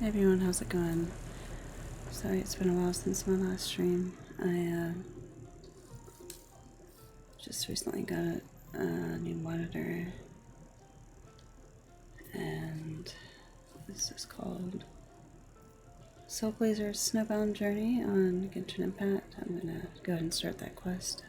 Hey everyone, how's it going? Sorry, it's been a while since my last stream. I just recently got a new monitor, and this is called Soulblazers Snowbound Journey on Genshin Impact. I'm gonna go ahead and start that quest.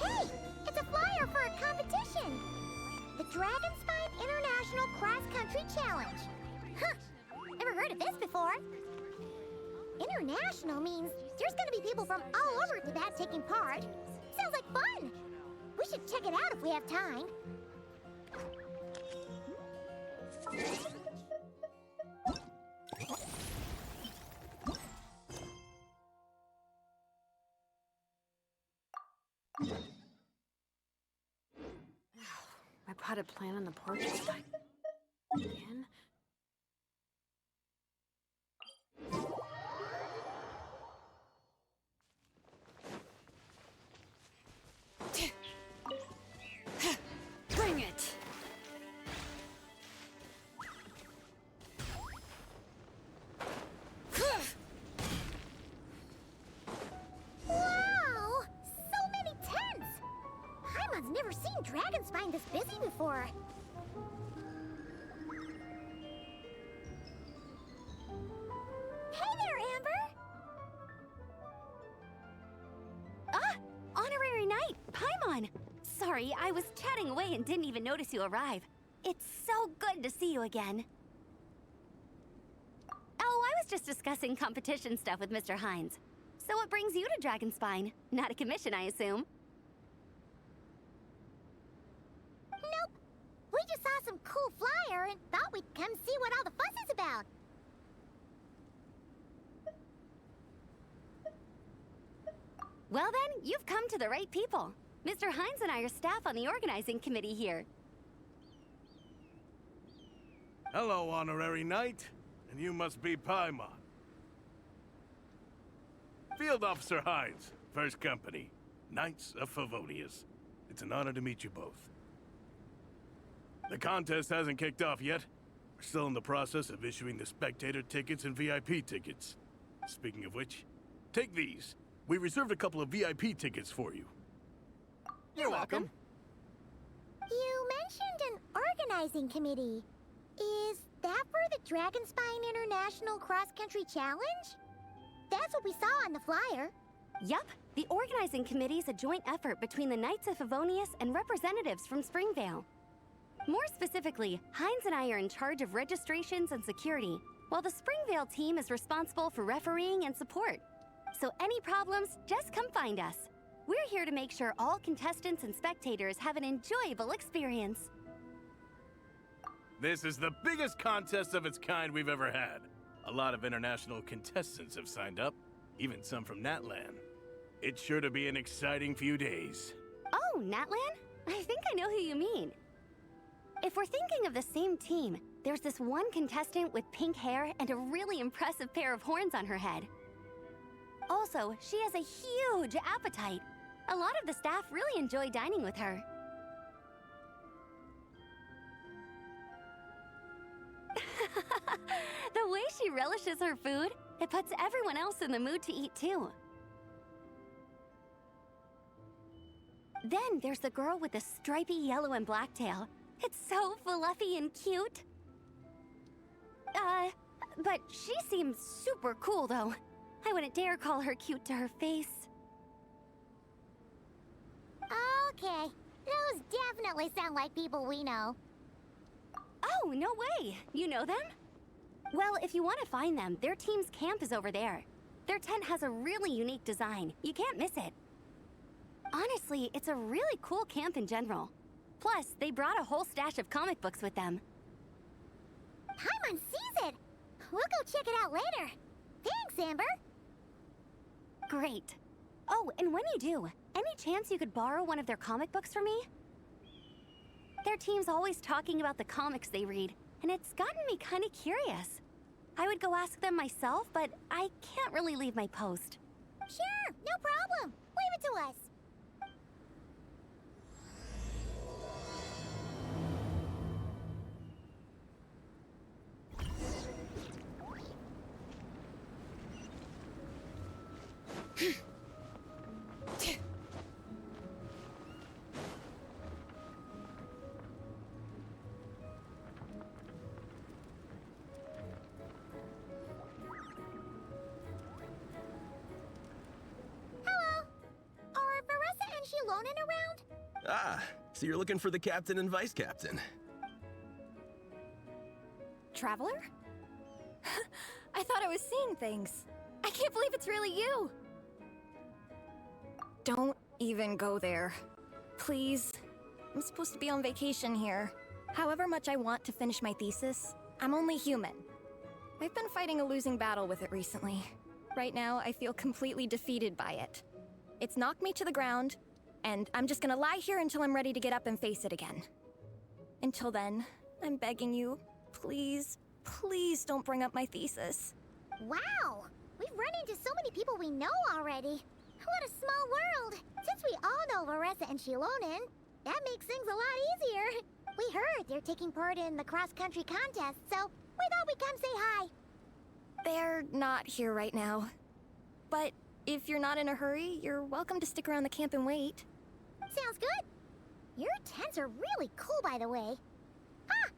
Hey! It's a flyer for a competition! The Dragonspine International Cross Country Challenge. Huh! Never heard of this before. International means there's gonna be people from all over Tibet taking part. Sounds like fun! We should check it out if we have time. My potted plant on the porch is dying again. Bring it! Wow! So many tents! Paimon's never seen Dragonspine this busy before. Hey there, Amber! Ah! Honorary Knight, Paimon! Sorry, I was chatting away and didn't even notice you arrive. It's so good to see you again. Oh, I was just discussing competition stuff with Mr. Hines. So what brings you to Dragonspine? Not a commission, I assume. Nope. We just saw some cool flyer and thought we'd come see what all the fuss is about. Well then, you've come to the right people. Mr. Hines and I are staff on the organizing committee here. Hello, Honorary Knight. And you must be Paimon. Field Officer Hines, First Company, Knights of Favonius. It's an honor to meet you both. The contest hasn't kicked off yet. We're still in the process of issuing the spectator tickets and VIP tickets. Speaking of which, take these. We reserved a couple of VIP tickets for you. You're welcome. You mentioned an organizing committee. Is that for the Dragonspine International Cross Country Challenge? That's what we saw on the flyer. Yup, the organizing committee is a joint effort between the Knights of Favonius and representatives from Springvale. More specifically, Hines and I are in charge of registrations and security, while the Springvale team is responsible for refereeing and support. So any problems, just come find us. We're here to make sure all contestants and spectators have an enjoyable experience. This is the biggest contest of its kind we've ever had. A lot of international contestants have signed up, even some from Natlan. It's sure to be an exciting few days. Oh, Natlan? I think I know who you mean. If we're thinking of the same team, there's this one contestant with pink hair and a really impressive pair of horns on her head. Also, she has a huge appetite. A lot of the staff really enjoy dining with her. The way she relishes her food, it puts everyone else in the mood to eat too. Then there's the girl with the stripy yellow and black tail. It's so fluffy and cute. But she seems super cool, though. I wouldn't dare call her cute to her face. Okay, those definitely sound like people we know. Oh, no way! You know them? Well, if you want to find them, their team's camp is over there. Their tent has a really unique design. You can't miss it. Honestly, it's a really cool camp in general. Plus, they brought a whole stash of comic books with them. Paimon sees it! We'll go check it out later. Thanks, Amber. Great. Oh, and when you do, any chance you could borrow one of their comic books from me? Their team's always talking about the comics they read, and it's gotten me kind of curious. I would go ask them myself, but I can't really leave my post. Sure, no problem. Leave it to us. Lonin around? Ah, so you're looking for the captain and vice captain. Traveler? I thought I was seeing things. I can't believe it's really you. Don't even go there. Please. I'm supposed to be on vacation here. However much I want to finish my thesis, I'm only human. I've been fighting a losing battle with it recently. Right now, I feel completely defeated by it. It's knocked me to the ground, and I'm just gonna lie here until I'm ready to get up and face it again. Until then, I'm begging you, please, please don't bring up my thesis. Wow! We've run into so many people we know already. What a small world! Since we all know Varessa and Shilonin, that makes things a lot easier. We heard they're taking part in the cross-country contest, so we thought we'd come say hi. They're not here right now. But if you're not in a hurry, you're welcome to stick around the camp and wait. Sounds good. Your tents are really cool, by the way. Ah!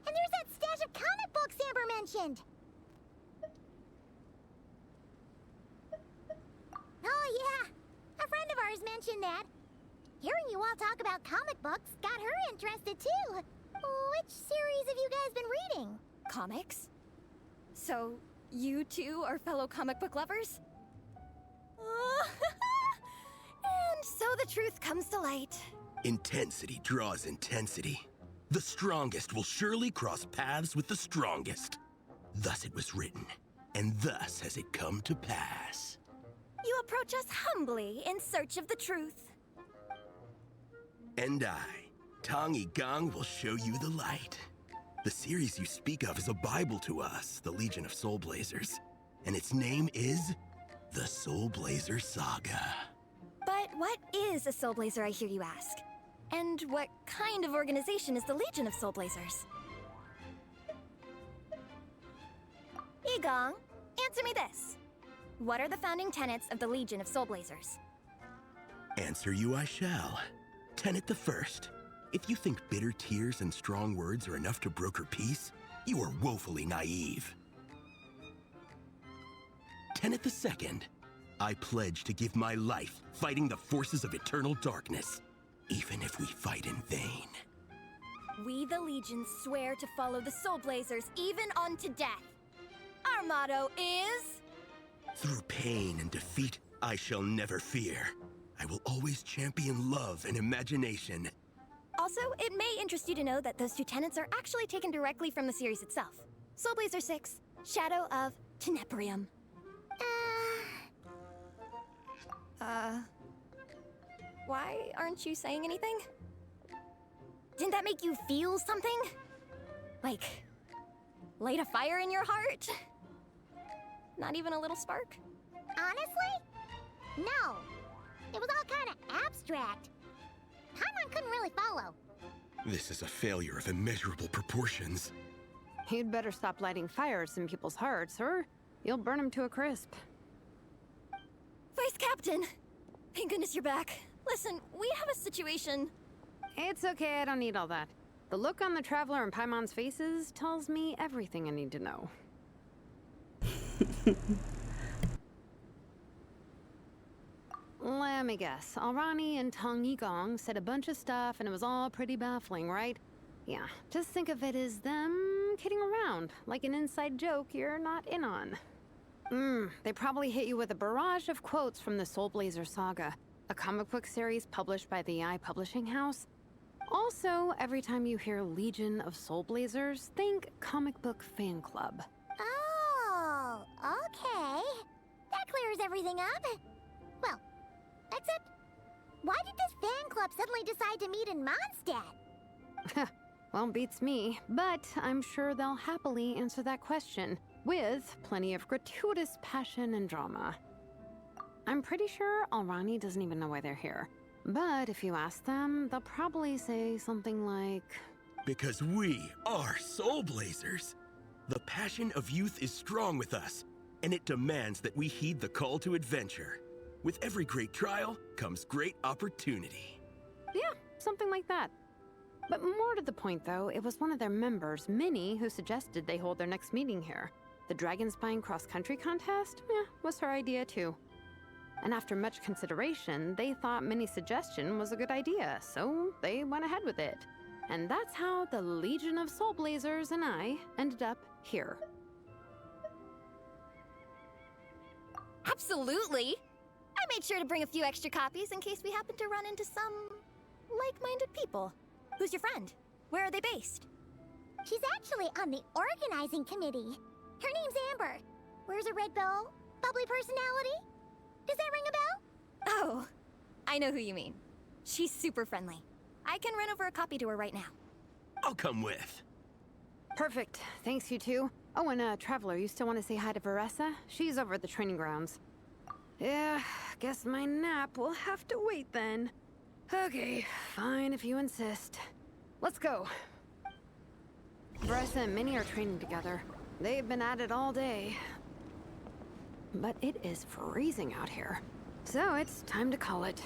And there's that stash of comic books Amber mentioned! Oh yeah! A friend of ours mentioned that. Hearing you all talk about comic books got her interested too. Which series have you guys been reading? Comics? So, you two are fellow comic book lovers? And so the truth comes to light. Intensity draws intensity. The strongest will surely cross paths with the strongest. Thus it was written, and thus has it come to pass. You approach us humbly in search of the truth. And I, Tongi Gong, will show you the light. The series you speak of is a Bible to us, the Legion of Soulblazers, and its name is the Soulblazer Saga. But what is a Soulblazer, I hear you ask? And what kind of organization is the Legion of Soulblazers? Igong, answer me this. What are the founding tenets of the Legion of Soulblazers? Answer you I shall. Tenet the first. If you think bitter tears and strong words are enough to broker peace, you are woefully naive. Tenet the second. I pledge to give my life fighting the forces of eternal darkness, even if we fight in vain. We, the Legion, swear to follow the Soulblazers even unto death. Our motto is... Through pain and defeat, I shall never fear. I will always champion love and imagination. Also, it may interest you to know that those two tenets are actually taken directly from the series itself. Soulblazer 6, Shadow of Teneporium. Why aren't you saying anything? Didn't that make you feel something? Like, light a fire in your heart? Not even a little spark? Honestly? No. It was all kind of abstract. Paimon couldn't really follow. This is a failure of immeasurable proportions. You'd better stop lighting fires in people's hearts, or you'll burn them to a crisp. Vice Captain! Thank goodness you're back. Listen, we have a situation. It's okay, I don't need all that. The look on the Traveler and Paimon's faces tells me everything I need to know. Let me guess. Alrani and Tong Yigong said a bunch of stuff and it was all pretty baffling, right? Yeah, just think of it as them kidding around, like an inside joke you're not in on. They probably hit you with a barrage of quotes from the Soulblazers saga, a comic book series published by the AI publishing house. Also, every time you hear Legion of Soulblazers, think comic book fan club. Oh, okay. That clears everything up. Well, except, why did this fan club suddenly decide to meet in Mondstadt? Well, beats me, but I'm sure they'll happily answer that question, with plenty of gratuitous passion and drama. I'm pretty sure Alrani doesn't even know why they're here. But if you ask them, they'll probably say something like... Because we are Soulblazers. The passion of youth is strong with us, and it demands that we heed the call to adventure. With every great trial comes great opportunity. Yeah, something like that. But more to the point, though, it was one of their members, Minnie, who suggested they hold their next meeting here. The Dragon Spine cross-country contest? Was her idea, too. And after much consideration, they thought Minnie's suggestion was a good idea, so they went ahead with it. And that's how the Legion of Soulblazers and I ended up here. Absolutely! I made sure to bring a few extra copies in case we happen to run into some like-minded people. Who's your friend? Where are they based? She's actually on the organizing committee. Her name's Amber. Wears a red bow, bubbly personality. Does that ring a bell? Oh, I know who you mean. She's super friendly. I can run over a copy to her right now. I'll come with. Perfect. Thanks, you two. Oh, and Traveler, you still want to say hi to Varessa? She's over at the training grounds. Yeah, guess my nap will have to wait then. Okay, fine if you insist. Let's go. Varessa and Minnie are training together. They've been at it all day. But it is freezing out here. So it's time to call it.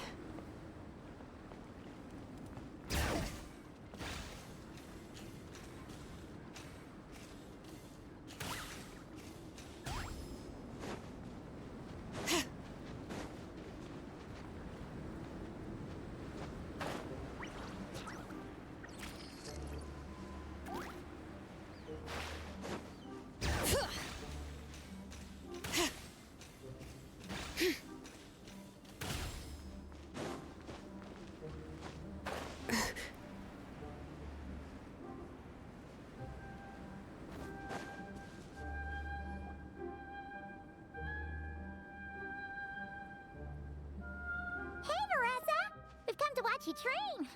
Watch you train.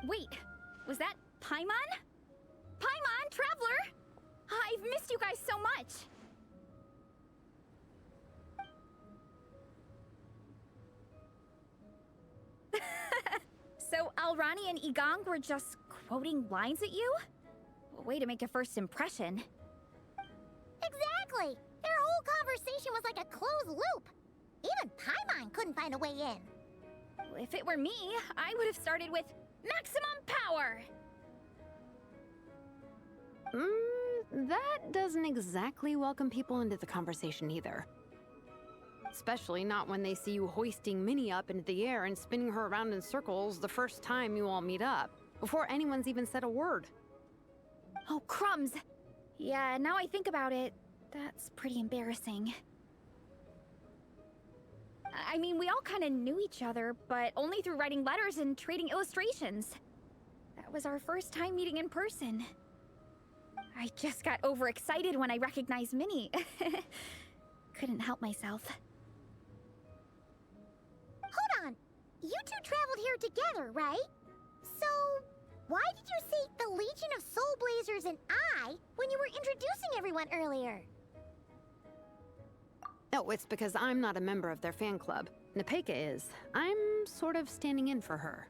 Wait, was that Paimon? Paimon, Traveler! I've missed you guys so much. So Alrani and Igong were just quoting lines at you? Way to make a first impression. Exactly! Their whole conversation was like a closed loop. Even Paimon couldn't find a way in. If it were me, I would have started with maximum power! That doesn't exactly welcome people into the conversation either. Especially not when they see you hoisting Minnie up into the air and spinning her around in circles the first time you all meet up, before anyone's even said a word. Oh, crumbs! Yeah, now I think about it, that's pretty embarrassing. I mean, we all kind of knew each other, but only through writing letters and trading illustrations. That was our first time meeting in person. I just got overexcited when I recognized Minnie. Couldn't help myself. Hold on. You two traveled here together, right? So, why did you say the Legion of Soulblazers and I when you were introducing everyone earlier? No, it's because I'm not a member of their fan club. Nepeka is. I'm sort of standing in for her.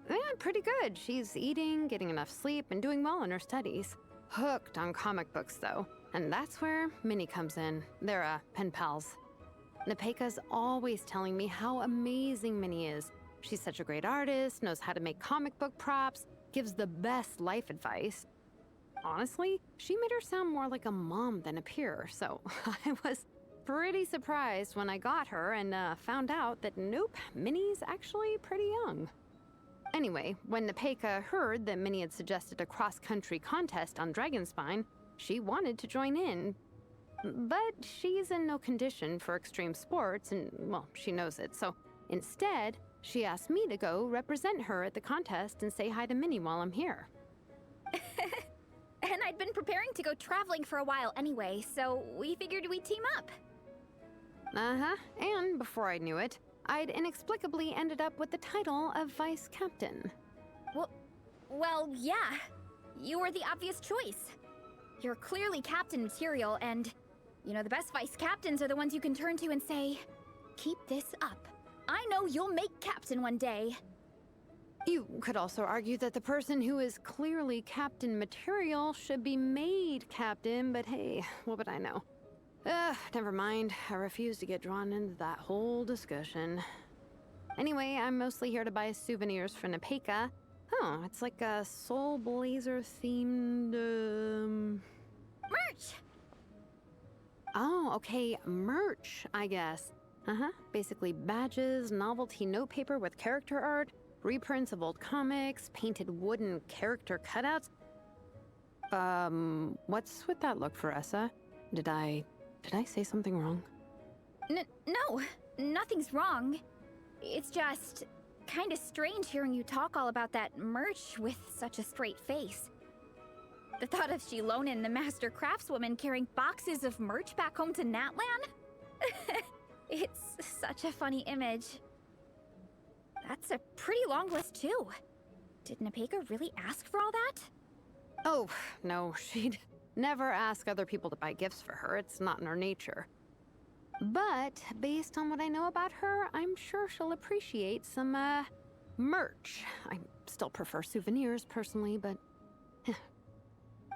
Yeah, pretty good. She's eating, getting enough sleep, and doing well in her studies. Hooked on comic books, though. And that's where Minnie comes in. They're, pen pals. Nepeka's always telling me how amazing Minnie is. She's such a great artist, knows how to make comic book props, gives the best life advice. Honestly, she made her sound more like a mom than a peer, so I was pretty surprised when I got her and found out that nope, Minnie's actually pretty young. Anyway, when Nepeka heard that Minnie had suggested a cross-country contest on Dragonspine, she wanted to join in. But she's in no condition for extreme sports, and, well, she knows it, so instead, she asked me to go represent her at the contest and say hi to Minnie while I'm here. And I'd been preparing to go traveling for a while anyway, so we figured we'd team up. Uh-huh, and before I knew it, I'd inexplicably ended up with the title of Vice Captain. Well, yeah. You were the obvious choice. You're clearly captain material, and, you know, the best vice captains are the ones you can turn to and say, keep this up. I know you'll make captain one day. You could also argue that the person who is clearly captain material should be made captain, but hey, what would I know? Never mind. I refuse to get drawn into that whole discussion. Anyway, I'm mostly here to buy souvenirs for Nepeka. Oh, it's like a Soulblazer themed, Merch! Oh, okay, merch, I guess. Basically badges, novelty notepaper with character art, reprints of old comics, painted wooden character cutouts. What's with that look, Faressa? Did I say something wrong? No, nothing's wrong. It's just kind of strange hearing you talk all about that merch with such a straight face. The thought of Shilonen, the master craftswoman, carrying boxes of merch back home to Natlan? It's such a funny image. That's a pretty long list, too. Did Nepeka really ask for all that? Oh, no, she'd never ask other people to buy gifts for her. It's not in her nature. But based on what I know about her, I'm sure she'll appreciate some, merch. I still prefer souvenirs, personally, but...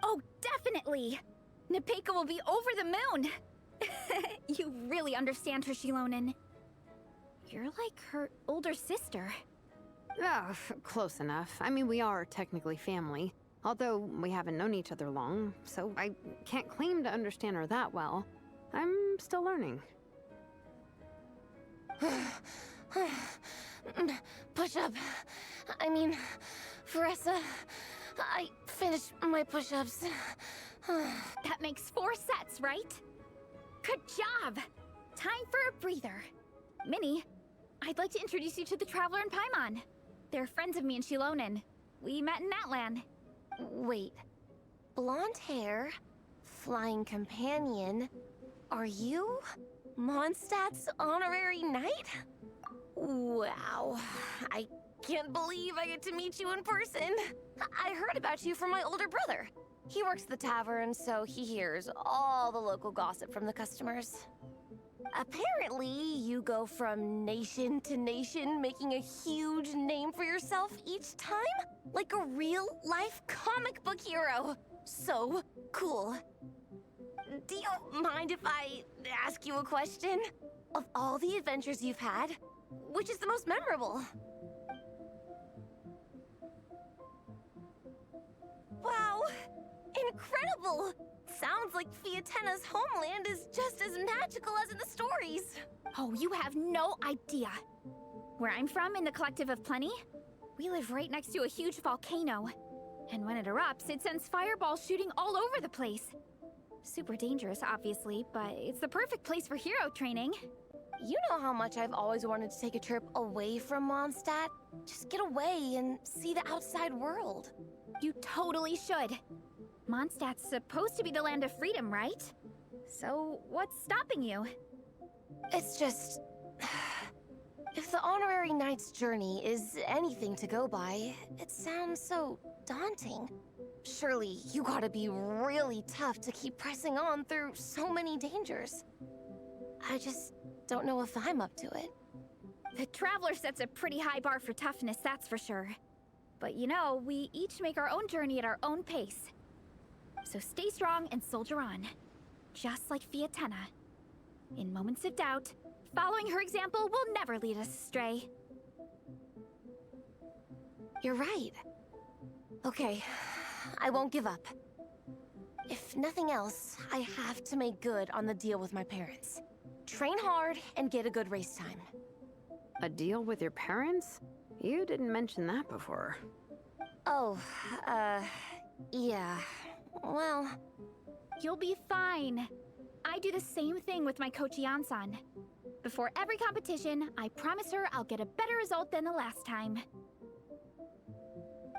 Oh, definitely! Nepeka will be over the moon! You really understand her, Shilonen. You're like her older sister. Oh, close enough. I mean, we are technically family. Although we haven't known each other long, so I can't claim to understand her that well. I'm still learning. Push-up. I mean, Faressa, I finished my push-ups. That makes 4 sets, right? Good job! Time for a breather. Minnie, I'd like to introduce you to the Traveler and Paimon. They're friends of me and Shilonen. We met in Natlan. Wait. Blonde hair, flying companion. Are you Mondstadt's honorary knight? Wow. I can't believe I get to meet you in person. I heard about you from my older brother. He works at the tavern, so he hears all the local gossip from the customers. Apparently, you go from nation to nation, making a huge name for yourself each time? Like a real-life comic book hero. So cool. Do you mind if I ask you a question? Of all the adventures you've had, which is the most memorable? Wow! Incredible! Sounds like Fiatenna's homeland is just as magical as in the stories. Oh, you have no idea. Where I'm from, in the Collective of Plenty, we live right next to a huge volcano. And when it erupts, it sends fireballs shooting all over the place. Super dangerous, obviously, but it's the perfect place for hero training. You know how much I've always wanted to take a trip away from Mondstadt? Just get away and see the outside world. You totally should. Mondstadt's supposed to be the land of freedom, right? So, what's stopping you? It's just... If the honorary knight's journey is anything to go by, it sounds so daunting. Surely you gotta be really tough to keep pressing on through so many dangers. I just don't know if I'm up to it. The Traveler sets a pretty high bar for toughness, that's for sure. But you know, we each make our own journey at our own pace. So stay strong and soldier on. Just like Fiatenna. In moments of doubt, following her example will never lead us astray. You're right. Okay, I won't give up. If nothing else, I have to make good on the deal with my parents. Train hard and get a good race time. A deal with your parents? You didn't mention that before. Oh, yeah. Well... You'll be fine. I do the same thing with my coach Yan-san. Before every competition, I promise her I'll get a better result than the last time.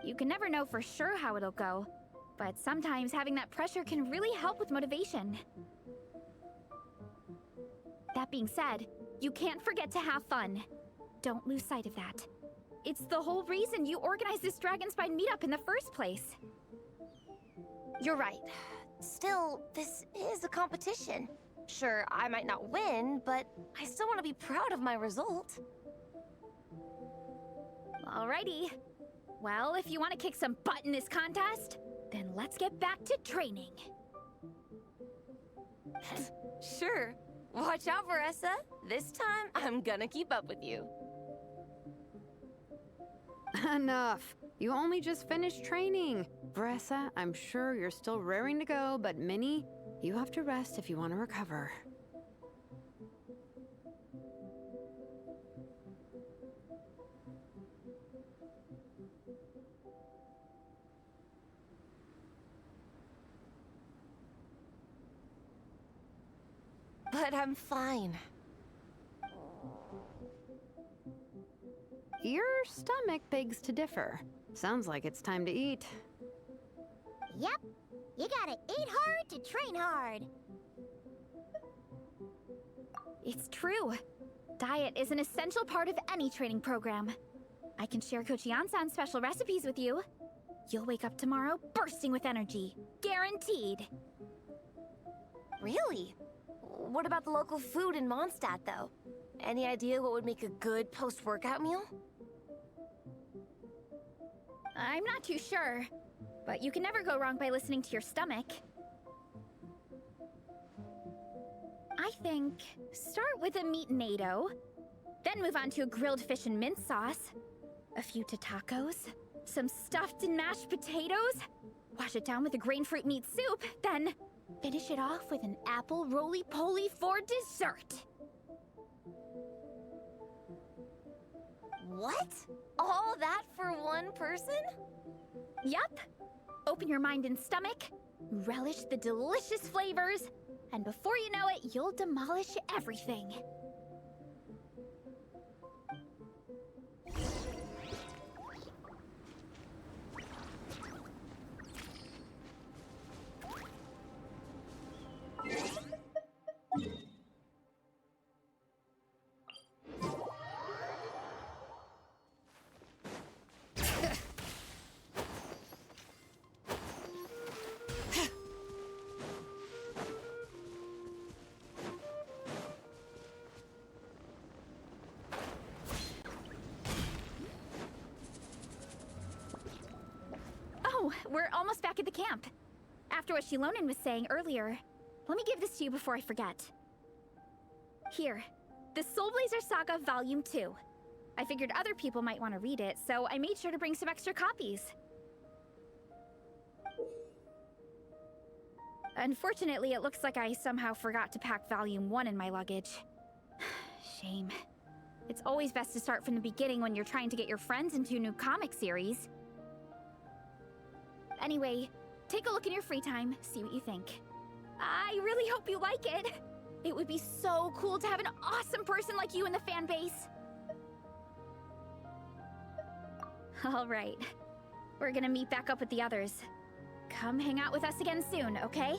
You can never know for sure how it'll go, but sometimes having that pressure can really help with motivation. That being said, you can't forget to have fun. Don't lose sight of that. It's the whole reason you organized this Dragonspine meetup in the first place. You're right. Still, this is a competition. Sure, I might not win, but I still want to be proud of my result. Alrighty. Well, if you want to kick some butt in this contest, then let's get back to training. Sure. Watch out, Veressa. This time, I'm gonna keep up with you. Enough. You only just finished training. Veressa, I'm sure you're still raring to go, but Minnie, you have to rest if you want to recover. But I'm fine. Your stomach begs to differ. Sounds like it's time to eat. Yep. You gotta eat hard to train hard. It's true. Diet is an essential part of any training program. I can share Coach Yan-san's special recipes with you. You'll wake up tomorrow bursting with energy. Guaranteed. Really? What about the local food in Mondstadt, though? Any idea what would make a good post-workout meal? I'm not too sure, but you can never go wrong by listening to your stomach. I think start with a meat-nado, then move on to a grilled fish and mint sauce, a few tacos, some stuffed and mashed potatoes, wash it down with a grain fruit meat soup, then finish it off with an apple roly-poly for dessert. What? All that for one person? Yup. Open your mind and stomach, relish the delicious flavors, and before you know it, you'll demolish everything. We're almost back at the camp. After what Shilonen was saying earlier, let me give this to you before I forget. Here, the Soulblazer Saga Volume 2. I figured other people might want to read it, so I made sure to bring some extra copies. Unfortunately, it looks like I somehow forgot to pack Volume 1 in my luggage. Shame. It's always best to start from the beginning when you're trying to get your friends into a new comic series. Anyway, take a look in your free time, see what you think. I really hope you like it. It would be so cool to have an awesome person like you in the fan base. All right, we're gonna meet back up with the others. Come hang out with us again soon, okay?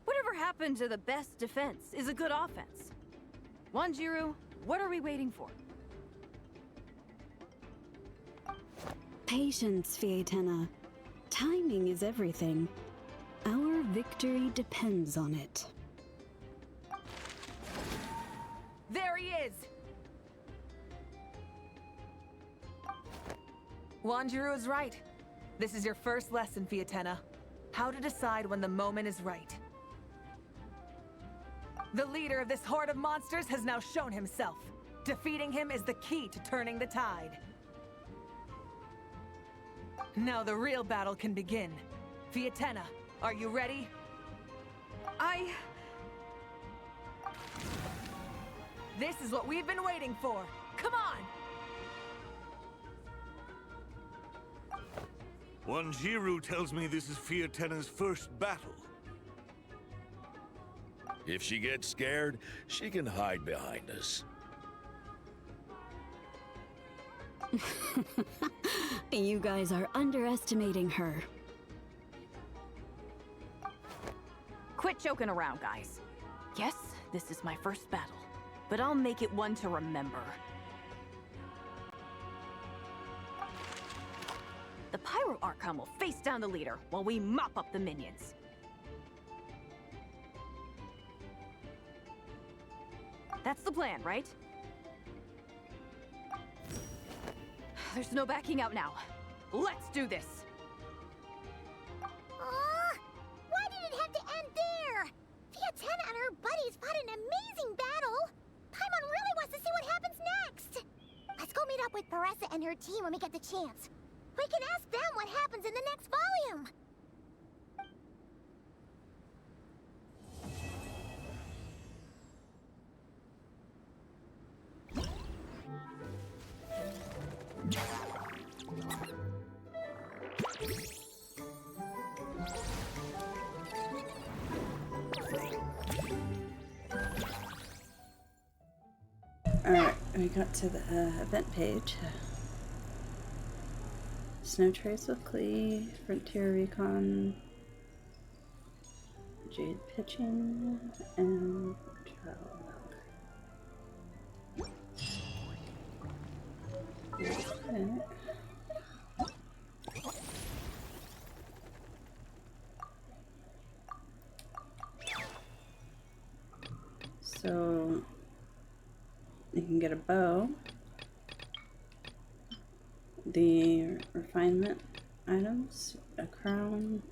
Whatever happened to the best defense is a good offense? Wanjiru, what are we waiting for? Patience, Fietena. Timing is everything. Our victory depends on it. There he is! Wanjiru is right. This is your first lesson, Fietena. how to decide when the moment is right. The leader of this horde of monsters has now shown himself. Defeating him is the key to turning the tide. Now the real battle can begin. Fiatenna, are you ready? This is what we've been waiting for. Come on! Wanjiru tells me this is Fiatenna's first battle. If she gets scared, she can hide behind us. You guys are underestimating her. Quit joking around, guys. Yes, this is my first battle, but I'll make it one to remember. The Pyro Archon will face down the leader while we mop up the minions. That's the plan, right? There's no backing out now. Let's do this! Why did it have to end there? Fiatenna and her buddies fought an amazing battle! Paimon really wants to see what happens next! Let's go meet up with Paressa and her team when we get the chance. We can ask them what happens in the next volume! Alright, we got to the event page. Snow Trace with Klee, Frontier Recon, Jade Pitching, and Trial Milk. Okay. So you can get a bow, the refinement items, a crown,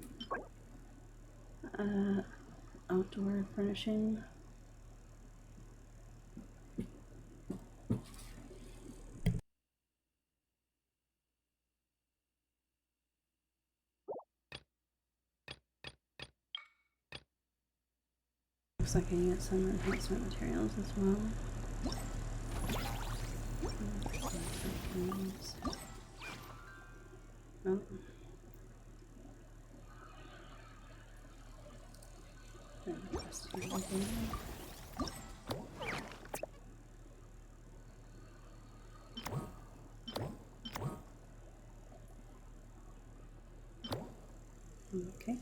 outdoor furnishing, looks like I can get some enhancement materials as well. Oh. Okay.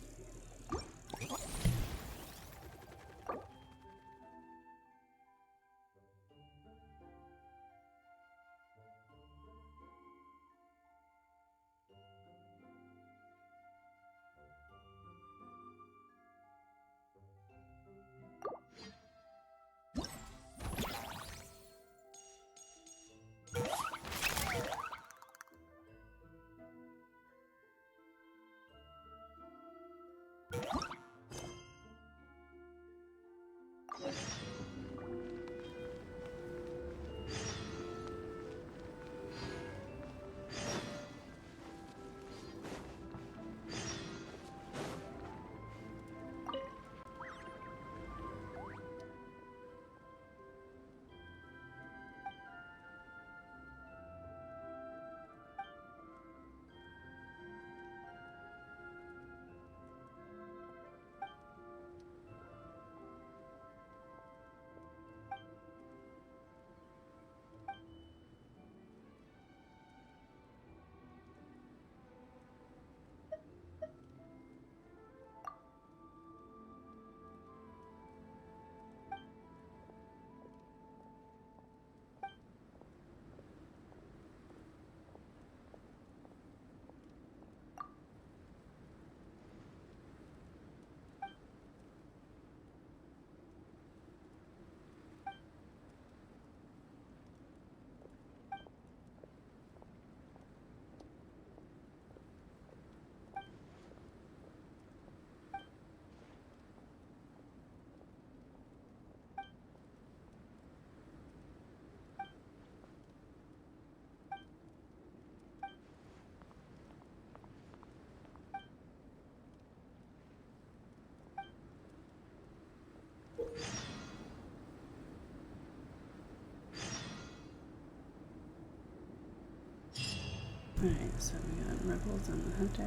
Alright, so we got Rebels and the Hunter.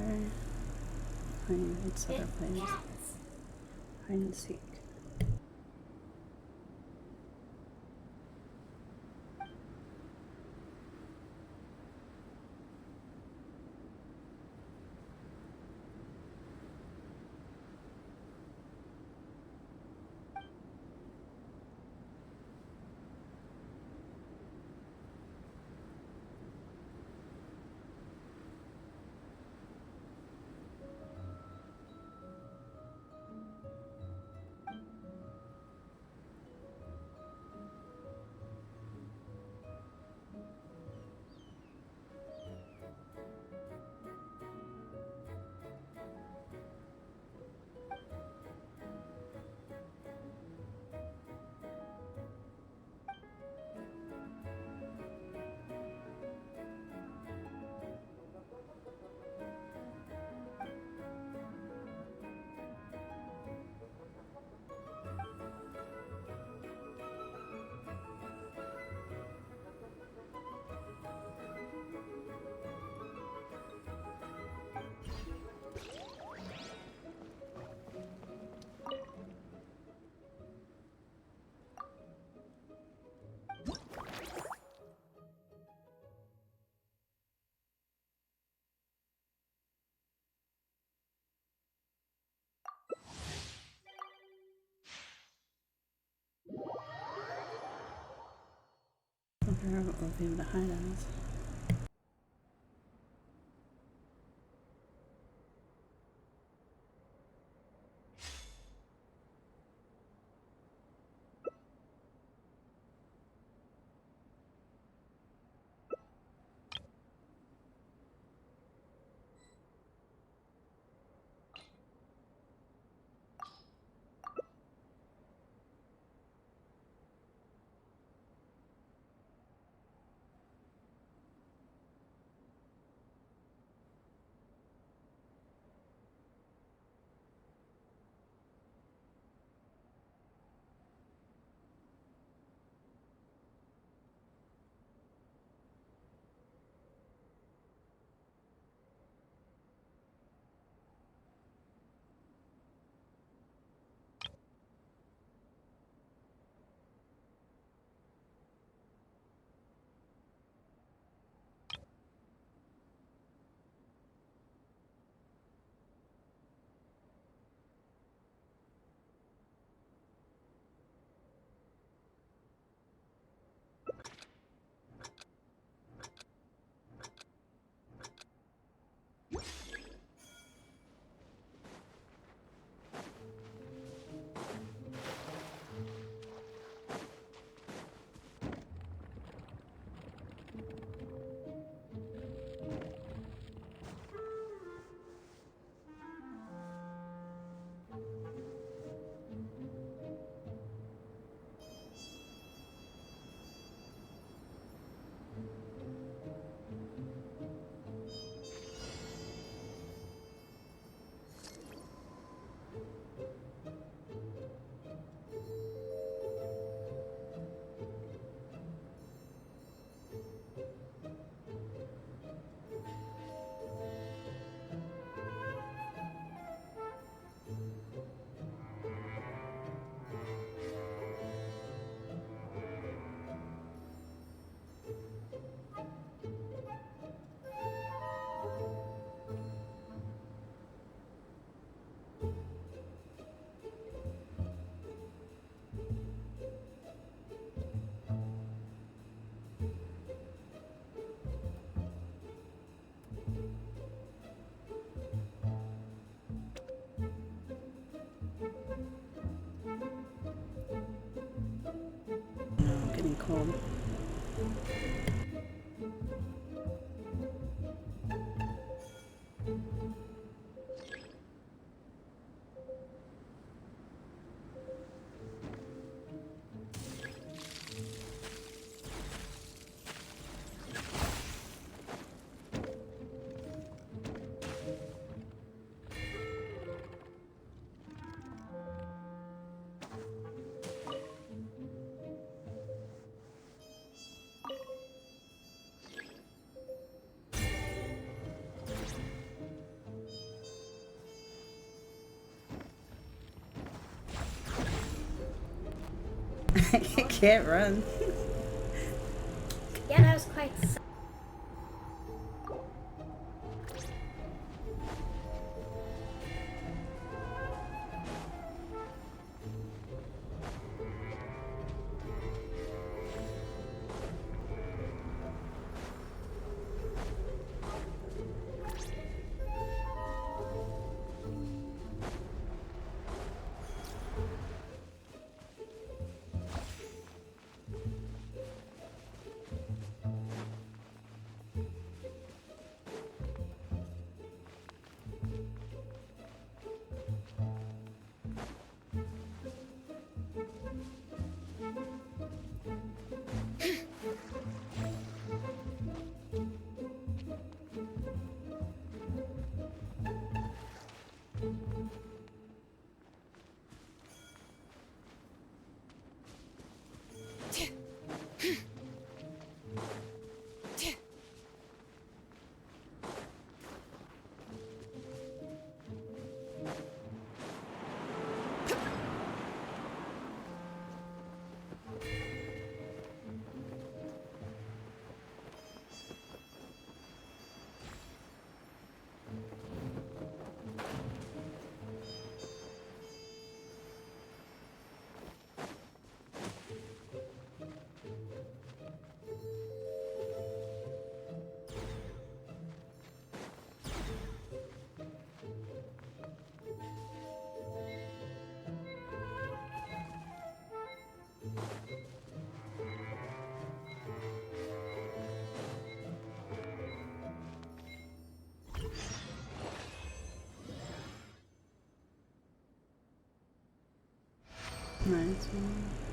What's the other place? Hide and seek. Figure out what we'll be able to hide as. Getting cold. I can't run. Yeah, that was quite. Nice one.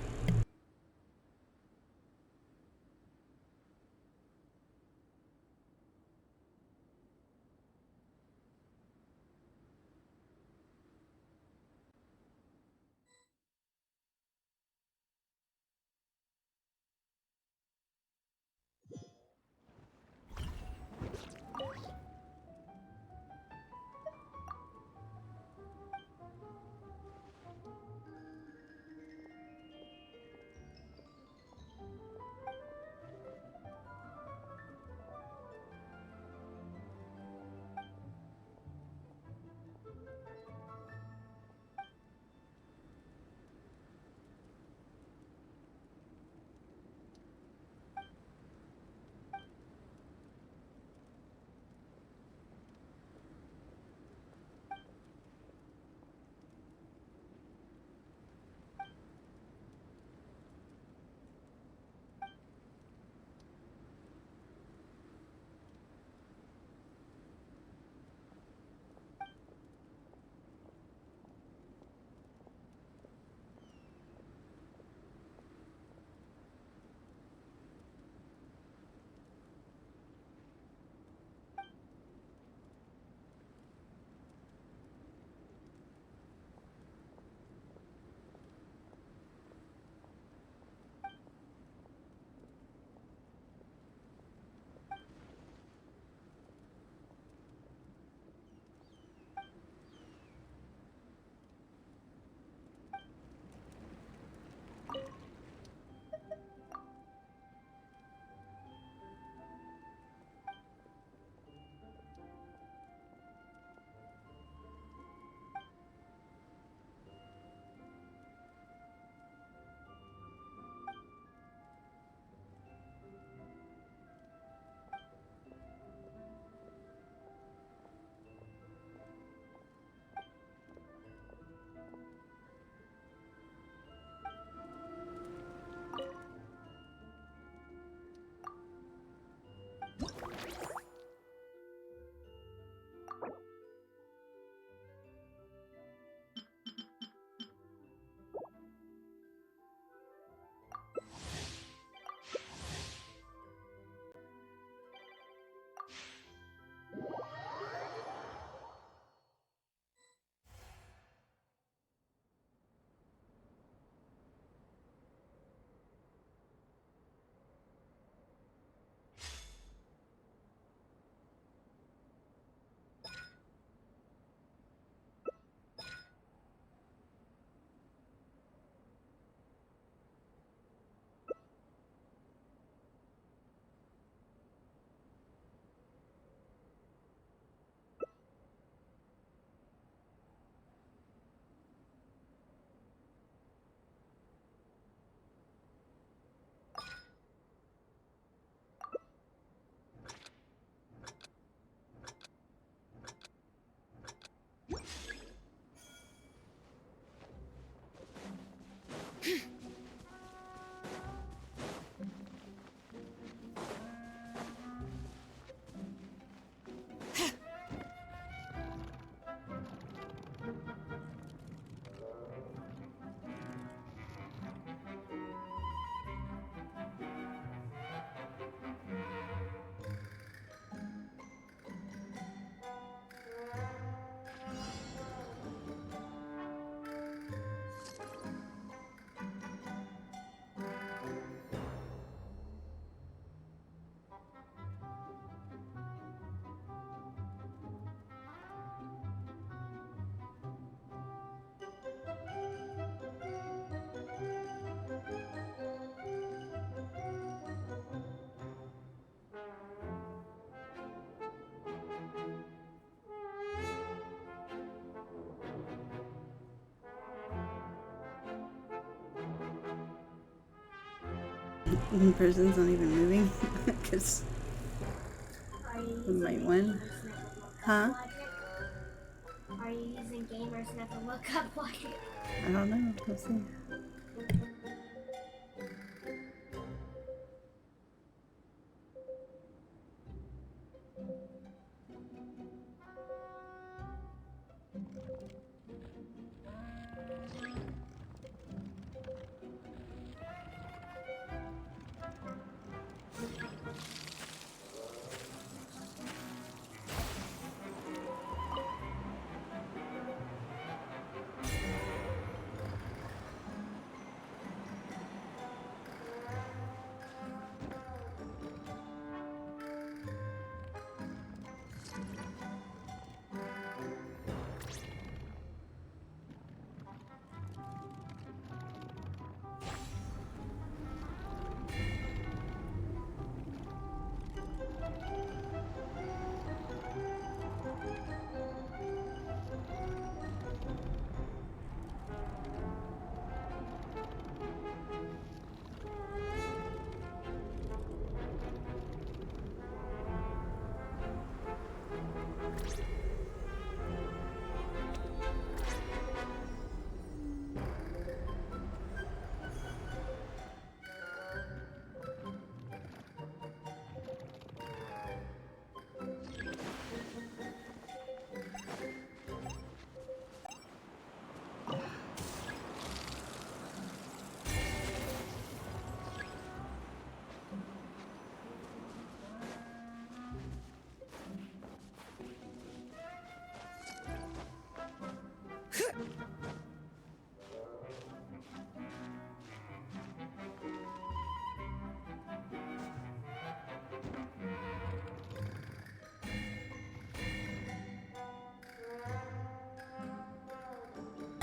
One person's not even moving because we might win. Huh? Are you using Gamers Never Look Up Logic? I don't know. We'll see.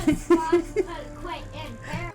Quit and bear.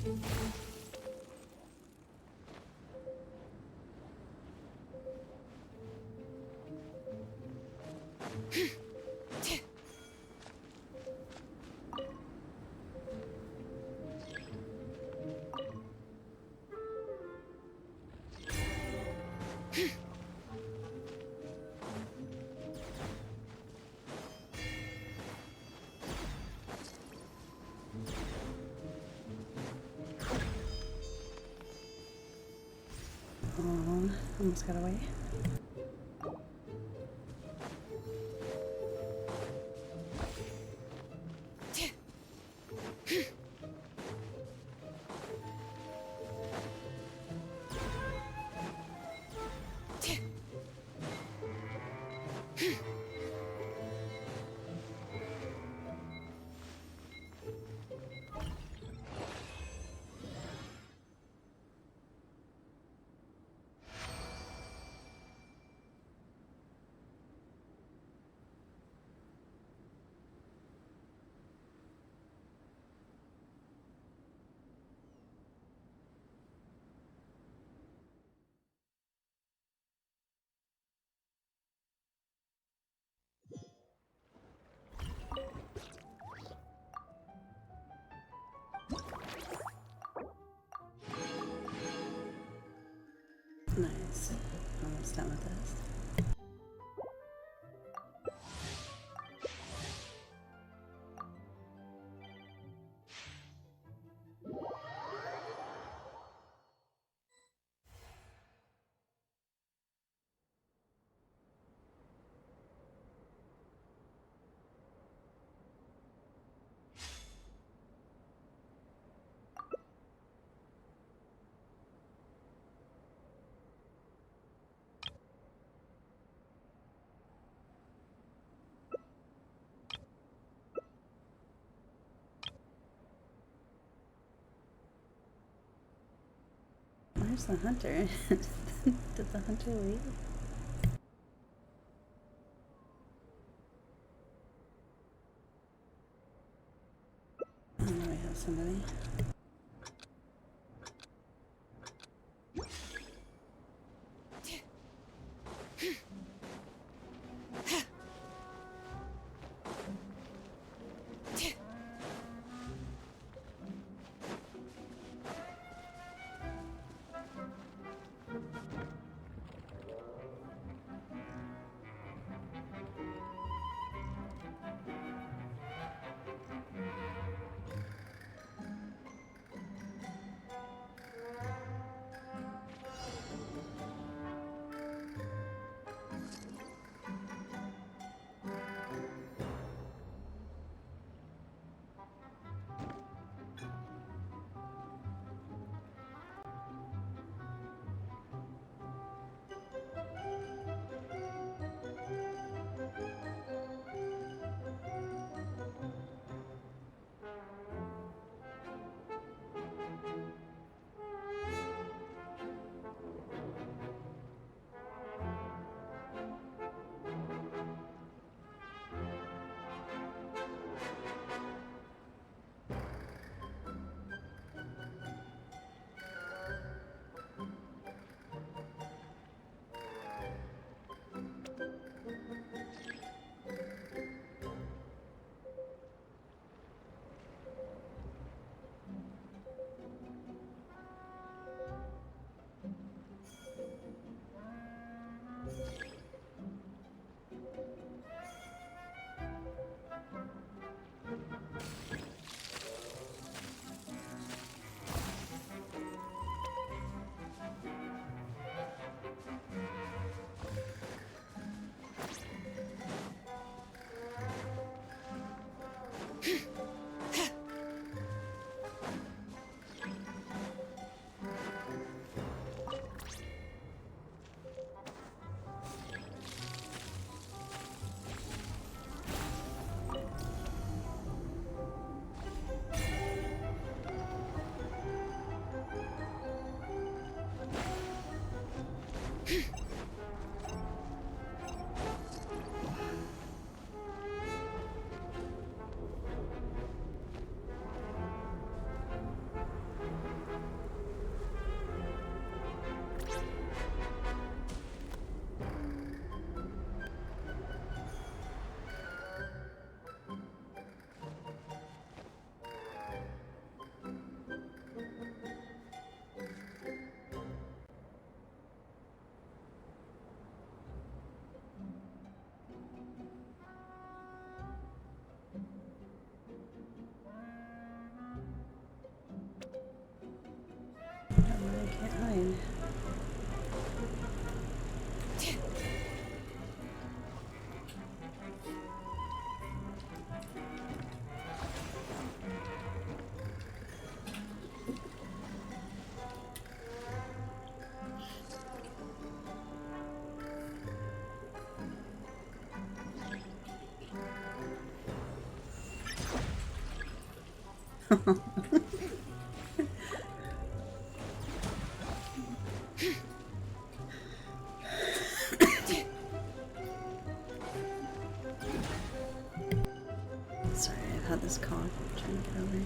Oh, almost got away. Nice. Almost done with this. Where's the hunter? Did the hunter leave? Oh, no, we have somebody. Sorry, I've had this cough. I'm trying to get over it.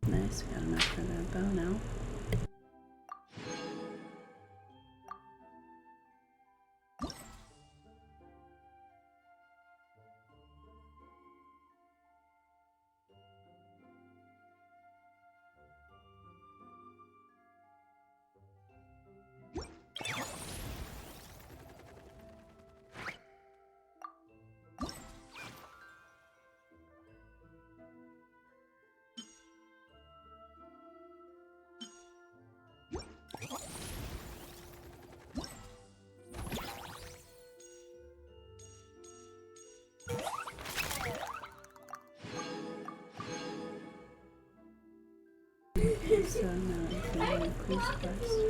Nice, we got enough for the bow now. So now I can increase quest.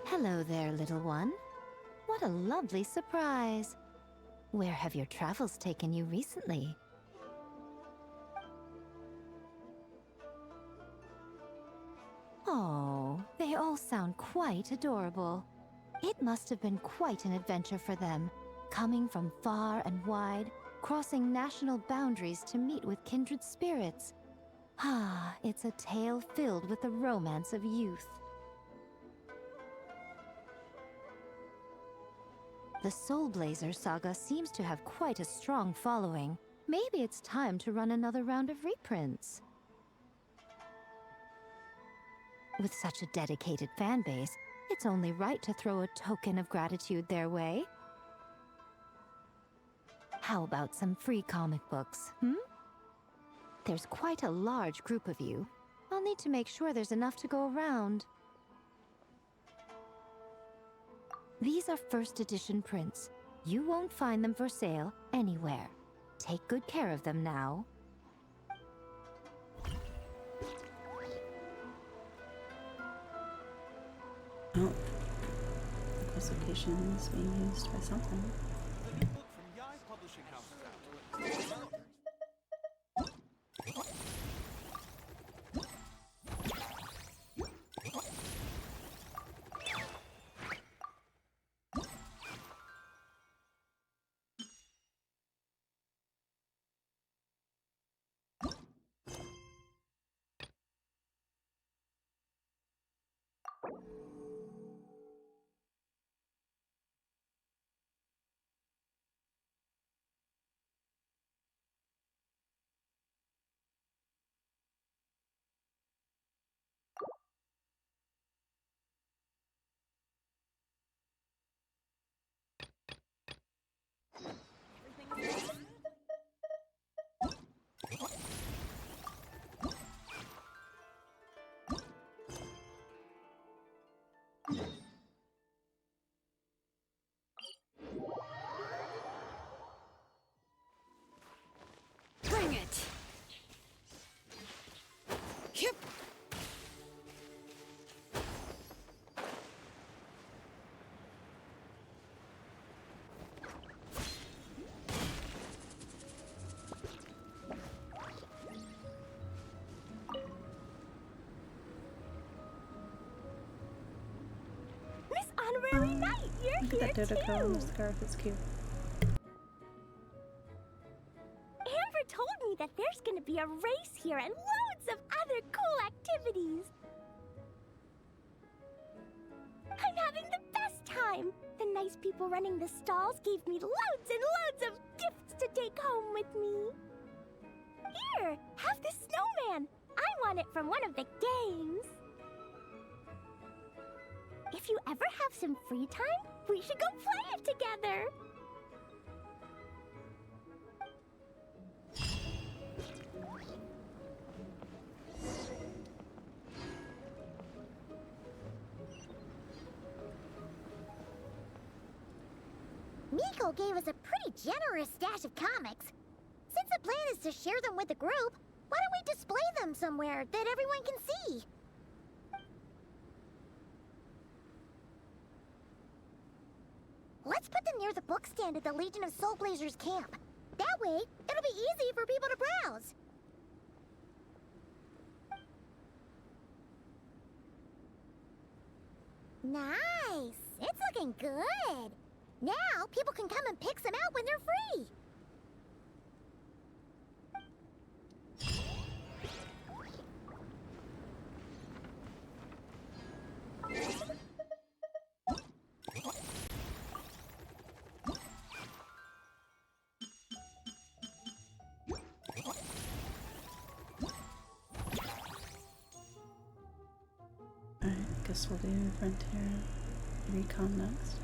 Hello there, little one. What a lovely surprise. Where have your travels taken you recently? Oh, they all sound quite adorable. It must have been quite an adventure for them, coming from far and wide, crossing national boundaries to meet with kindred spirits. Ah, it's a tale filled with the romance of youth. The Soulblazer saga seems to have quite a strong following. Maybe it's time to run another round of reprints. With such a dedicated fan base, it's only right to throw a token of gratitude their way. How about some free comic books, There's quite a large group of you. I'll need to make sure there's enough to go around. These are first edition prints. You won't find them for sale anywhere. Take good care of them now. Oh. This location is being used by something. Look at that dodo girl on the scarf, it's cute. Amber told me that there's gonna be a race here and loads of other cool activities. I'm having the best time. The nice people running the stalls gave me loads and loads of gifts to take home with me. Here, have this snowman. I won it from one of the games. If you ever have some free time, we should go play it together. Miko gave us a pretty generous stash of comics. Since the plan is to share them with the group, why don't we display them somewhere that everyone can see? Let's put them near the book stand at the Legion of Soulblazers camp. That way, it'll be easy for people to browse. Nice! It's looking good! Now, people can come and pick some out when they're free! Alright, guess we'll do Frontier Recon next.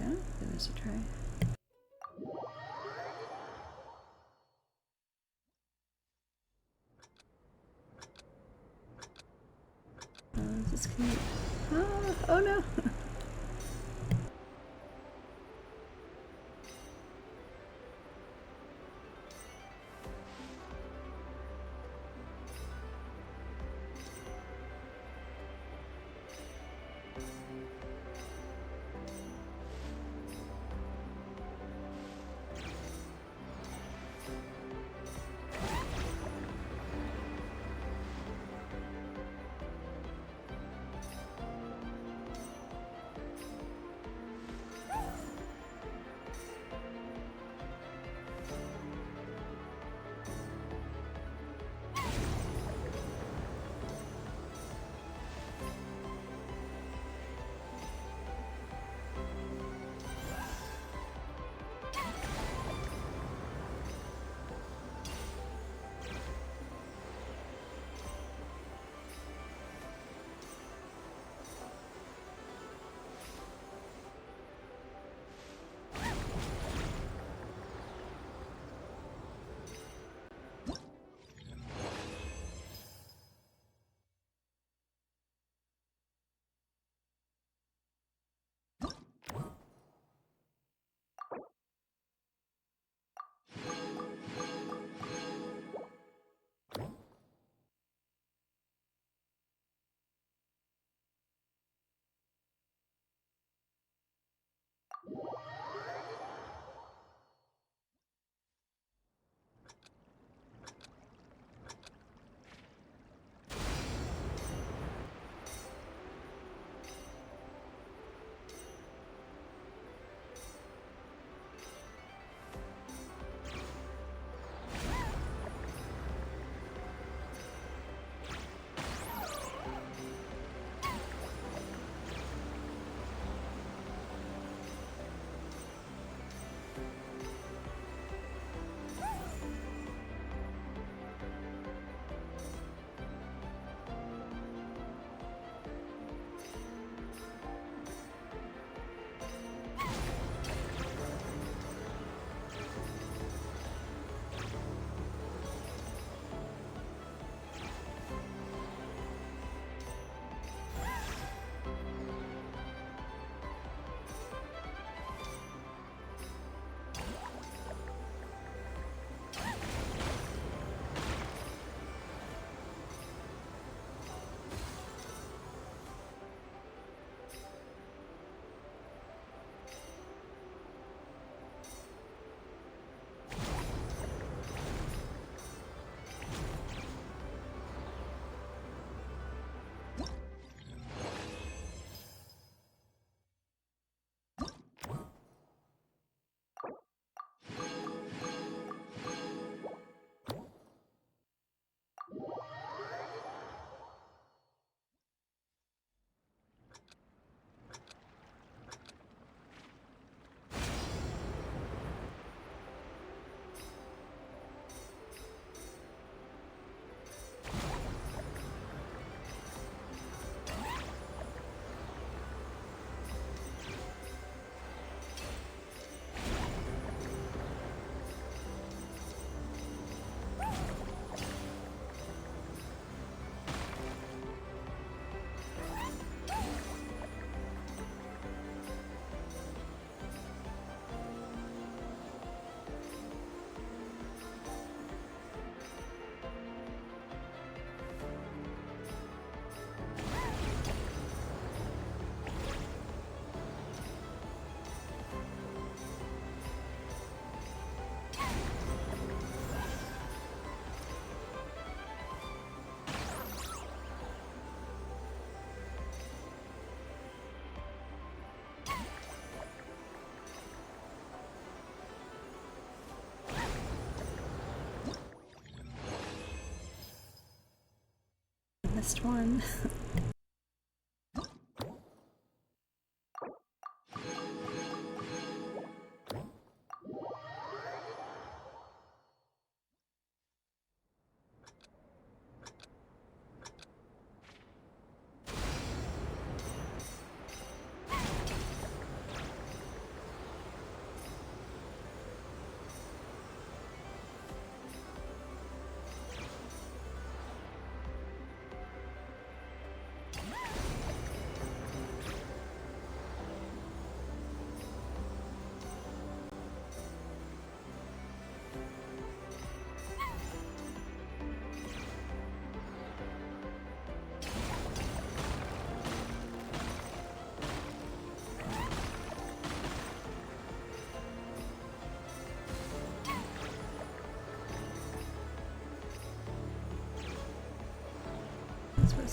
go. Give this a try. Is this gonna... oh no! Missed one.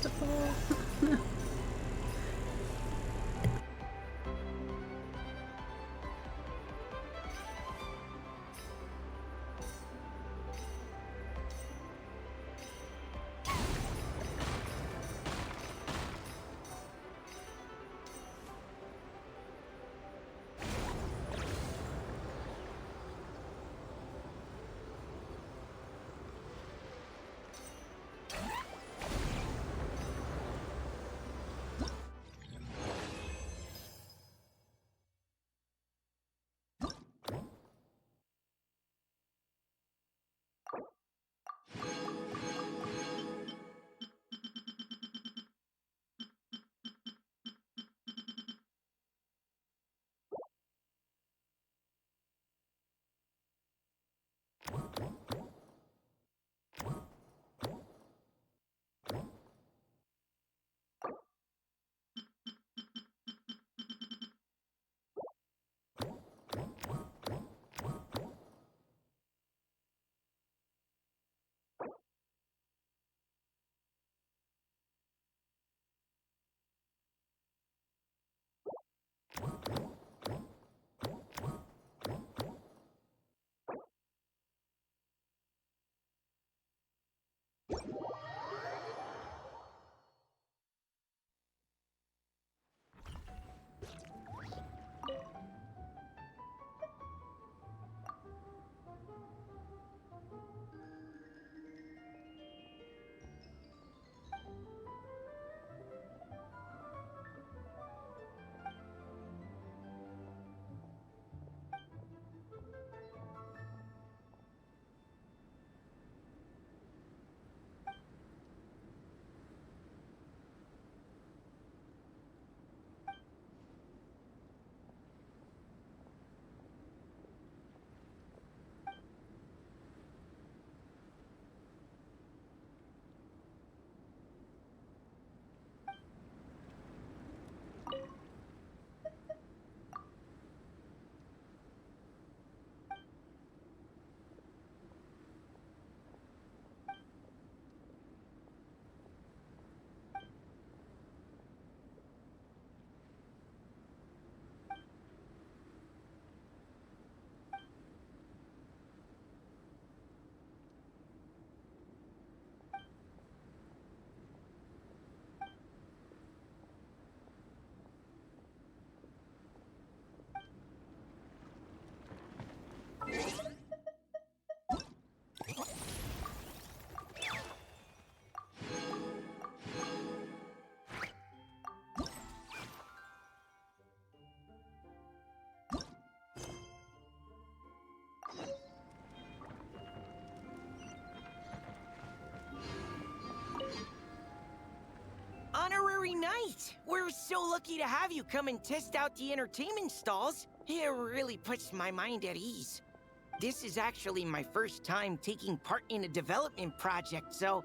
supposed to fall? Honorary Knight! We're so lucky to have you come and test out the entertainment stalls. It really puts my mind at ease. This is actually my first time taking part in a development project, so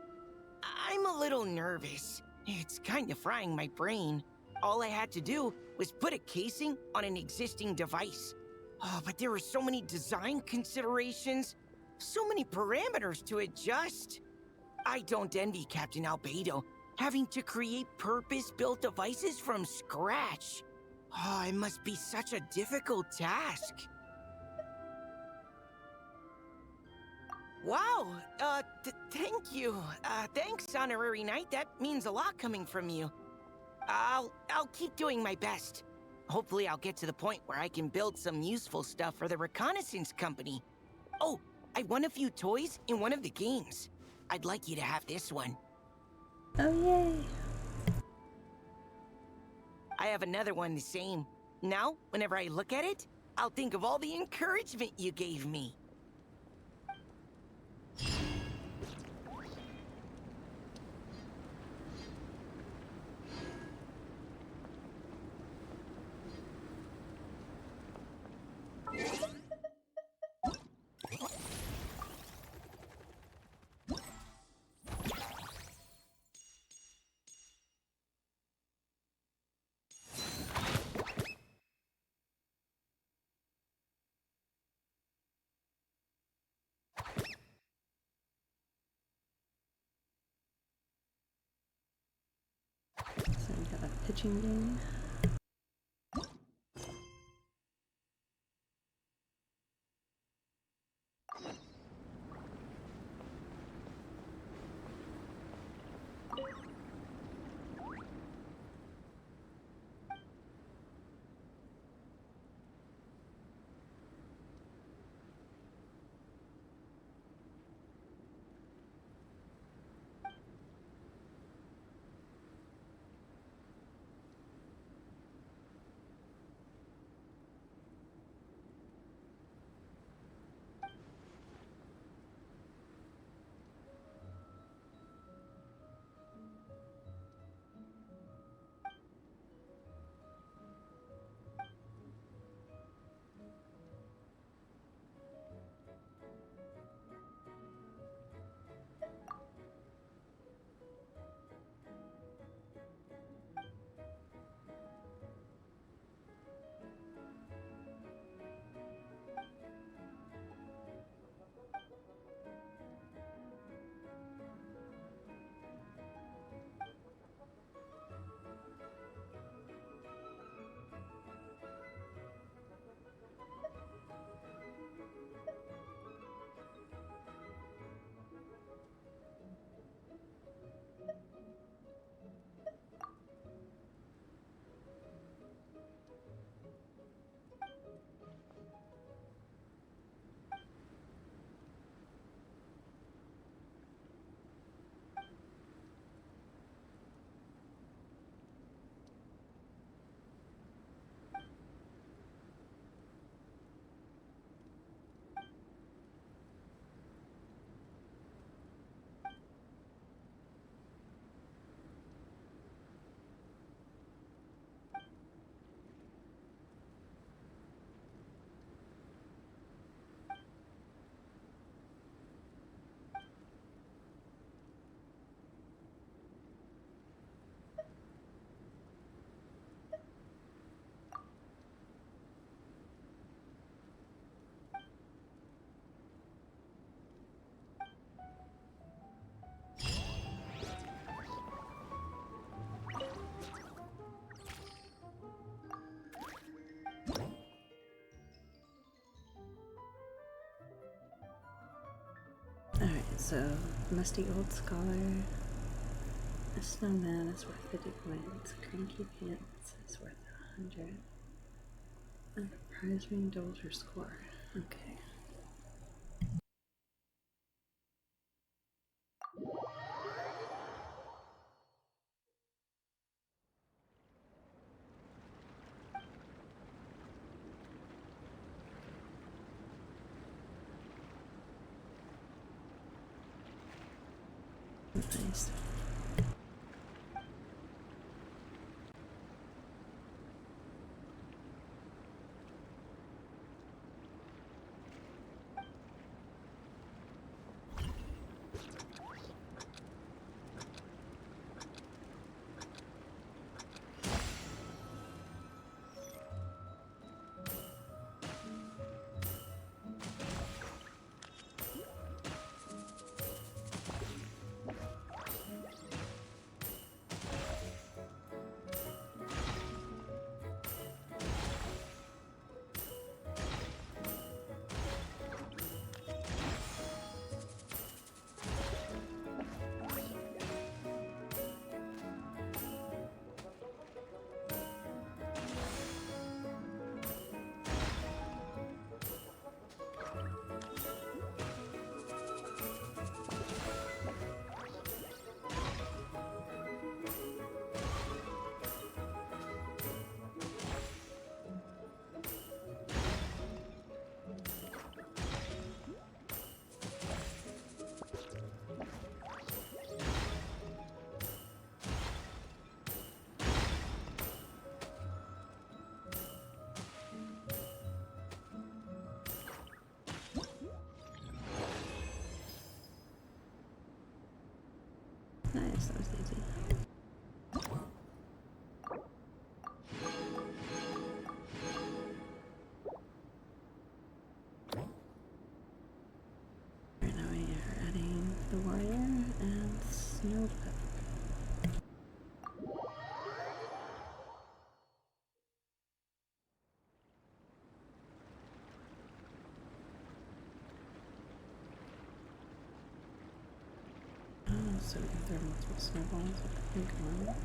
I'm a little nervous. It's kind of frying my brain. All I had to do was put a casing on an existing device. Oh, but there were so many design considerations, so many parameters to adjust. I don't envy Captain Albedo, having to create purpose-built devices from scratch. Oh, it must be such a difficult task. Wow, thank you. Thanks, Honorary Knight. That means a lot coming from you. I'll keep doing my best. Hopefully I'll get to the point where I can build some useful stuff for the reconnaissance company. Oh, I won a few toys in one of the games. I'd like you to have this one. Oh, yay. I have another one the same. Now, whenever I look at it, I'll think of all the encouragement you gave me. pitching game. Alright, so Musty Old Scholar, a Snowman is worth 50 points, Cranky Pants is worth 100, and a Prize Ring doubles your score. Okay. Nice. Nice, that was easy. Right now we are adding the warrior and Snowbound. so we can throw multiple snowballs at one.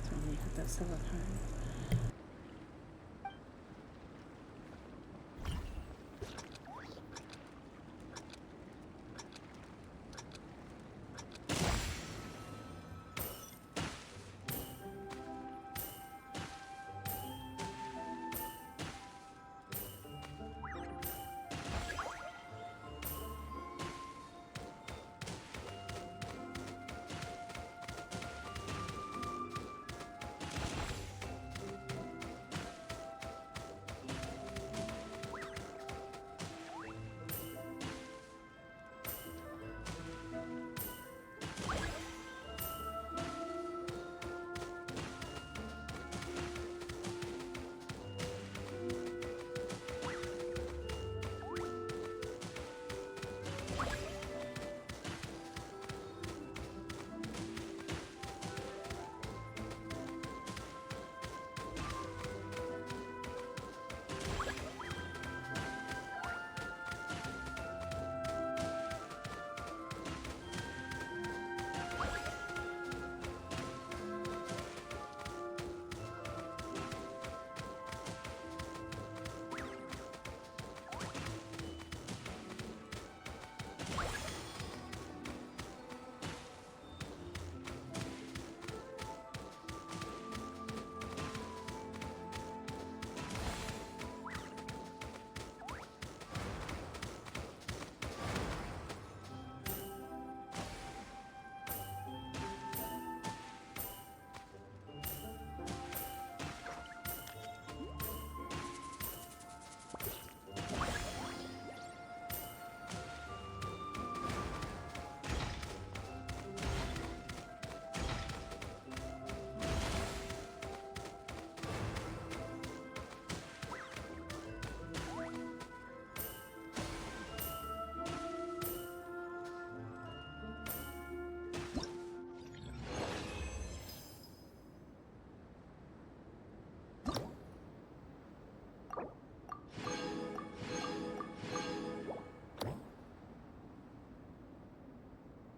So we hit that several times.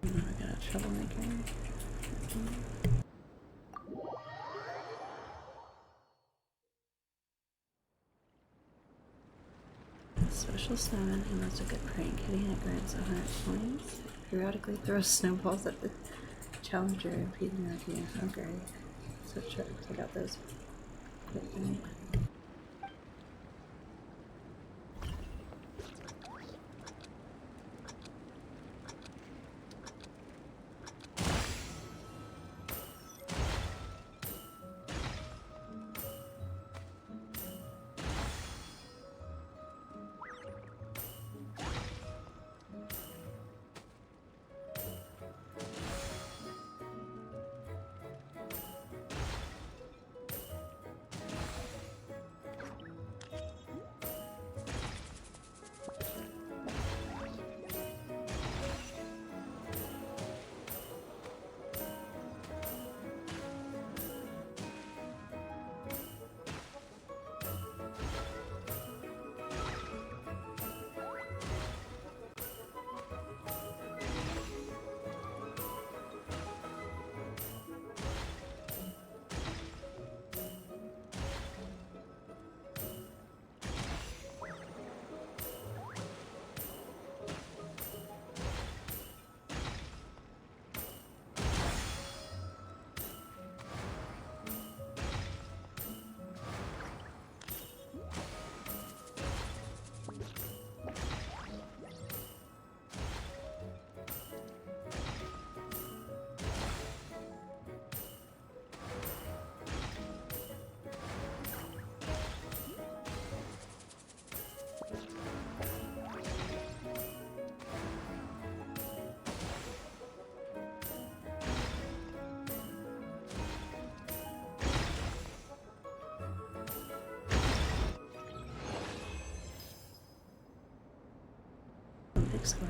I got a troublemaker. Special summon, he knows a good prank. Hitting it grants 100 points. Periodically throws snowballs at the challenger, impeding their game. Oh great. So try to take out those quickly. Big score.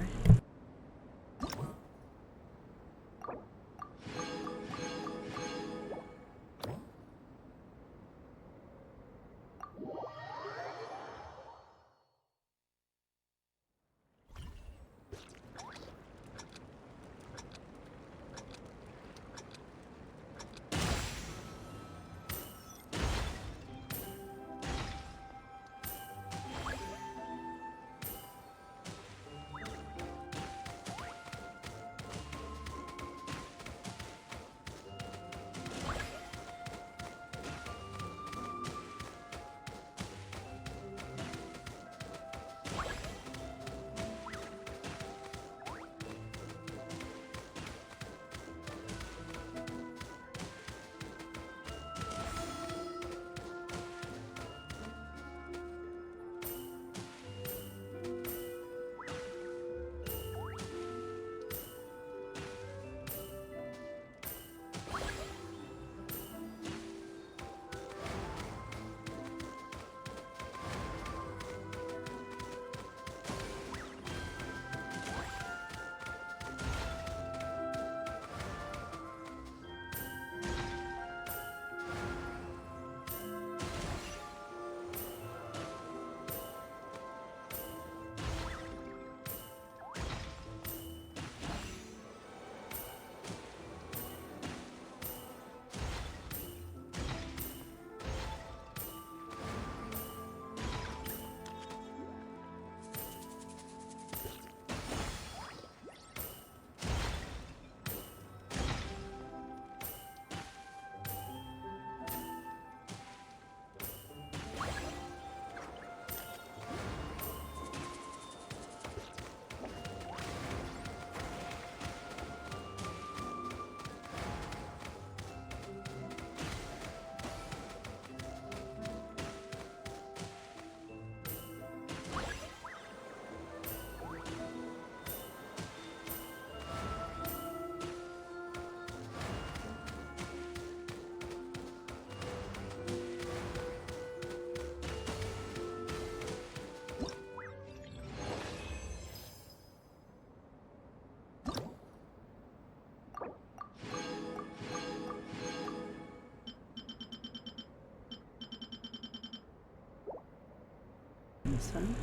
This one.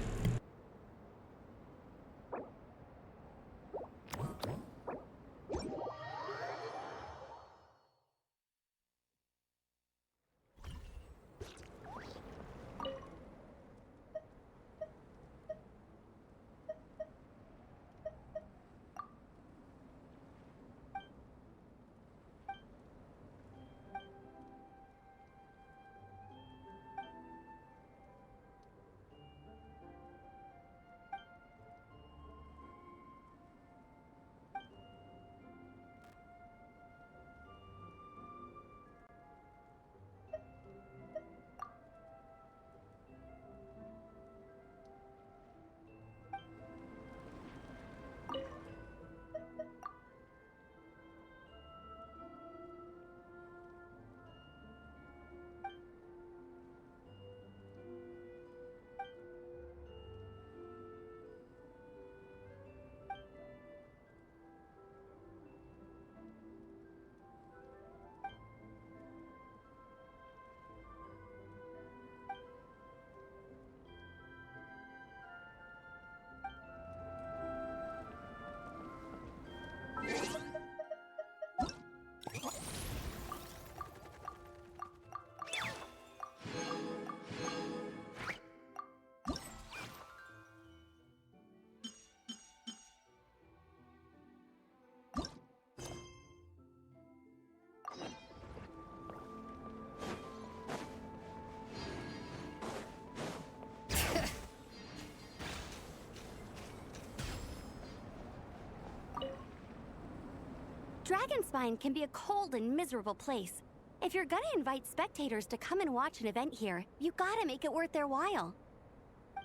Dragonspine can be a cold and miserable place. If you're gonna invite spectators to come and watch an event here, you gotta make it worth their while.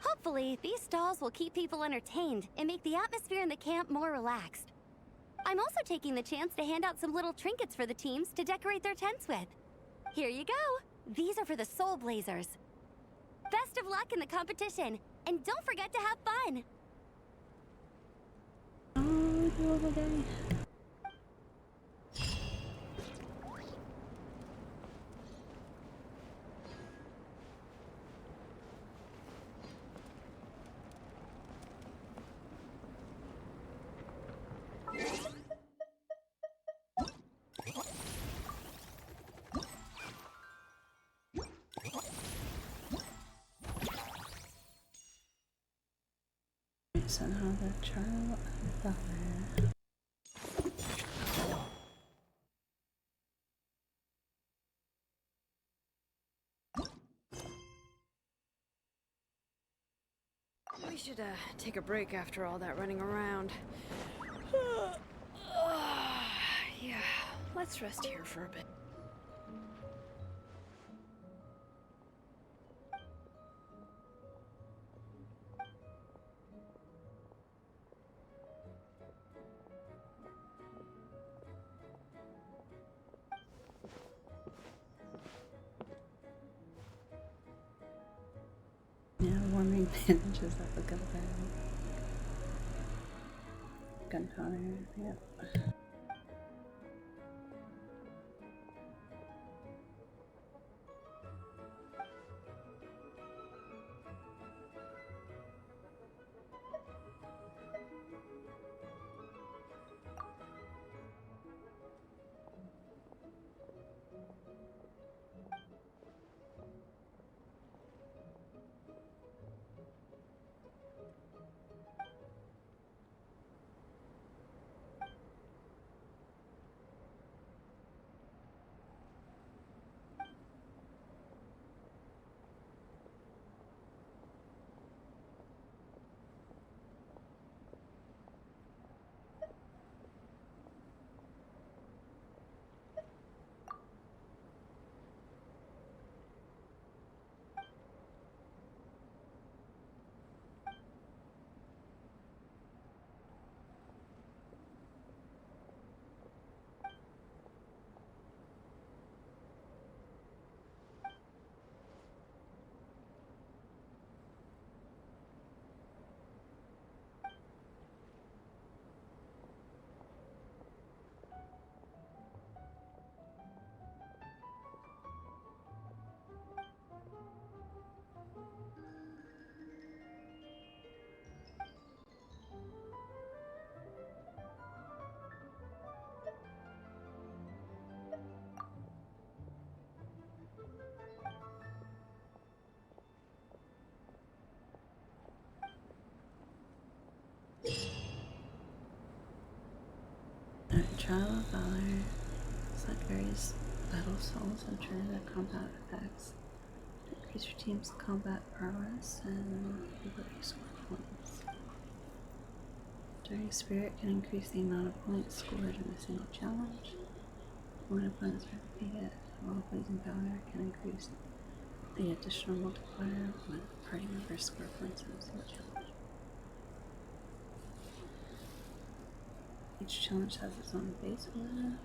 Hopefully, these stalls will keep people entertained and make the atmosphere in the camp more relaxed. I'm also taking the chance to hand out some little trinkets for the teams to decorate their tents with. Here you go! These are for the Soulblazers. Best of luck in the competition, and don't forget to have fun! Oh, the little guy. Somehow the trial of fire. We should take a break after all that running around. Yeah, let's rest here for a bit. Yeah, warming bandages up a good bit. Gunpowder, yep. Trial of Valor. Select various battle souls and trigger their combat effects. Increase your team's combat prowess and ability score points. During Spirit can increase the amount of points scored in a single challenge. When opponents are defeated, while Blazing Valor can increase the additional multiplier when party members score points in a single challenge. Each challenge has its own base order.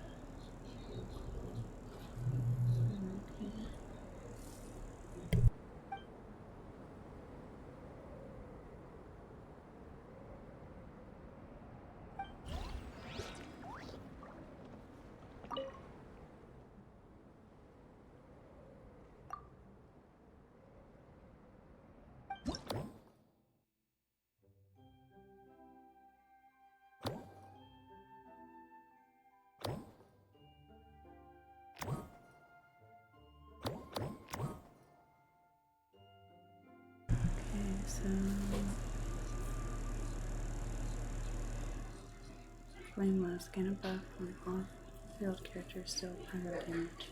So Flame Loss, gain a buff on off-field characters still pyro damage.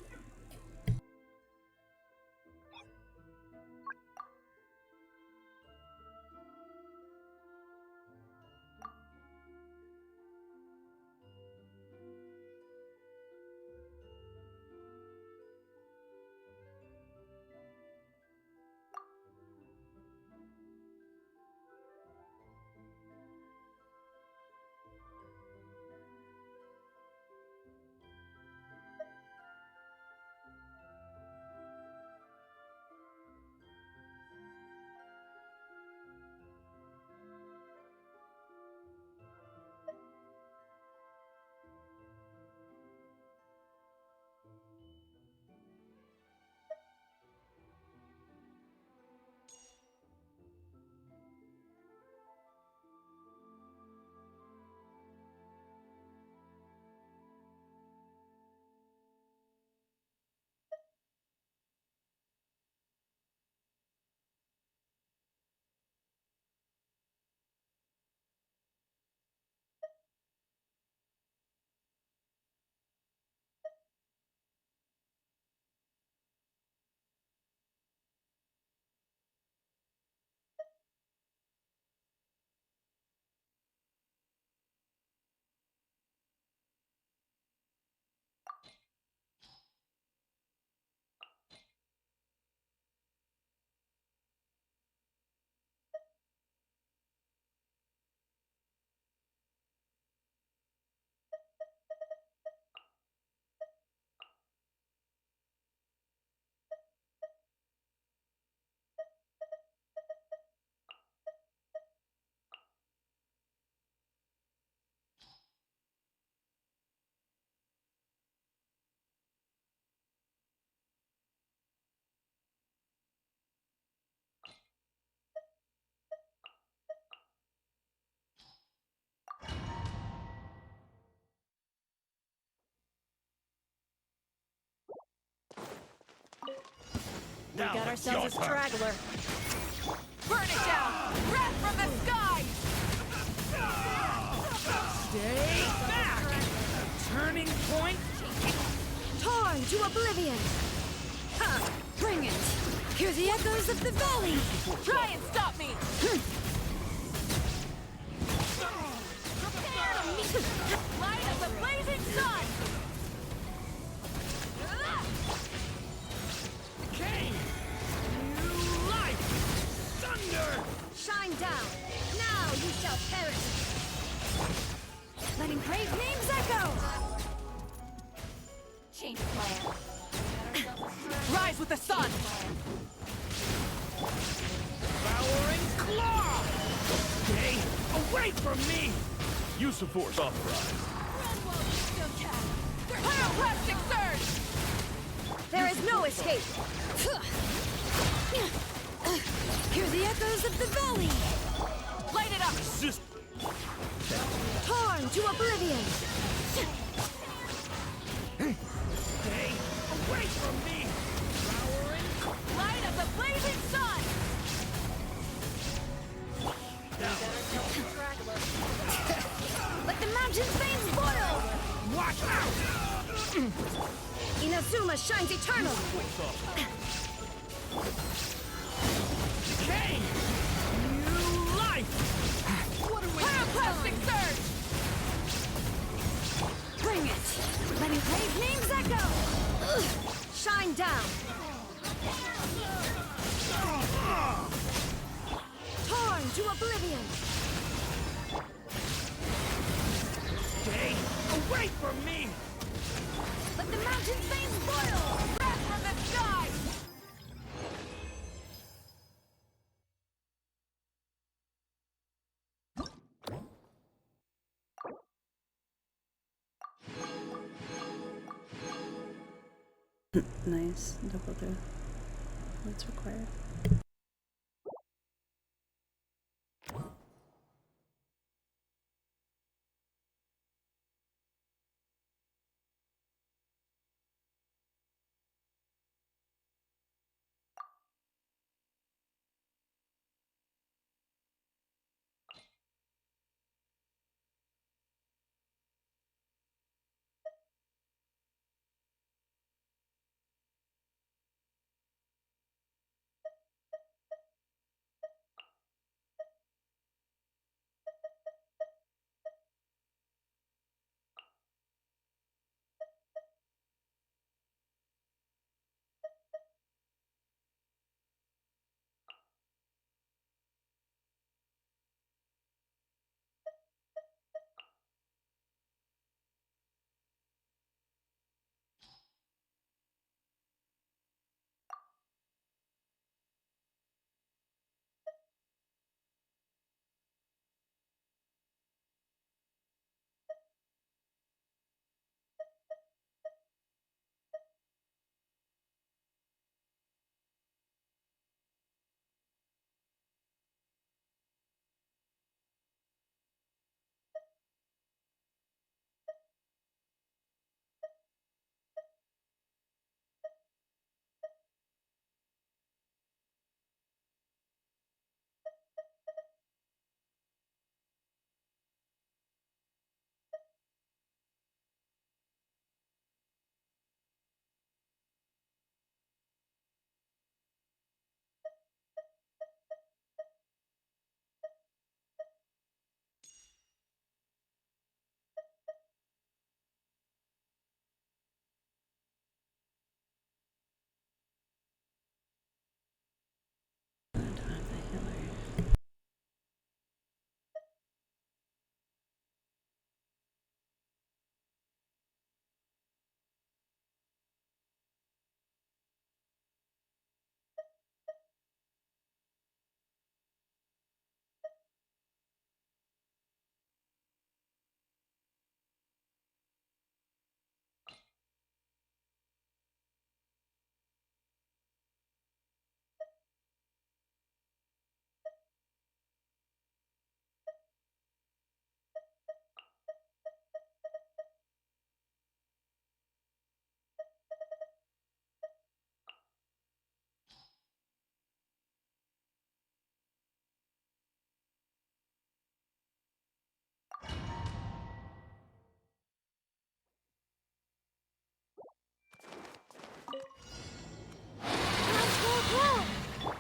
We got ourselves a straggler. Burn it down! Wrath from the sky! Stay back! Turning point? Torn to oblivion! Ha! Bring it! Hear the echoes of the valley! Try and stop me! Light of the blazing sun! Decay! New life! Thunder! Shine down! Now you shall perish! Letting brave names echo! Change plan. Rise with the sun! Devouring claw! Stay away from me! Use of force authorized. Pyroclastic surge! There is no escape! Hear the echoes of the valley! Light it up! Torn to oblivion! Stay away from me! Devouring Light of the blazing sun! Let the mountain's veins boil! Watch out! Inazuma shines eternal! Decay! New life! What are we Pyroclastic surge! Bring it! Letting Cave names echo! Shine down! Torn to oblivion! Stay away from me! Let the mountain flames boil! Wrath from the sky! Nice, double do. What's required?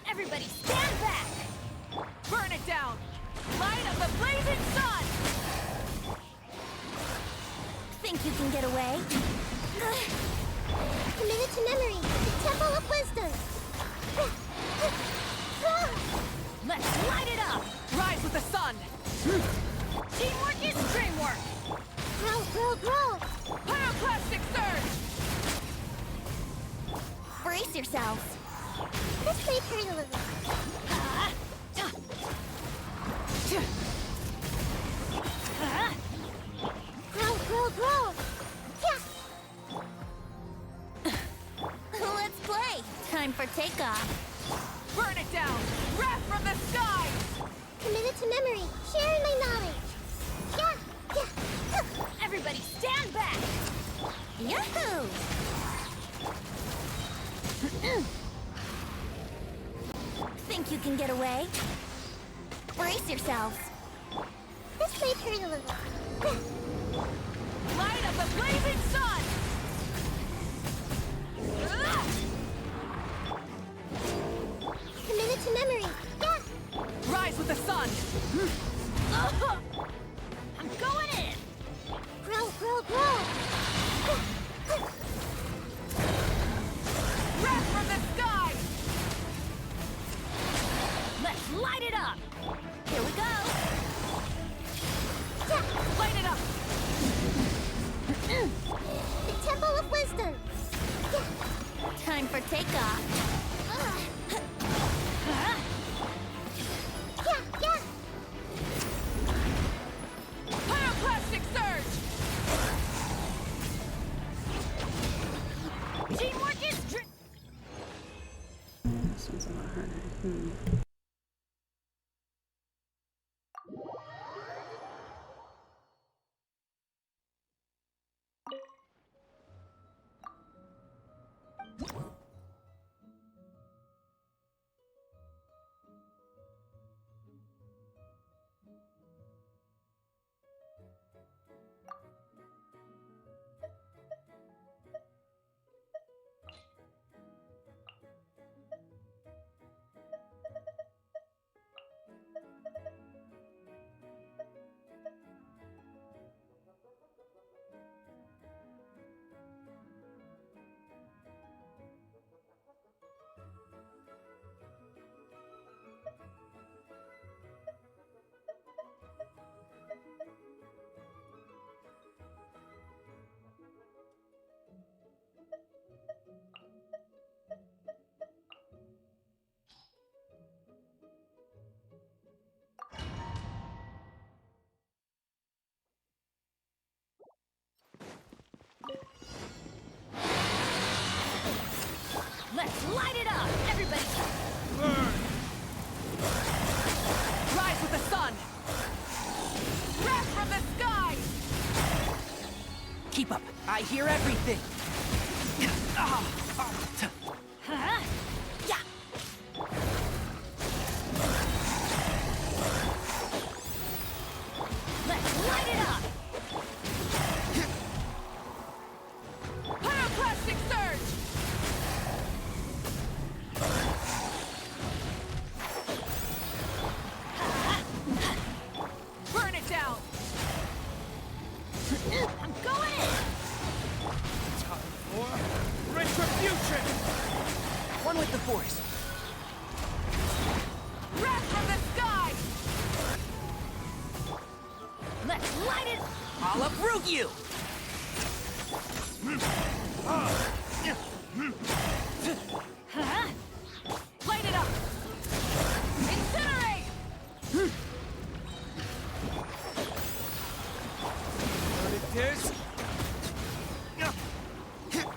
Everybody stand back! Burn it down! Light of the blazing sun! Think you can get away? Committed to memory, the Temple of Wisdom. Let's light it up! Rise with the sun! Teamwork is dreamwork! Grow! Pyroclastic surge! Brace yourselves. This may hurt a little. Grow! Let's play. Time for takeoff. Burn it down! Wrath from the sky! Committed to memory, sharing my knowledge. Everybody stand back! Yahoo! Think you can get away? Brace yourselves. This may hurt a little. Light of the blazing Let's light it up! Everybody! Burn! Rise with the sun! Wrath from the sky! Keep up. I hear everything. Huh? Yeah. Let's light it up! Pyroclastic surge! Burn it down! I'm going in! Time for retribution! One with the force. Wrath from the sky! Let's light it! I'll uproot you! Huh? Light it up! Incinerate! What it is?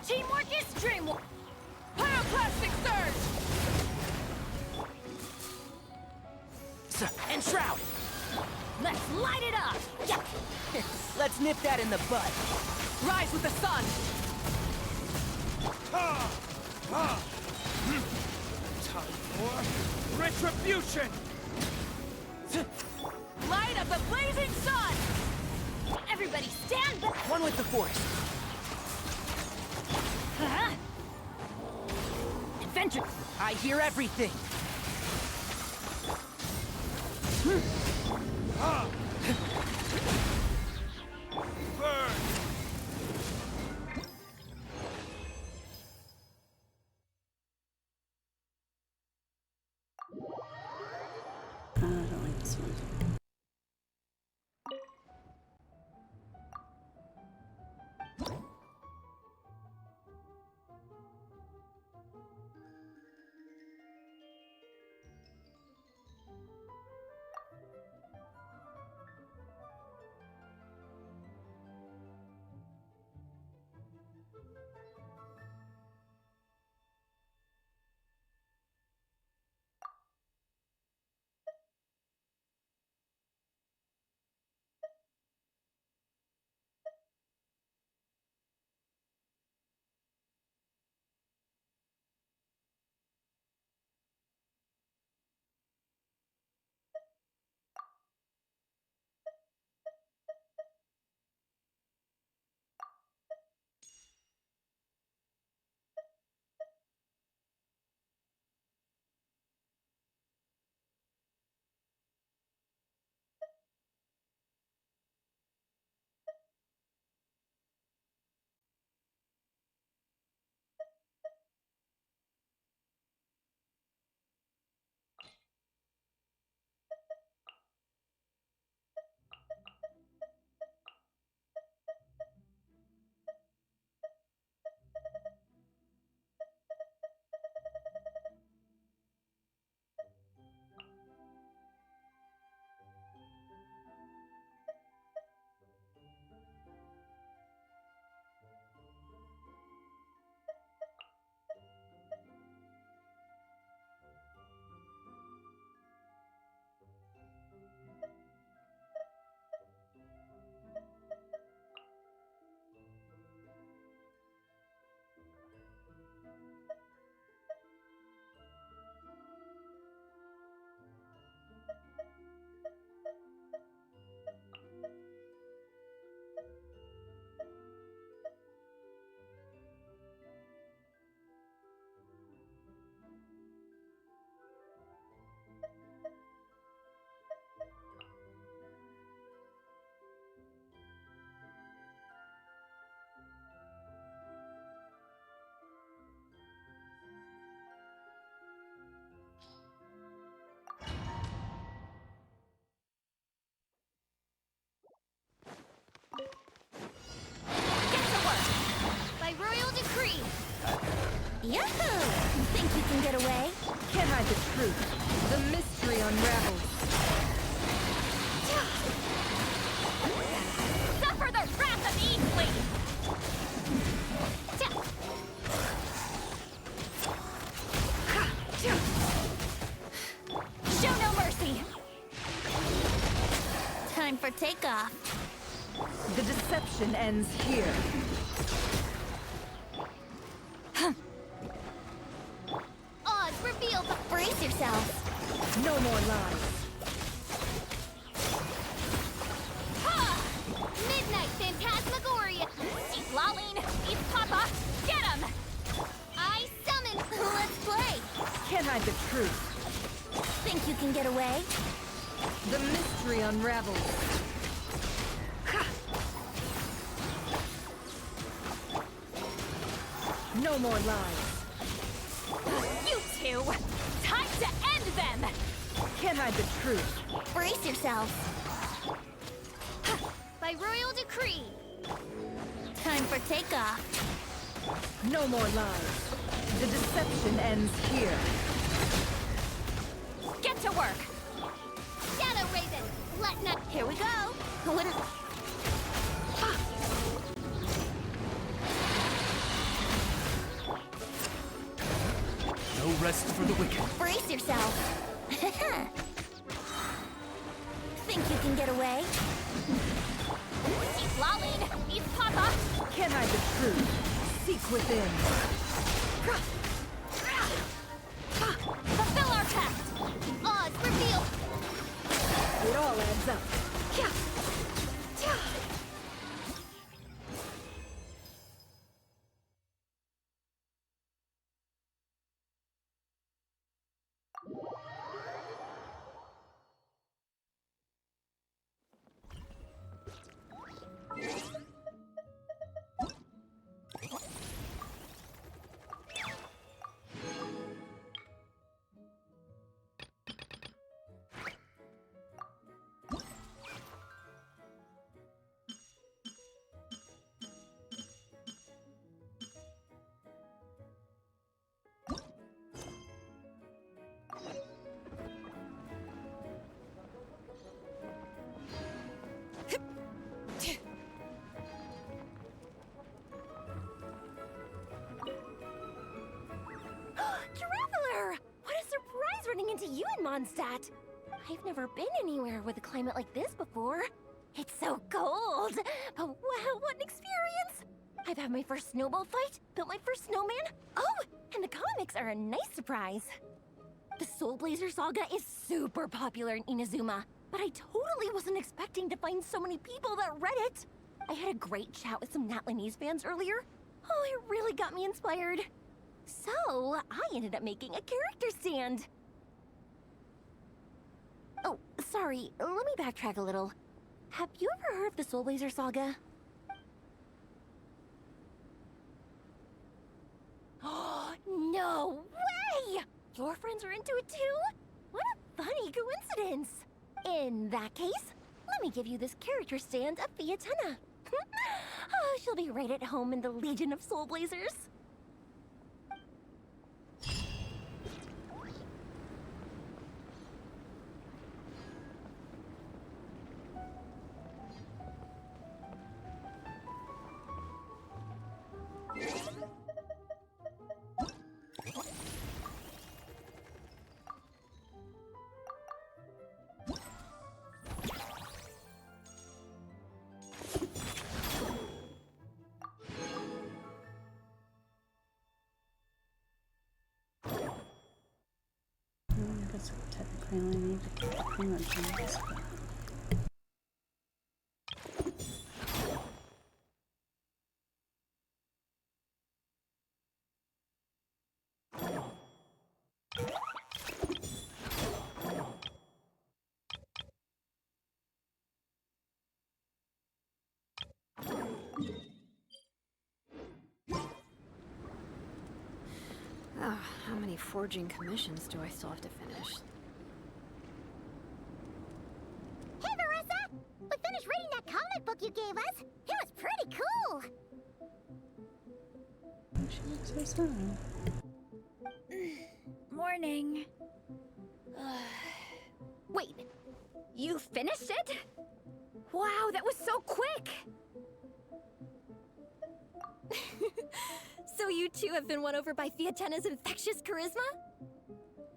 Teamwork is dreamwork! Pyroclastic surge! Enshroud! Let's light it up! Yeah! Let's nip that in the bud. Rise with the sun! Time for retribution! Light of the blazing sun! Everybody stand back! One with the force. Huh? Adventure! I hear everything. Burn! I don't like this one. Yahoo! You think you can get away? Can't hide the truth. The mystery unravels. Suffer the wrath of Eastly! takeoff. The deception ends here. Odds revealed. Brace yourself. No more lies. Ha! Midnight Phantasmagoria. He's lolling. He's Papa. Get him! I summon. Let's play. Can't hide the truth. Think you can get away? The mystery unravels. No more lies. You two! Time to end them! Can't hide the truth. Brace yourself. By royal decree. Time for takeoff. No more lies. The deception ends here. Get to work! Shadow Raven. Let not. Here we go. Wouldn't... No rest for the wicked. Brace yourself. Think you can get away? He's lolling. He's Papa. Can't hide the truth. Seek within. Fulfill our pact. Odds revealed. It all adds up. Traveler! What a surprise running into you in Mondstadt! I've never been anywhere with a climate like this before. It's so cold! But wow, what an experience! I've had my first snowball fight, built my first snowman. Oh, and the comics are a nice surprise. The Soulblazer saga is super popular in Inazuma, but I totally wasn't expecting to find so many people that read it. I had a great chat with some Natlanese fans earlier. Oh, it really got me inspired. So, I ended up making a character stand. Oh, sorry, let me backtrack a little. Have you ever heard of the Soulblazer saga? Oh, no way! Your friends are into it too? What a funny coincidence! In that case, let me give you this character stand of Fiatena. Oh, she'll be right at home in the Legion of Soulblazers. I guess we technically only need to keep the cleanup on this, but... Oh, how many forging commissions do I still have to finish? Hey, Marissa! We finished reading that comic book you gave us. It was pretty cool. She looks so sad. Morning. Wait, you finished it? Wow, that was so quick! So you two have been won over by Fiatena's infectious charisma?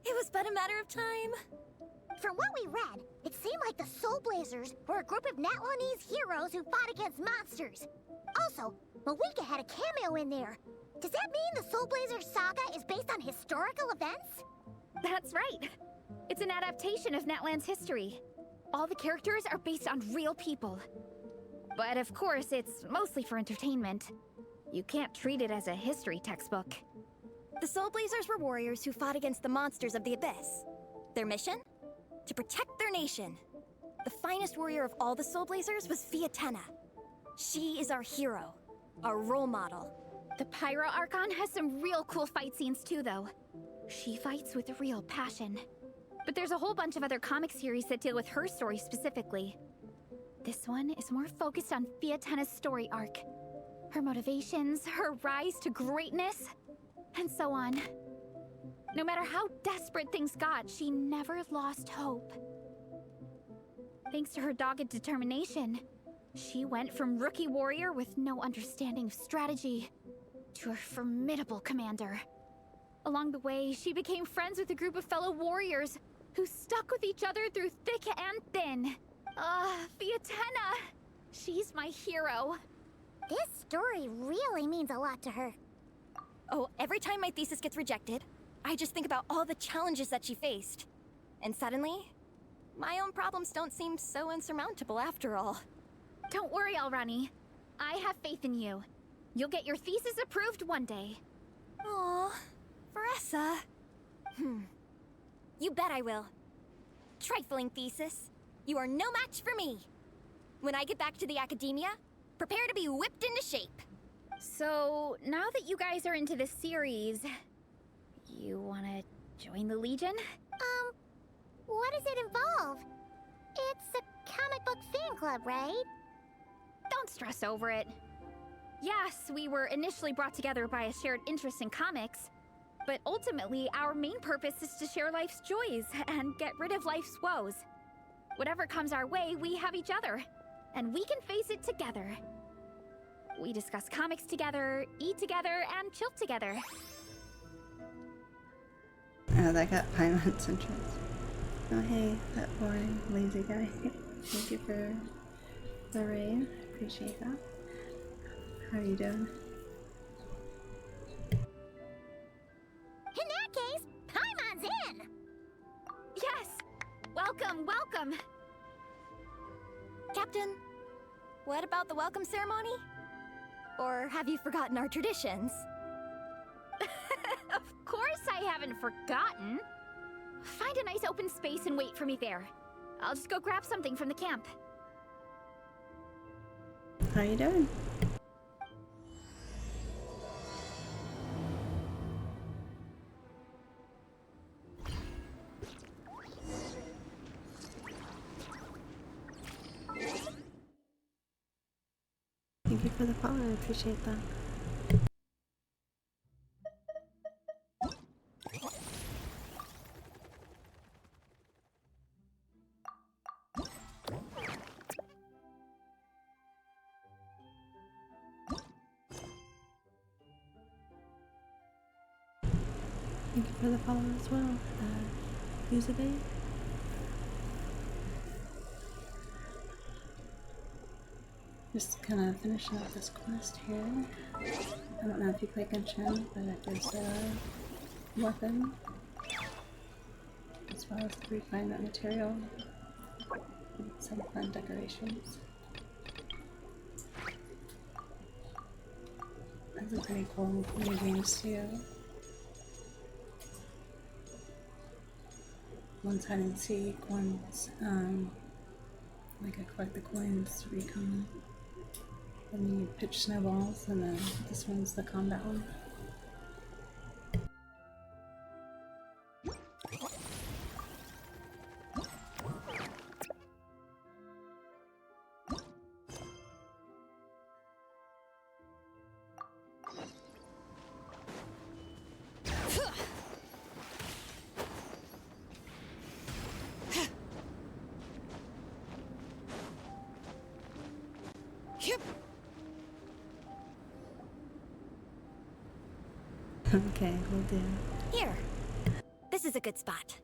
It was but a matter of time. From what we read, it seemed like the Soulblazers were a group of Natlanese heroes who fought against monsters. Also, Malika had a cameo in there. Does that mean the Soulblazers saga is based on historical events? That's right. It's an adaptation of Natlan's history. All the characters are based on real people. But of course, it's mostly for entertainment. You can't treat it as a history textbook. The Soulblazers were warriors who fought against the monsters of the Abyss. Their mission? To protect their nation. The finest warrior of all the Soulblazers was Fiatenna. She is our hero, our role model. The Pyro Archon has some real cool fight scenes too, though. She fights with real passion. But there's a whole bunch of other comic series that deal with her story specifically. This one is more focused on Fiatenna's story arc. Her motivations, her rise to greatness, and so on. No matter how desperate things got, she never lost hope. Thanks to her dogged determination, she went from rookie warrior with no understanding of strategy to a formidable commander. Along the way, she became friends with a group of fellow warriors who stuck with each other through thick and thin. Fiatenna! She's my hero. This story really means a lot to her. Oh, every time my thesis gets rejected, I just think about all the challenges that she faced. And suddenly, my own problems don't seem so insurmountable after all. Don't worry, Alrani. I have faith in you. You'll get your thesis approved one day. Aw, Veressa. You bet I will. Trifling thesis. You are no match for me. When I get back to the academia, prepare to be whipped into shape. So, now that you guys are into this series, you wanna join the Legion? What does it involve? It's a comic book fan club, right? Don't stress over it. Yes, we were initially brought together by a shared interest in comics, but ultimately our main purpose is to share life's joys and get rid of life's woes. Whatever comes our way, we have each other, and we can face it together. We discuss comics together, eat together, and chill together. Oh, that got Paimon's interest. Oh hey, that boring, lazy guy. Thank you for the raid. Appreciate that. How are you doing? In that case, Paimon's in! Yes! Welcome, welcome! Captain, what about the welcome ceremony? Or have you forgotten our traditions? Of course I haven't forgotten! Find a nice open space and wait for me there. I'll just go grab something from the camp. How you doing? Thank you for the follow, I appreciate that. Thank you for the follow as well, Use a day. Just kind of finishing up this quest here. I don't know if you play Genshin, but there's a weapon as well as the refinement material and some fun decorations. That's a pretty cool new games too. One's hide and seek, one's like I collect the coins to recon. And you pitch snowballs, and then this one's the combat one. Okay, we'll do. Here. This is a good spot.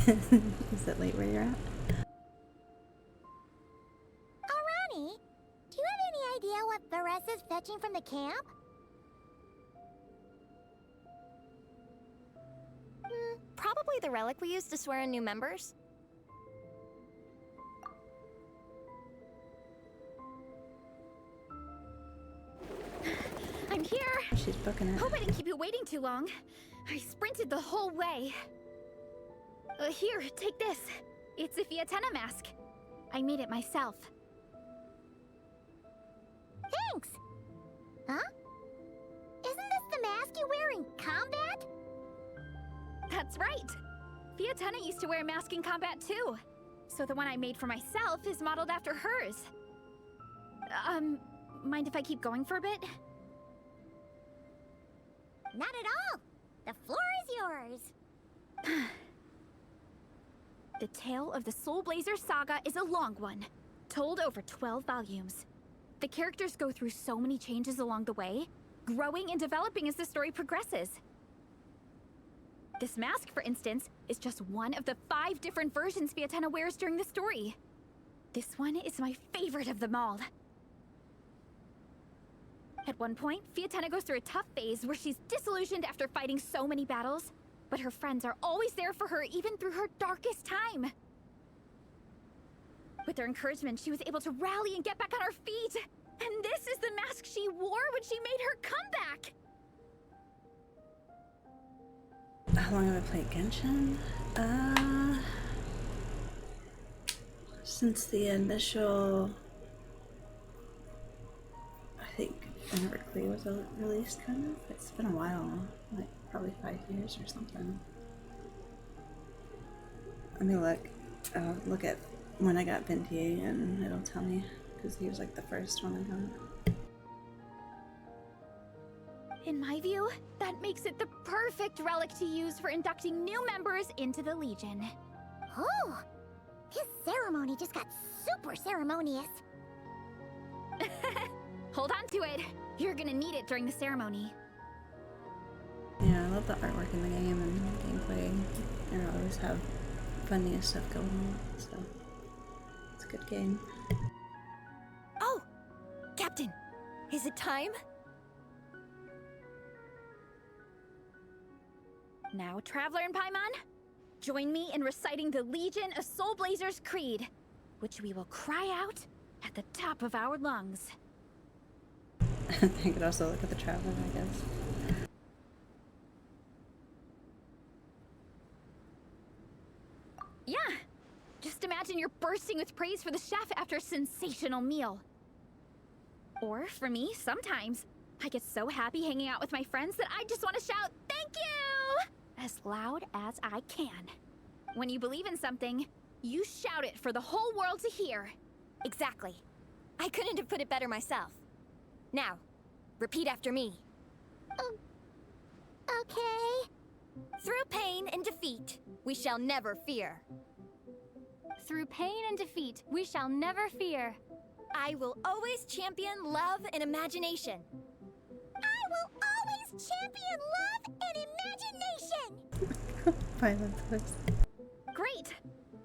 Is it late where you're at? Arani, do you have any idea what Varesa's fetching from the camp? Probably the relic we used to swear in new members. I'm here! She's booking it. Hope I didn't keep you waiting too long. I sprinted the whole way. Here, take this. It's a Fiatenna mask. I made it myself. Thanks! Huh? Isn't this the mask you wear in combat? That's right! Fiatenna used to wear a mask in combat too. So the one I made for myself is modeled after hers. Mind if I keep going for a bit? Not at all! The floor is yours! The tale of the Soulblazers saga is a long one, told over 12 volumes. The characters go through so many changes along the way, growing and developing as the story progresses. This mask, for instance, is just one of the 5 different versions Fiatenna wears during the story. This one is my favorite of them all. At one point, Fiatenna goes through a tough phase where she's disillusioned after fighting so many battles, but her friends are always there for her even through her darkest time. With their encouragement, she was able to rally and get back on her feet. And this is the mask she wore when she made her comeback! How long have I played Genshin? Since the initial, I think, Everclear was released, kind of. It's been a while, like probably 5 years or something. Let me look at when I got Ventier and it'll tell me, because he was like the first one I got. In my view, that makes it the perfect relic to use for inducting new members into the Legion. Oh! His ceremony just got super ceremonious. Hold on to it. You're gonna need it during the ceremony. Yeah, I love the artwork in the game and gameplay. And I always have funniest stuff going on, so it's a good game. Oh! Captain! Is it time? Now, Traveler and Paimon, join me in reciting the Legion of Soulblazers Creed, which we will cry out at the top of our lungs. I could also look at the Traveler, I guess. Yeah, just imagine you're bursting with praise for the chef after a sensational meal. Or, for me, sometimes, I get so happy hanging out with my friends that I just want to shout, "Thank you!" as loud as I can. When you believe in something, you shout it for the whole world to hear. Exactly. I couldn't have put it better myself. Now, repeat after me. Okay. Through pain and defeat, we shall never fear. Through pain and defeat, we shall never fear. I will always champion love and imagination. I will always champion love and imagination! Violent twist. Great!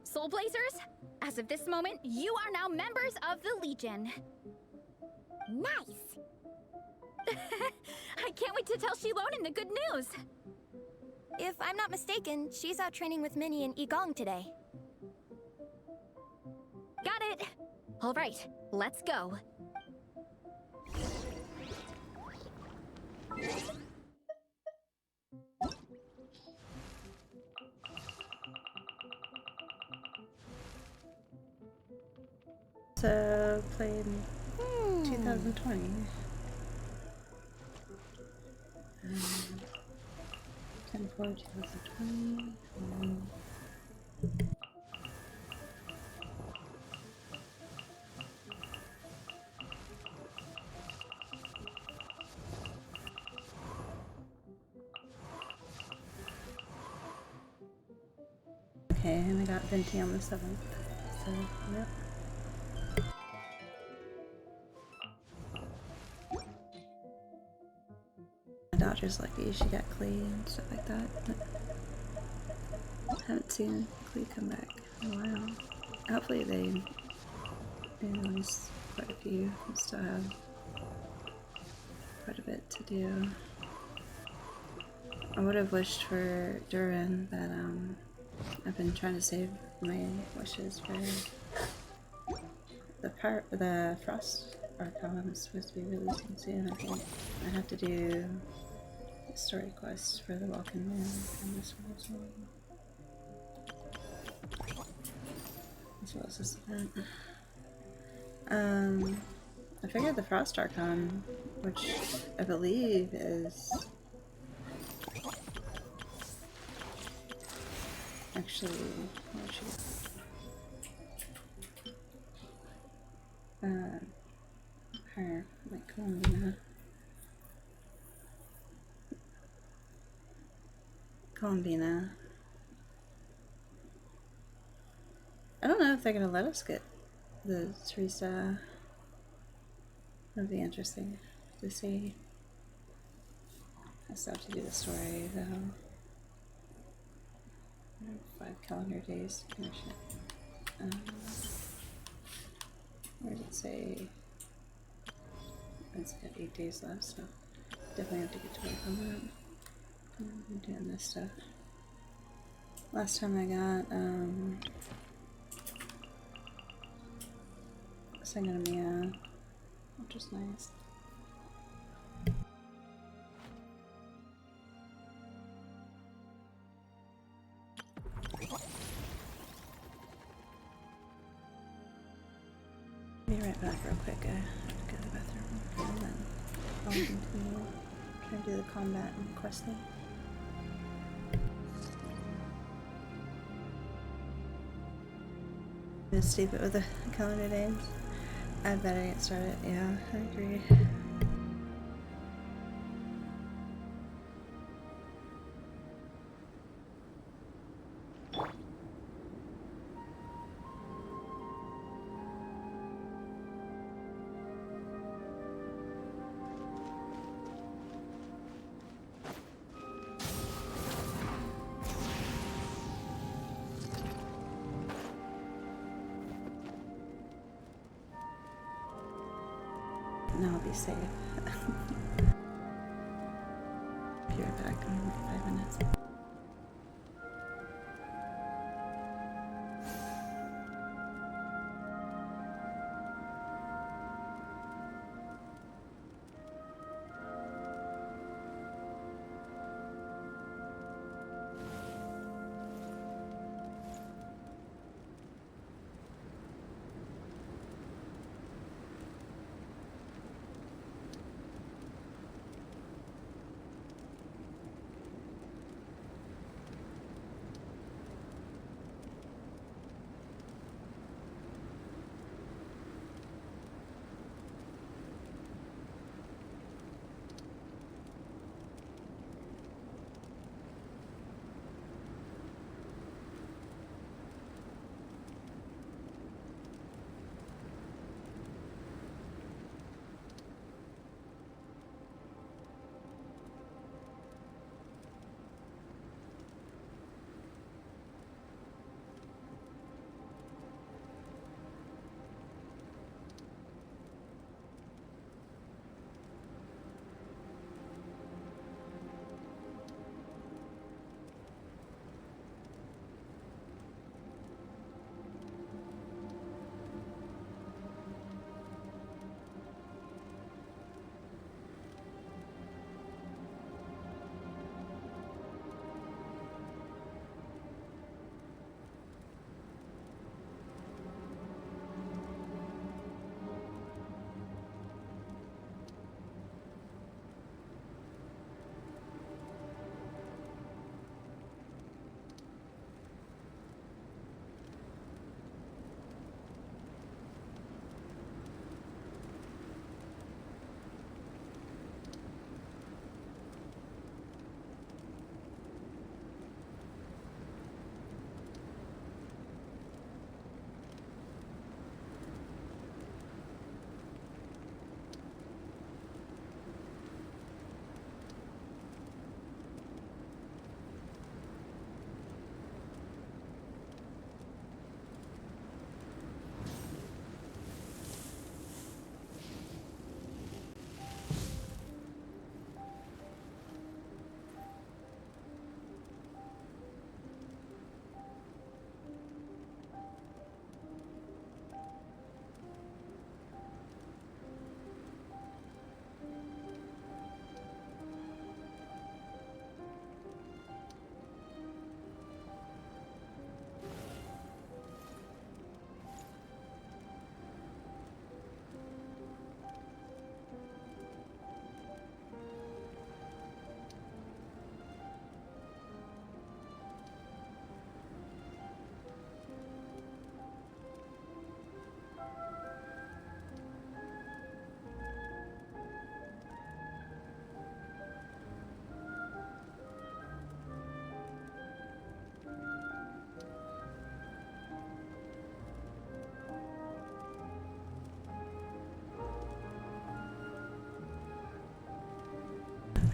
Soulblazers, as of this moment, you are now members of the Legion. Nice! I can't wait to tell Shilonen the good news. If I'm not mistaken, she's out training with Minnie and Igong today. Got it! All right, let's go. So, played 2020. 10/4/2020. Okay, and I got Venti on the 7th. So, yep. My daughter's lucky she got Klee and stuff like that. But Haven't seen Glee come back in a while. Hopefully they release quite a few. We still have quite a bit to do. I would have wished for Durin, but I've been trying to save my wishes for the Frost Archon is supposed to be releasing soon. I think I have to do the story quest for the Walking Man and this one as well. As well as this event. I figured the Frost Archon, which I believe is actually her, like Columbina. I don't know if they're gonna let us get the Teresa. That'd be interesting to see. I still have to do the story though. 5 calendar days to finish it. Where does it say? It's got 8 days left, so definitely have to get to work on that. I'm doing this stuff. Last time I got Sangonomiya, which is nice. Be right back real quick. I have to go to the bathroom and then I'll continue trying to do the combat and questing. It's stupid with the calendar days. I better get started. Yeah, I agree. Now I'll be safe. Be right back in 5 minutes.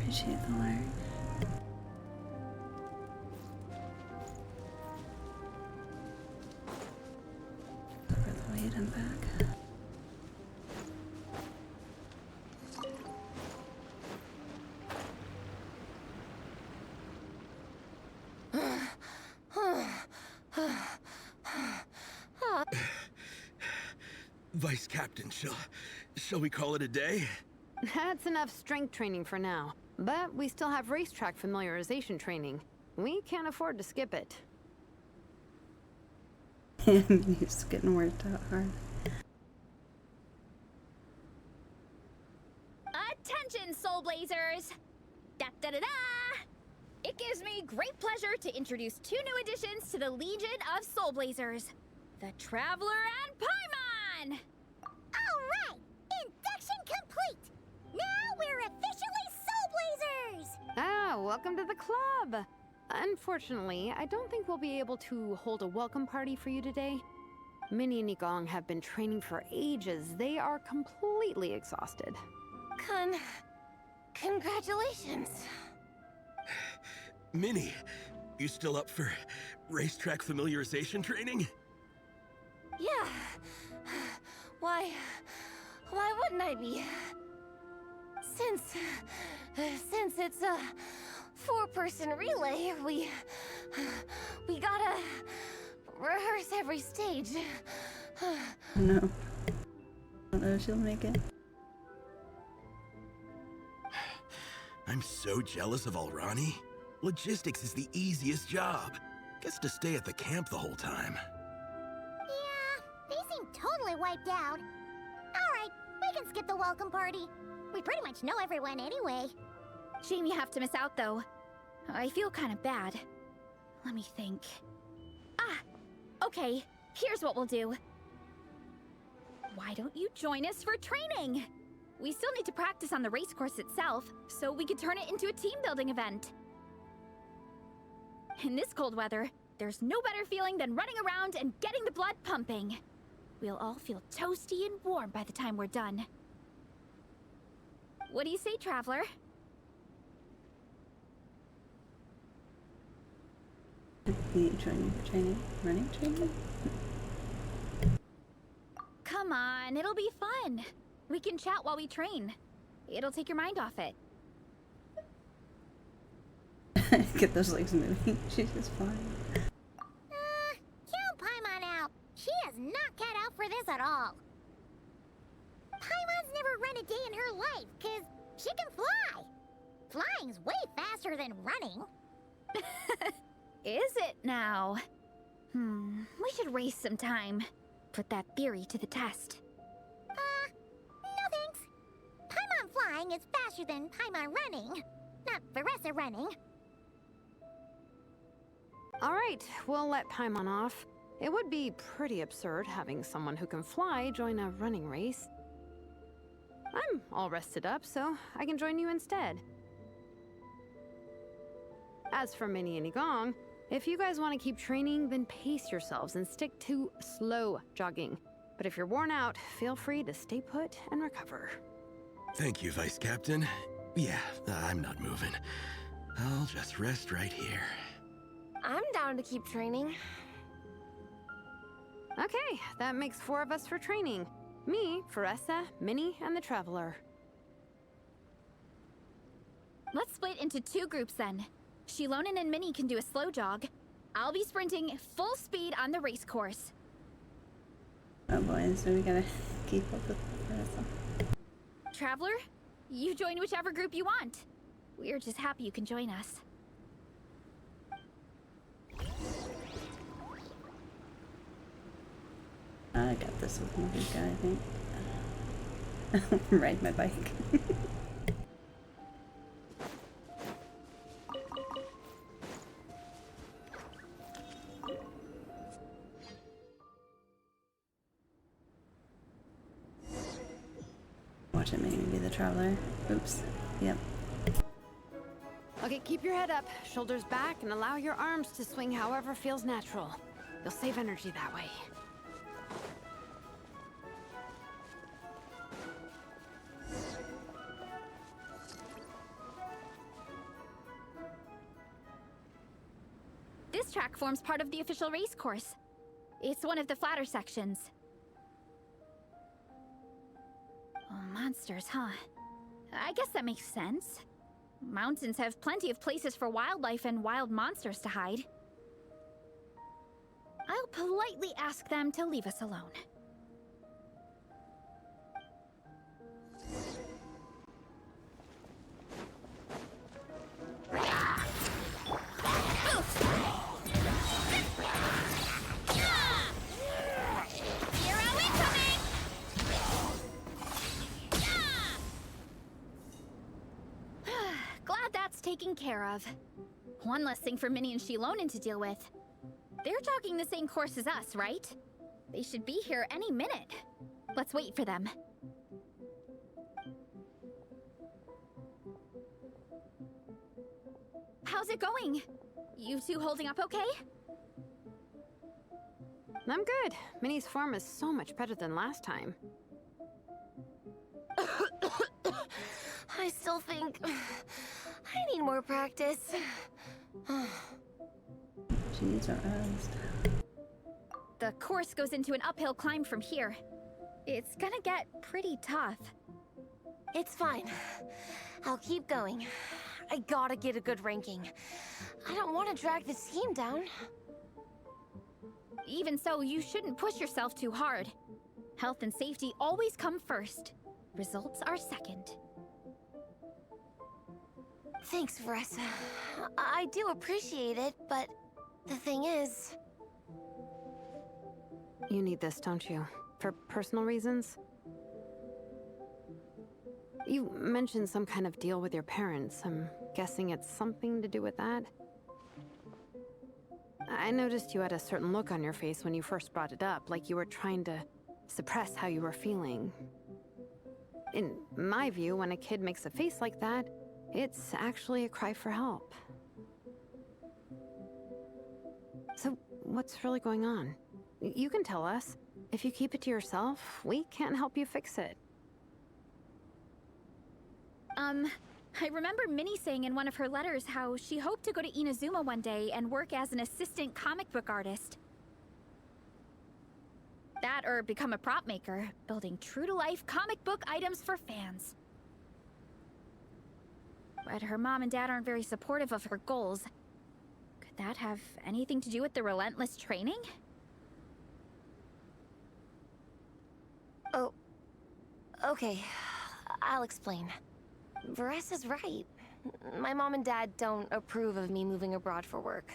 appreciate the lark. Over the weight and back. Vice Captain, shall we call it a day? That's enough strength training for now. But we still have racetrack familiarization training. We can't afford to skip it. He's getting worked out hard. Attention, Soulblazers! Da-da-da-da! It gives me great pleasure to introduce 2 new additions to the Legion of Soulblazers. The Traveler and Paimon! Alright! Induction complete! Now we're officially Soulblazers! Ah, welcome to the club! Unfortunately, I don't think we'll be able to hold a welcome party for you today. Minnie and Igong have been training for ages. They are completely exhausted. Congratulations. Minnie, you still up for racetrack familiarization training? Yeah. Why wouldn't I be? Since it's a 4-person relay, we gotta rehearse every stage. No. I don't know if she'll make it. I'm so jealous of Alrani. Logistics is the easiest job. Gets to stay at the camp the whole time. Yeah, they seem totally wiped out. Alright, we can skip the welcome party. We pretty much know everyone anyway. Shame you have to miss out, though. I feel kind of bad. Let me think. Okay, here's what we'll do. Why don't you join us for training? We still need to practice on the race course itself, so we could turn it into a team-building event. In this cold weather, there's no better feeling than running around and getting the blood pumping. We'll all feel toasty and warm by the time we're done. What do you say, Traveler? You joining for training? Running training? Come on, it'll be fun. We can chat while we train. It'll take your mind off it. Get those legs moving. She's just fine. Count Paimon out. She is not cut out for this at all. Paimon's never run a day in her life, 'cause she can fly. Flying's way faster than running. Is it now? We should race sometime. Put that theory to the test. No thanks. Paimon flying is faster than Paimon running. Not Veressa running. Alright, we'll let Paimon off. It would be pretty absurd having someone who can fly join a running race. I'm all rested up, so I can join you instead. As for Minnie and Igong, if you guys want to keep training, then pace yourselves and stick to slow jogging. But if you're worn out, feel free to stay put and recover. Thank you, Vice Captain. Yeah, I'm not moving. I'll just rest right here. I'm down to keep training. Okay, that makes 4 of us for training. Me, Veressa, Minnie, and the Traveler. Let's split into 2 groups then. Shilonen and Minnie can do a slow jog. I'll be sprinting full speed on the race course. Oh boy, so we gotta keep up with Veressa. Traveler, you join whichever group you want. We're just happy you can join us. I got this with Marika, I think. Ride my bike. Watch it make me be the Traveler. Oops. Yep. Okay, keep your head up, shoulders back, and allow your arms to swing however feels natural. You'll save energy that way. This track forms part of the official race course. It's one of the flatter sections. Oh, monsters, huh? I guess that makes sense. Mountains have plenty of places for wildlife and wild monsters to hide. I'll politely ask them to leave us alone. Glad that's taken care of. One less thing for Minnie and Shilonen to deal with. They're jogging the same course as us, right? They should be here any minute. Let's wait for them. How's it going? You two holding up okay? I'm good. Minnie's form is so much better than last time. I still think I need more practice. She needs her rest. The course goes into an uphill climb from here. It's gonna get pretty tough. It's fine. I'll keep going. I gotta get a good ranking. I don't want to drag this team down. Even so, you shouldn't push yourself too hard. Health and safety always come first. Results are second. Thanks, Vanessa. I do appreciate it, but the thing is... You need this, don't you? For personal reasons? You mentioned some kind of deal with your parents. I'm guessing it's something to do with that? I noticed you had a certain look on your face when you first brought it up, like you were trying to suppress how you were feeling. In my view, when a kid makes a face like that, it's actually a cry for help. So, what's really going on? You can tell us. If you keep it to yourself, we can't help you fix it. I remember Minnie saying in one of her letters how she hoped to go to Inazuma one day and work as an assistant comic book artist. That or become a prop maker, building true-to-life comic book items for fans. But her mom and dad aren't very supportive of her goals. Could that have anything to do with the relentless training? Oh, okay. I'll explain. Varesa's right. My mom and dad don't approve of me moving abroad for work.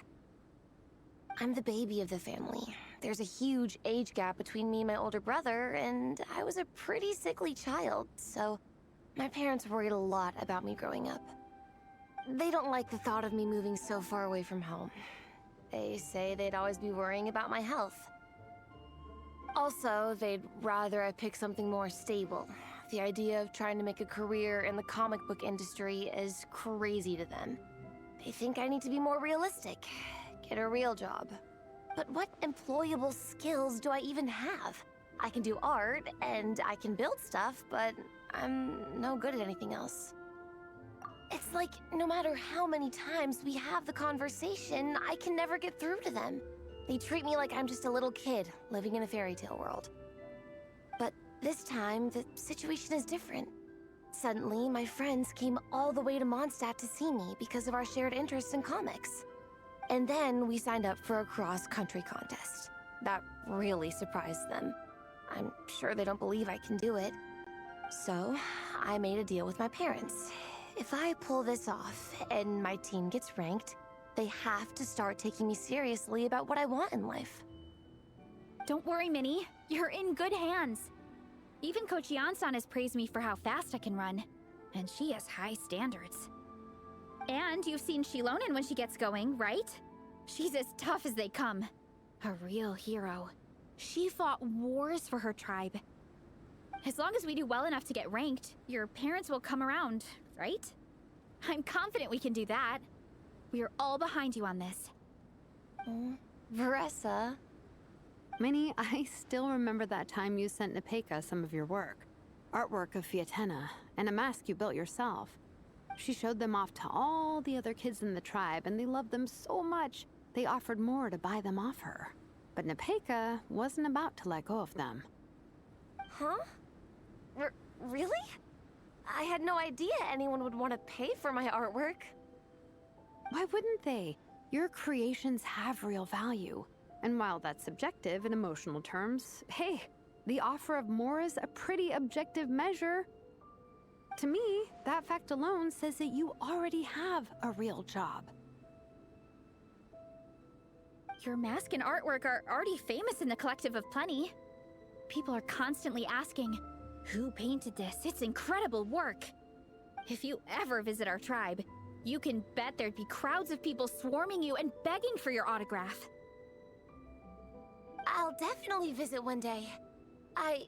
I'm the baby of the family. There's a huge age gap between me and my older brother, and I was a pretty sickly child, so my parents worried a lot about me growing up. They don't like the thought of me moving so far away from home. They say they'd always be worrying about my health. Also, they'd rather I pick something more stable. The idea of trying to make a career in the comic book industry is crazy to them. They think I need to be more realistic, get a real job. But what employable skills do I even have? I can do art, and I can build stuff, but I'm no good at anything else. It's like, no matter how many times we have the conversation, I can never get through to them. They treat me like I'm just a little kid living in a fairy tale world. But this time, the situation is different. Suddenly, my friends came all the way to Mondstadt to see me because of our shared interest in comics. And then we signed up for a cross-country contest. That really surprised them. I'm sure they don't believe I can do it. So, I made a deal with my parents. If I pull this off and my team gets ranked, they have to start taking me seriously about what I want in life. Don't worry, Minnie. You're in good hands. Even Coach Yansan has praised me for how fast I can run. And she has high standards. And you've seen Shilonen when she gets going, right? She's as tough as they come. A real hero. She fought wars for her tribe. As long as we do well enough to get ranked, your parents will come around, right? I'm confident we can do that. We are all behind you on this. Vanessa. Minnie, I still remember that time you sent Nepeka some of your work. Artwork of Fiatena, and a mask you built yourself. She showed them off to all the other kids in the tribe, and they loved them so much. they offered more to buy them off her. But Nepeka wasn't about to let go of them. Huh? Really? I had no idea anyone would want to pay for my artwork. Why wouldn't they? Your creations have real value. And while that's subjective in emotional terms, hey, the offer of more is a pretty objective measure. To me, that fact alone says that you already have a real job. Your mask and artwork are already famous in the Collective of Plenty. People are constantly asking, who painted this? It's incredible work. If you ever visit our tribe, you can bet there'd be crowds of people swarming you and begging for your autograph. I'll definitely visit one day. I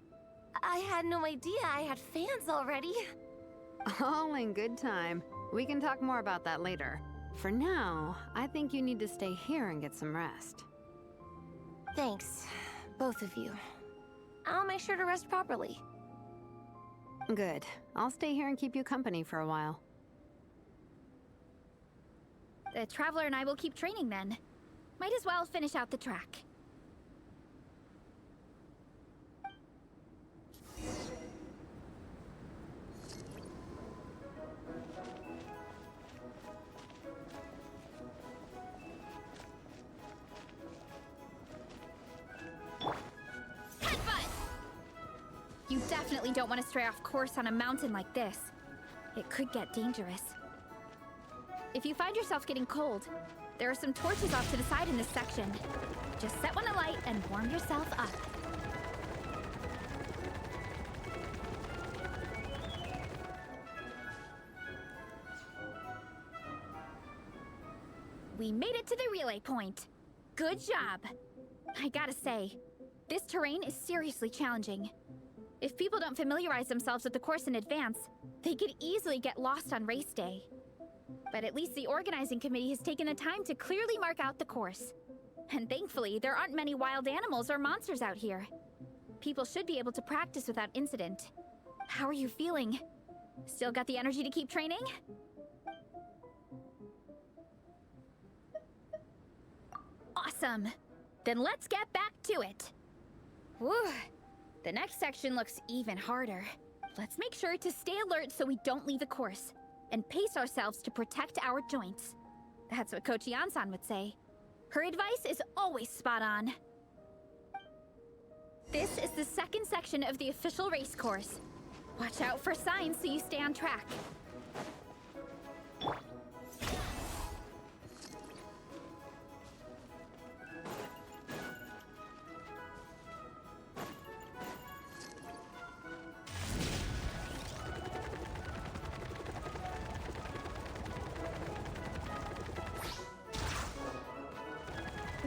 had no idea I had fans already. All in good time. We can talk more about that later. For now, I think you need to stay here and get some rest. Thanks, both of you. I'll make sure to rest properly. Good. I'll stay here and keep you company for a while. The Traveler and I will keep training then. Might as well finish out the track. You definitely don't want to stray off course on a mountain like this. It could get dangerous. If you find yourself getting cold, there are some torches off to the side in this section. Just set one alight and warm yourself up. We made it to the relay point. Good job. I gotta say, this terrain is seriously challenging. If people don't familiarize themselves with the course in advance, they could easily get lost on race day. But at least the organizing committee has taken the time to clearly mark out the course. And thankfully, there aren't many wild animals or monsters out here. People should be able to practice without incident. How are you feeling? Still got the energy to keep training? Awesome! Then let's get back to it! Whew! The next section looks even harder. Let's make sure to stay alert so we don't leave the course, and pace ourselves to protect our joints. That's what Coach Yan-san would say. Her advice is always spot on. This is the second section of the official race course. Watch out for signs so you stay on track.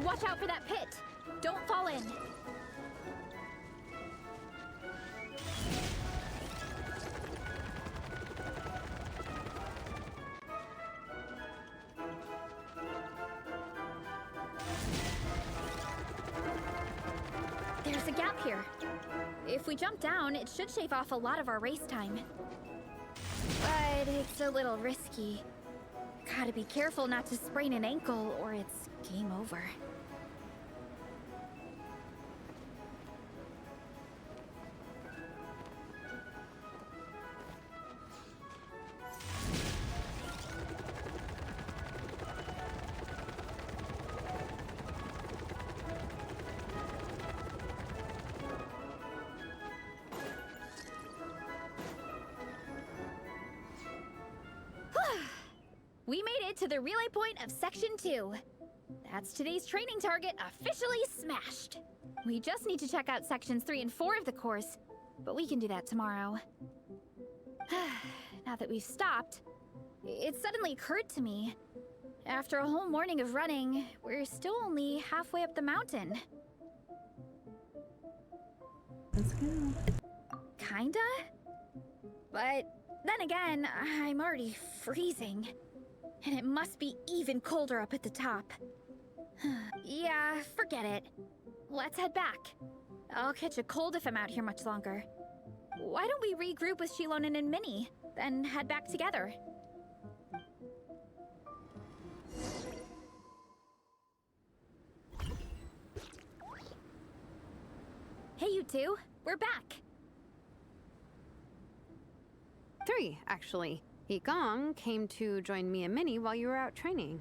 Watch out for that pit! Don't fall in! There's a gap here. If we jump down, it should shave off a lot of our race time. But it's a little risky. Gotta be careful not to sprain an ankle or it's game over. We made it to the relay point of Section 2. That's today's training target officially smashed. We just need to check out Sections 3 and 4 of the course, but we can do that tomorrow. Now that we've stopped, it suddenly occurred to me. After a whole morning of running, we're still only halfway up the mountain. Let's go. Kinda? But then again, I'm already freezing. And it must be even colder up at the top. Yeah, forget it. Let's head back. I'll catch a cold if I'm out here much longer. Why don't we regroup with Shilonen and Minnie, then head back together? Hey, you two. We're back. 3, actually. Igong came to join me and Minnie while you were out training.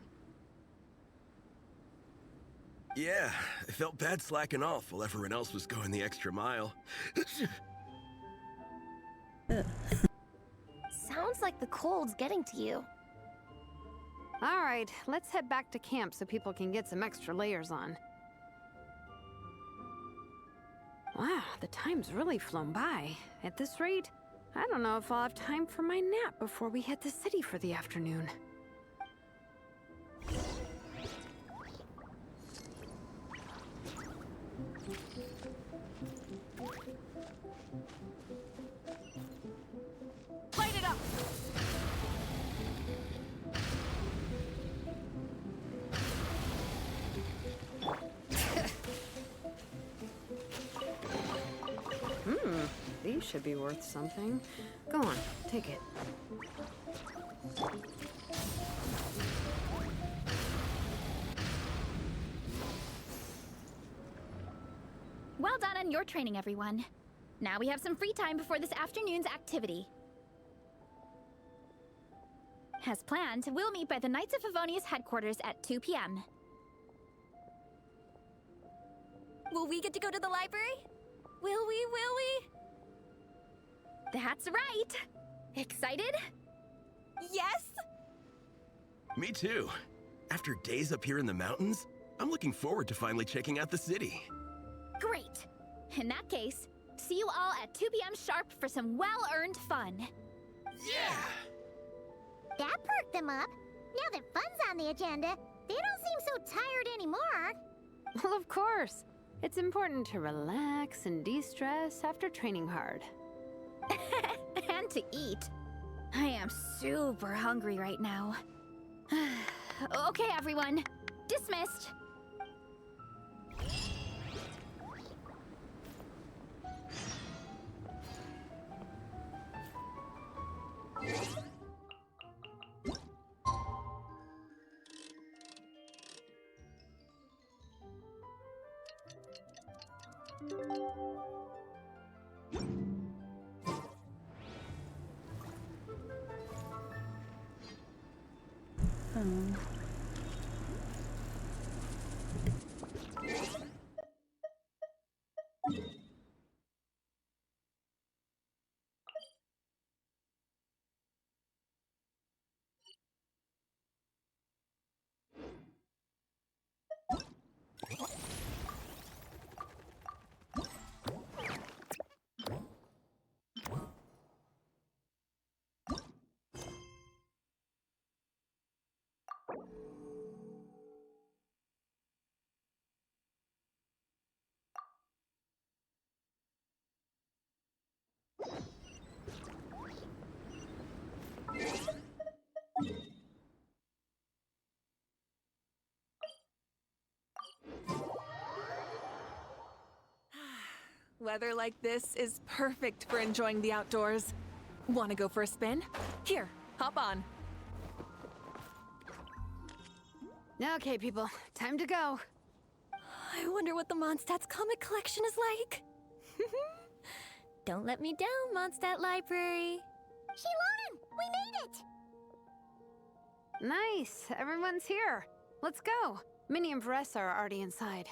Yeah, I felt bad slacking off while everyone else was going the extra mile. Sounds like the cold's getting to you. All right, let's head back to camp so people can get some extra layers on. Wow, the time's really flown by. At this rate, I don't know if I'll have time for my nap before we hit the city for the afternoon. Light it up! These should be worth something. Go on, take it. Well done on your training, everyone. Now we have some free time before this afternoon's activity. As planned, we'll meet by the Knights of Favonius headquarters at 2 p.m. Will we get to go to the library? Will we? That's right! Excited? Yes! Me too. After days up here in the mountains, I'm looking forward to finally checking out the city. Great! In that case, see you all at 2 p.m. sharp for some well-earned fun. Yeah! That perked them up. Now that fun's on the agenda, they don't seem so tired anymore. Well, of course. It's important to relax and de-stress after training hard. And to eat. I am super hungry right now. Okay, everyone. Dismissed. Weather like this is perfect for enjoying the outdoors. Want to go for a spin? Here, hop on. Okay, people, time to go. I wonder what the Mondstadt's comic collection is like. Don't let me down, Mondstadt Library. Shilonen, we made it! Nice, everyone's here. Let's go. Minnie and Vanessa are already inside.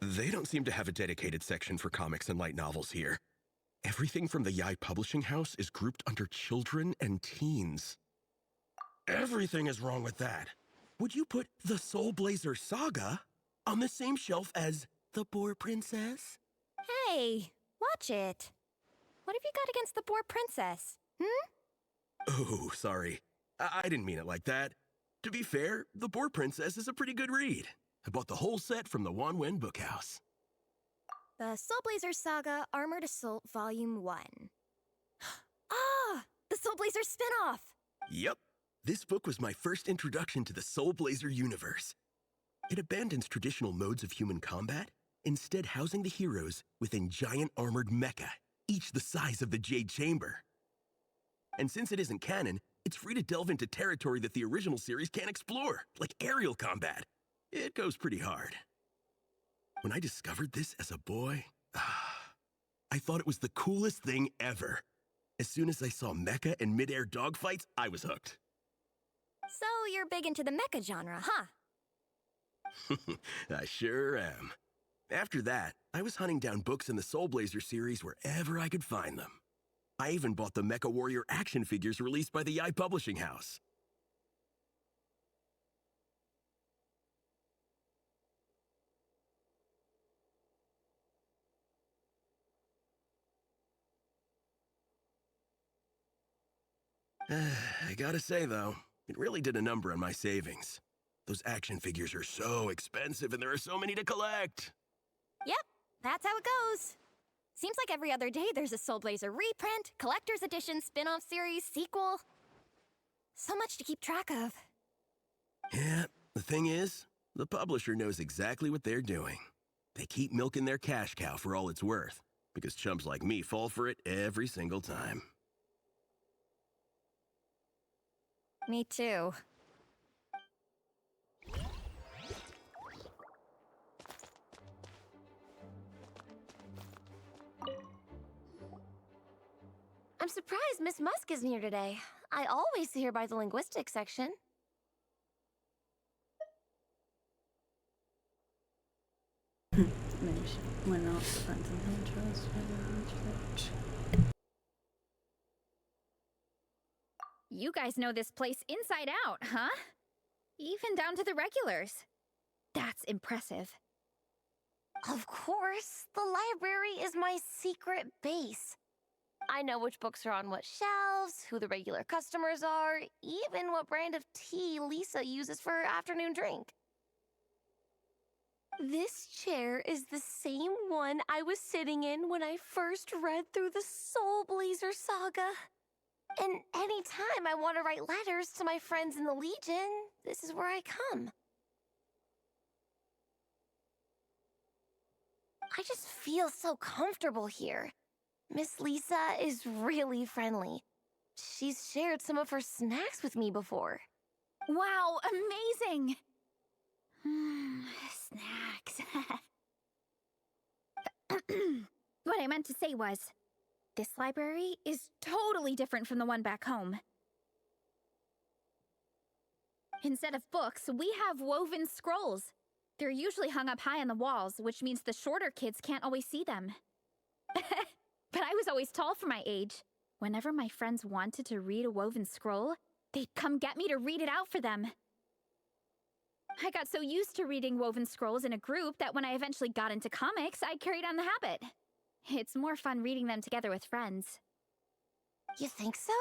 They don't seem to have a dedicated section for comics and light novels here. Everything from the Yai Publishing House is grouped under children and teens. Everything is wrong with that. Would you put the Soulblazer Saga on the same shelf as The Boar Princess? Hey, watch it. What have you got against the Boar Princess? Oh, sorry. I didn't mean it like that. To be fair, The Boar Princess is a pretty good read. I bought the whole set from the Wanwen Bookhouse. The Soulblazer Saga Armored Assault Volume 1. Ah! The Soulblazer spinoff! Yep. This book was my first introduction to the Soulblazer universe. It abandons traditional modes of human combat instead housing the heroes within giant armored mecha, each the size of the Jade Chamber. And since it isn't canon, it's free to delve into territory that the original series can't explore, like aerial combat. It goes pretty hard. When I discovered this as a boy, I thought it was the coolest thing ever. As soon as I saw mecha and mid-air dogfights, I was hooked. So you're big into the mecha genre, huh? I sure am. After that, I was hunting down books in the Soulblazers series wherever I could find them. I even bought the Mecha Warrior action figures released by the Publishing House. I gotta say, though, it really did a number on my savings. Those action figures are so expensive and there are so many to collect. Yep, that's how it goes. Seems like every other day there's a Soulblazer reprint, collector's edition, spin-off series, sequel. So much to keep track of. Yeah, the thing is, the publisher knows exactly what they're doing. They keep milking their cash cow for all it's worth, because chumps like me fall for it every single time. Me too. I'm surprised Miss Musk isn't here today. I always see her by the linguistics section. Maybe she went off to find some intros for the church. You guys know this place inside out, huh? Even down to the regulars. That's impressive. Of course, the library is my secret base. I know which books are on what shelves, who the regular customers are, even what brand of tea Lisa uses for her afternoon drink. This chair is the same one I was sitting in when I first read through the Soulblazer saga. And anytime I want to write letters to my friends in the Legion, this is where I come. I just feel so comfortable here. Miss Lisa is really friendly. She's shared some of her snacks with me before. Wow, amazing! Snacks. What I meant to say was, this library is totally different from the one back home. Instead of books, we have woven scrolls. They're usually hung up high on the walls, which means the shorter kids can't always see them. But I was always tall for my age. Whenever my friends wanted to read a woven scroll, they'd come get me to read it out for them. I got so used to reading woven scrolls in a group that when I eventually got into comics, I carried on the habit. It's more fun reading them together with friends. You think so?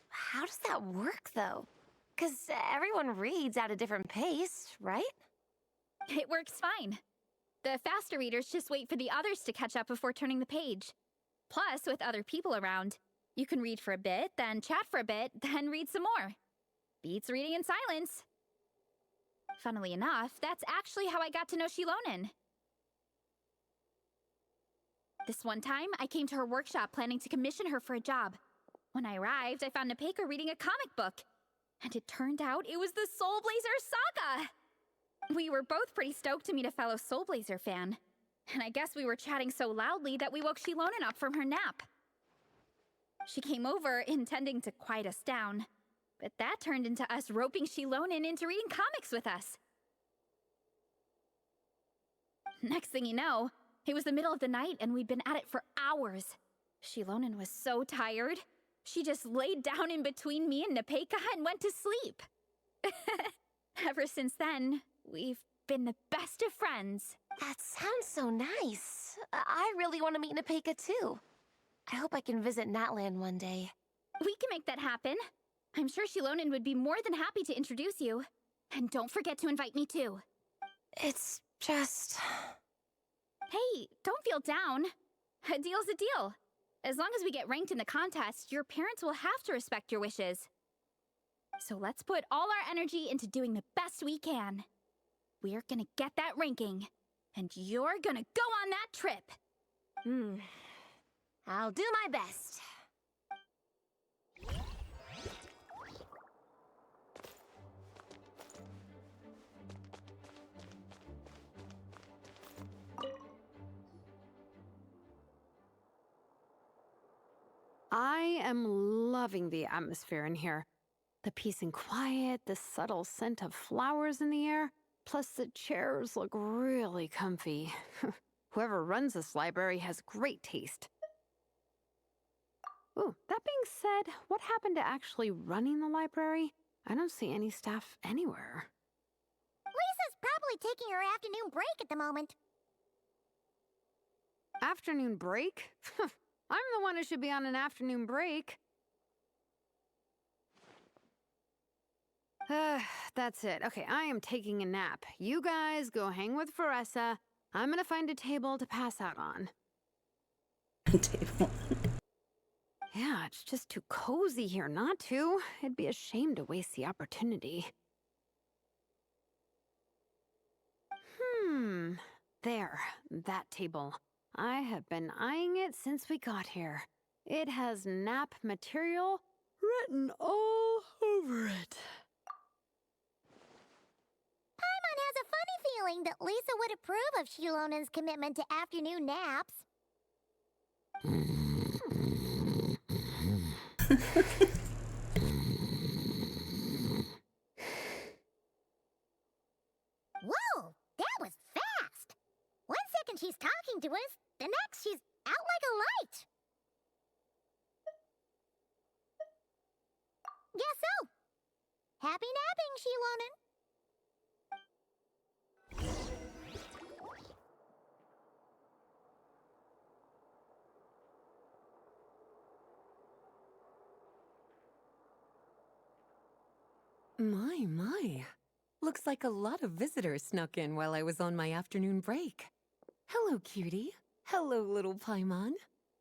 How does that work, though? 'Cause everyone reads at a different pace, right? It works fine. The faster readers just wait for the others to catch up before turning the page. Plus, with other people around, you can read for a bit, then chat for a bit, then read some more. Beats reading in silence. Funnily enough, that's actually how I got to know Shilonen. This one time, I came to her workshop planning to commission her for a job. When I arrived, I found Nepeka reading a comic book. And it turned out it was the Soulblazer saga! We were both pretty stoked to meet a fellow Soulblazer fan. And I guess we were chatting so loudly that we woke Shilonen up from her nap. She came over, intending to quiet us down. But that turned into us roping Shilonen into reading comics with us. Next thing you know, it was the middle of the night and we'd been at it for hours. Shilonen was so tired. She just laid down in between me and Nepeka and went to sleep. Ever since then, we've been the best of friends. That sounds so nice. I really want to meet Nepeka too. I hope I can visit Natland one day. We can make that happen. I'm sure Shilonen would be more than happy to introduce you. And don't forget to invite me too. It's just... Hey, don't feel down. A deal's a deal. As long as we get ranked in the contest, your parents will have to respect your wishes. So let's put all our energy into doing the best we can. We're gonna get that ranking. And you're gonna go on that trip. I'll do my best. I am loving the atmosphere in here. The peace and quiet, the subtle scent of flowers in the air, plus the chairs look really comfy. Whoever runs this library has great taste. Ooh, that being said, what happened to actually running the library? I don't see any staff anywhere. Lisa's probably taking her afternoon break at the moment. Afternoon break? I'm the one who should be on an afternoon break. That's it. Okay, I am taking a nap. You guys go hang with Faressa. I'm gonna find a table to pass out on. Table. Yeah, it's just too cozy here not to. It'd be a shame to waste the opportunity. There, that table. I have been eyeing it since we got here. It has nap material written all over it. Paimon has a funny feeling that Lisa would approve of Shilonen's commitment to afternoon naps. Whoa, that was fast! 1 second she's talking to us, the next she's out like a light. Guess so. Happy napping, Shilonen. My. Looks like a lot of visitors snuck in while I was on my afternoon break. Hello, cutie. Hello, little Paimon.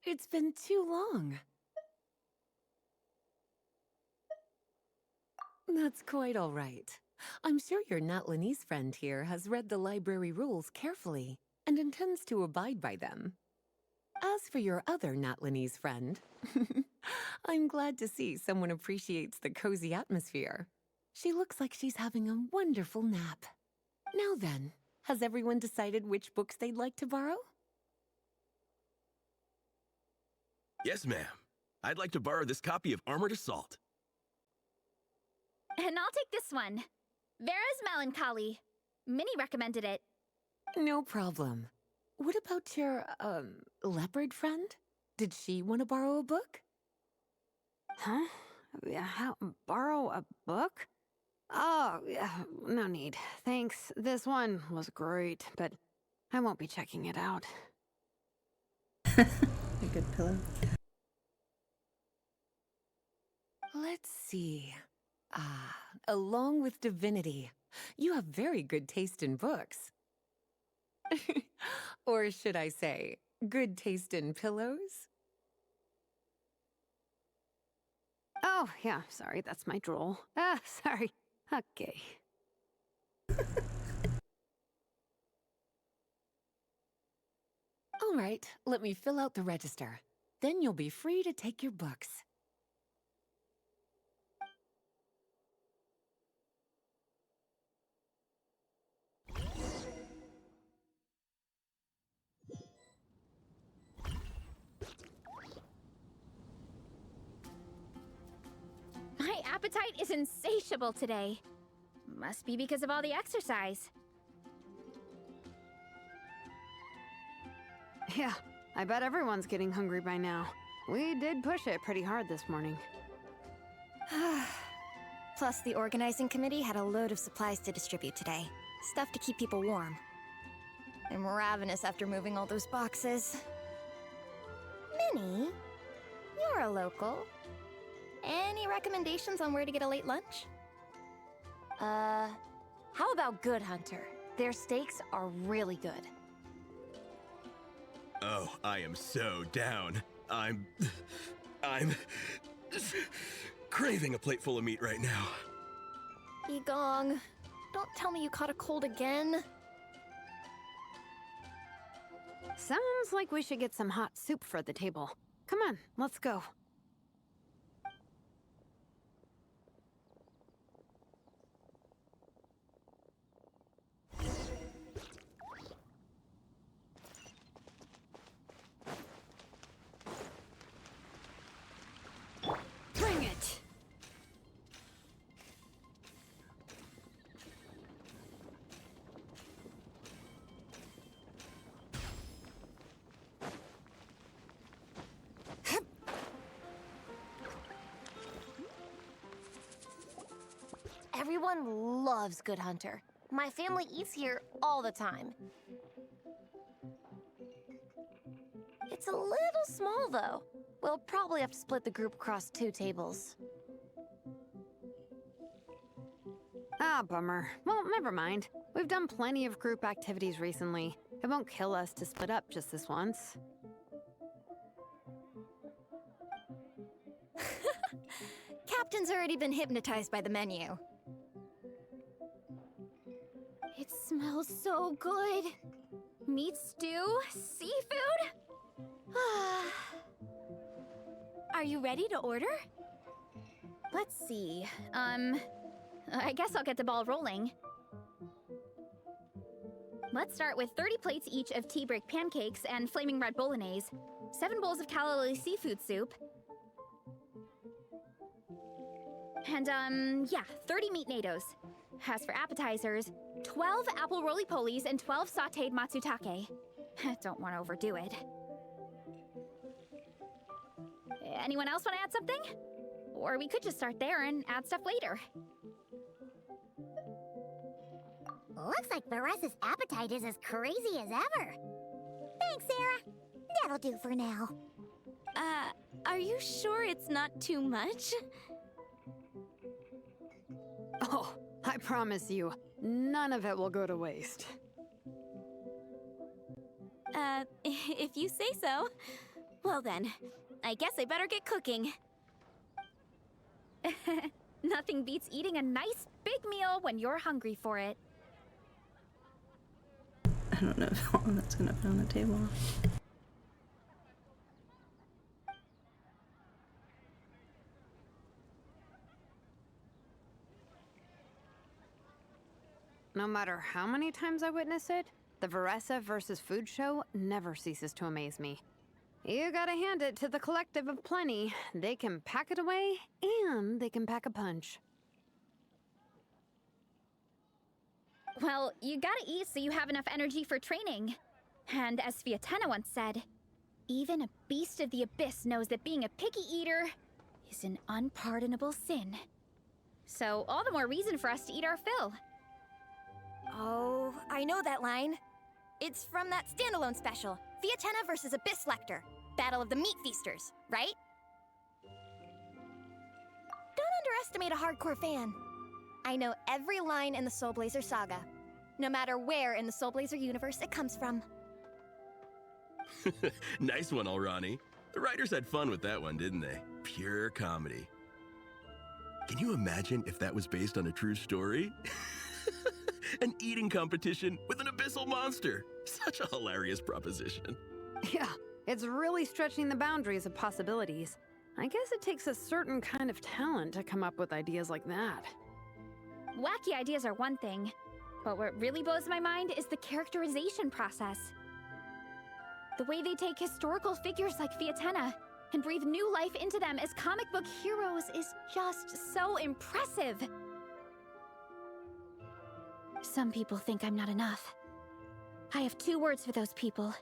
It's been too long. That's quite all right. I'm sure your Natlanese friend here has read the library rules carefully and intends to abide by them. As for your other Natlanese friend, I'm glad to see someone appreciates the cozy atmosphere. She looks like she's having a wonderful nap. Now then, has everyone decided which books they'd like to borrow? Yes, ma'am. I'd like to borrow this copy of Armored Assault. And I'll take this one. Vera's Melancholy. Minnie recommended it. No problem. What about your, leopard friend? Did she want to borrow a book? Huh? Borrow a book? Oh, yeah, no need. Thanks. This one was great, but I won't be checking it out. A good pillow. Let's see. Along with Divinity, you have very good taste in books. Or should I say, good taste in pillows? Oh, yeah, sorry, that's my drool. Sorry. Okay. All right, let me fill out the register. Then you'll be free to take your books. My appetite is insatiable today. Must be because of all the exercise. Yeah, I bet everyone's getting hungry by now. We did push it pretty hard this morning. Plus, the organizing committee had a load of supplies to distribute today. Stuff to keep people warm. I'm ravenous after moving all those boxes. Minnie, you're a local. Any recommendations on where to get a late lunch? How about Good Hunter? Their steaks are really good. Oh, I am so down. I'm craving a plate full of meat right now. Igong, don't tell me you caught a cold again. Sounds like we should get some hot soup for the table. Come on, let's go. Bring it! Everyone loves Good Hunter. My family eats here all the time. It's a little small, though. We'll probably have to split the group across 2 tables. Ah, bummer. Well, never mind. We've done plenty of group activities recently. It won't kill us to split up just this once. Captain's already been hypnotized by the menu. It smells so good. Meat stew? Seafood? Are you ready to order? Let's see. I guess I'll get the ball rolling. Let's start with 30 plates each of tea break pancakes and flaming red bolognese, 7 bowls of calla lily seafood soup, and, 30 meat natos. As for appetizers, 12 apple roly-polies and 12 sautéed matsutake. Don't want to overdo it. Anyone else want to add something? Or we could just start there and add stuff later. Looks like Varessa's appetite is as crazy as ever. Thanks, Sarah. That'll do for now. Are you sure it's not too much? Oh, I promise you, none of it will go to waste. If you say so. Well then, I guess I better get cooking. Nothing beats eating a nice big meal when you're hungry for it. I don't know if all that's gonna fit on the table. No matter how many times I witness it, the Varessa versus food show never ceases to amaze me. You gotta hand it to the collective of plenty. They can pack it away, and they can pack a punch. Well, you gotta eat so you have enough energy for training. And as Fiatena once said, even a beast of the abyss knows that being a picky eater is an unpardonable sin. So all the more reason for us to eat our fill. Oh, I know that line. It's from that standalone special, Fiatena versus Abyss Lecter, Battle of the Meat Feasters, right? Don't underestimate a hardcore fan. I know every line in the Soulblazer saga, no matter where in the Soulblazer universe it comes from. Nice one, Alrani. The writers had fun with that one, didn't they? Pure comedy. Can you imagine if that was based on a true story? An eating competition with an abyssal monster. Such a hilarious proposition. Yeah, it's really stretching the boundaries of possibilities. I guess it takes a certain kind of talent to come up with ideas like that. Wacky ideas are one thing, but what really blows my mind is the characterization process. The way they take historical figures like Fiatena and breathe new life into them as comic book heroes is just so impressive. Some people think I'm not enough. I have 2 words for those people.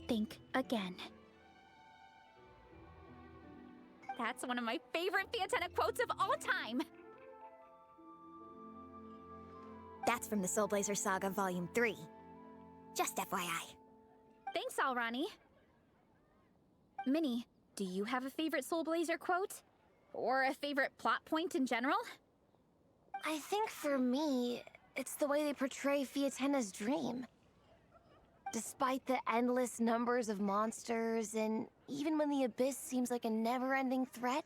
Think again. That's one of my favorite Fiatena quotes of all time. That's from the Soulblazer Saga Volume 3. Just FYI. Thanks, Alrani. Minnie, do you have a favorite Soulblazer quote? Or a favorite plot point in general? I think for me, it's the way they portray Fiatena's dream. Despite the endless numbers of monsters, and even when the Abyss seems like a never-ending threat,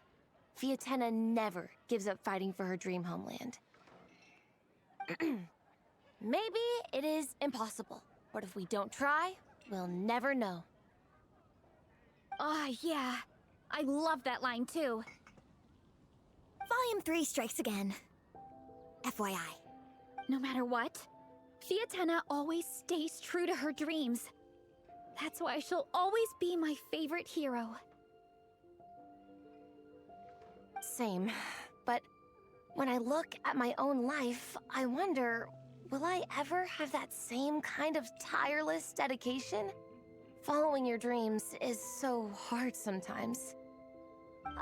Fiatena never gives up fighting for her dream homeland. Maybe it is impossible, but if we don't try, we'll never know. Ah, yeah. I love that line too. Volume 3 strikes again. FYI. No matter what, Fiatenna always stays true to her dreams. That's why she'll always be my favorite hero. Same. But when I look at my own life, I wonder, will I ever have that same kind of tireless dedication? Following your dreams is so hard sometimes.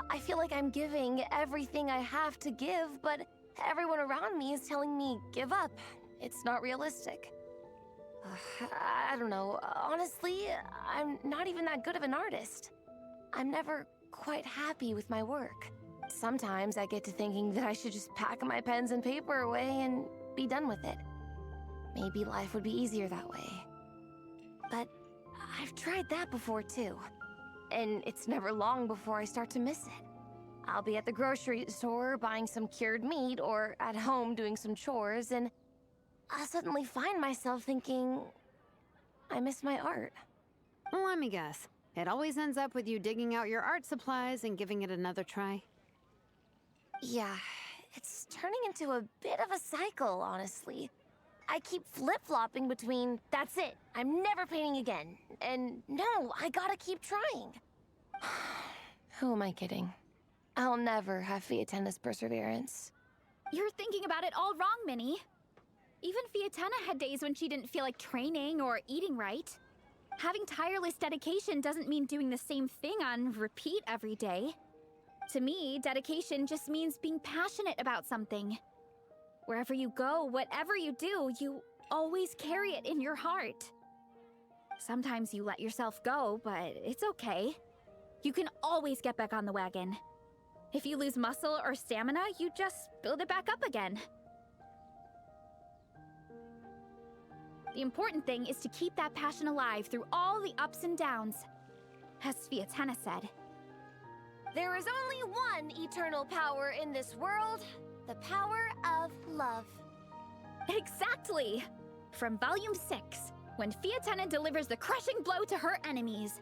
I feel like I'm giving everything I have to give, but everyone around me is telling me, give up. It's not realistic. I don't know. Honestly, I'm not even that good of an artist. I'm never quite happy with my work. Sometimes I get to thinking that I should just pack my pens and paper away and be done with it. Maybe life would be easier that way. But I've tried that before too. And it's never long before I start to miss it. I'll be at the grocery store buying some cured meat or at home doing some chores, and I'll suddenly find myself thinking, I miss my art. Let me guess. It always ends up with you digging out your art supplies and giving it another try. Yeah, it's turning into a bit of a cycle, honestly. I keep flip-flopping between, that's it, I'm never painting again, and no, I gotta keep trying. Who am I kidding? I'll never have Fiatenna's perseverance. You're thinking about it all wrong, Minnie. Even Fiatenna had days when she didn't feel like training or eating right. Having tireless dedication doesn't mean doing the same thing on repeat every day. To me, dedication just means being passionate about something. Wherever you go, whatever you do, you always carry it in your heart. Sometimes you let yourself go, but it's okay. You can always get back on the wagon. If you lose muscle or stamina, you just build it back up again. The important thing is to keep that passion alive through all the ups and downs. As Fiatenna said, there is only one eternal power in this world, the power of love. Exactly! From Volume 6, when Fiatenna delivers the crushing blow to her enemies.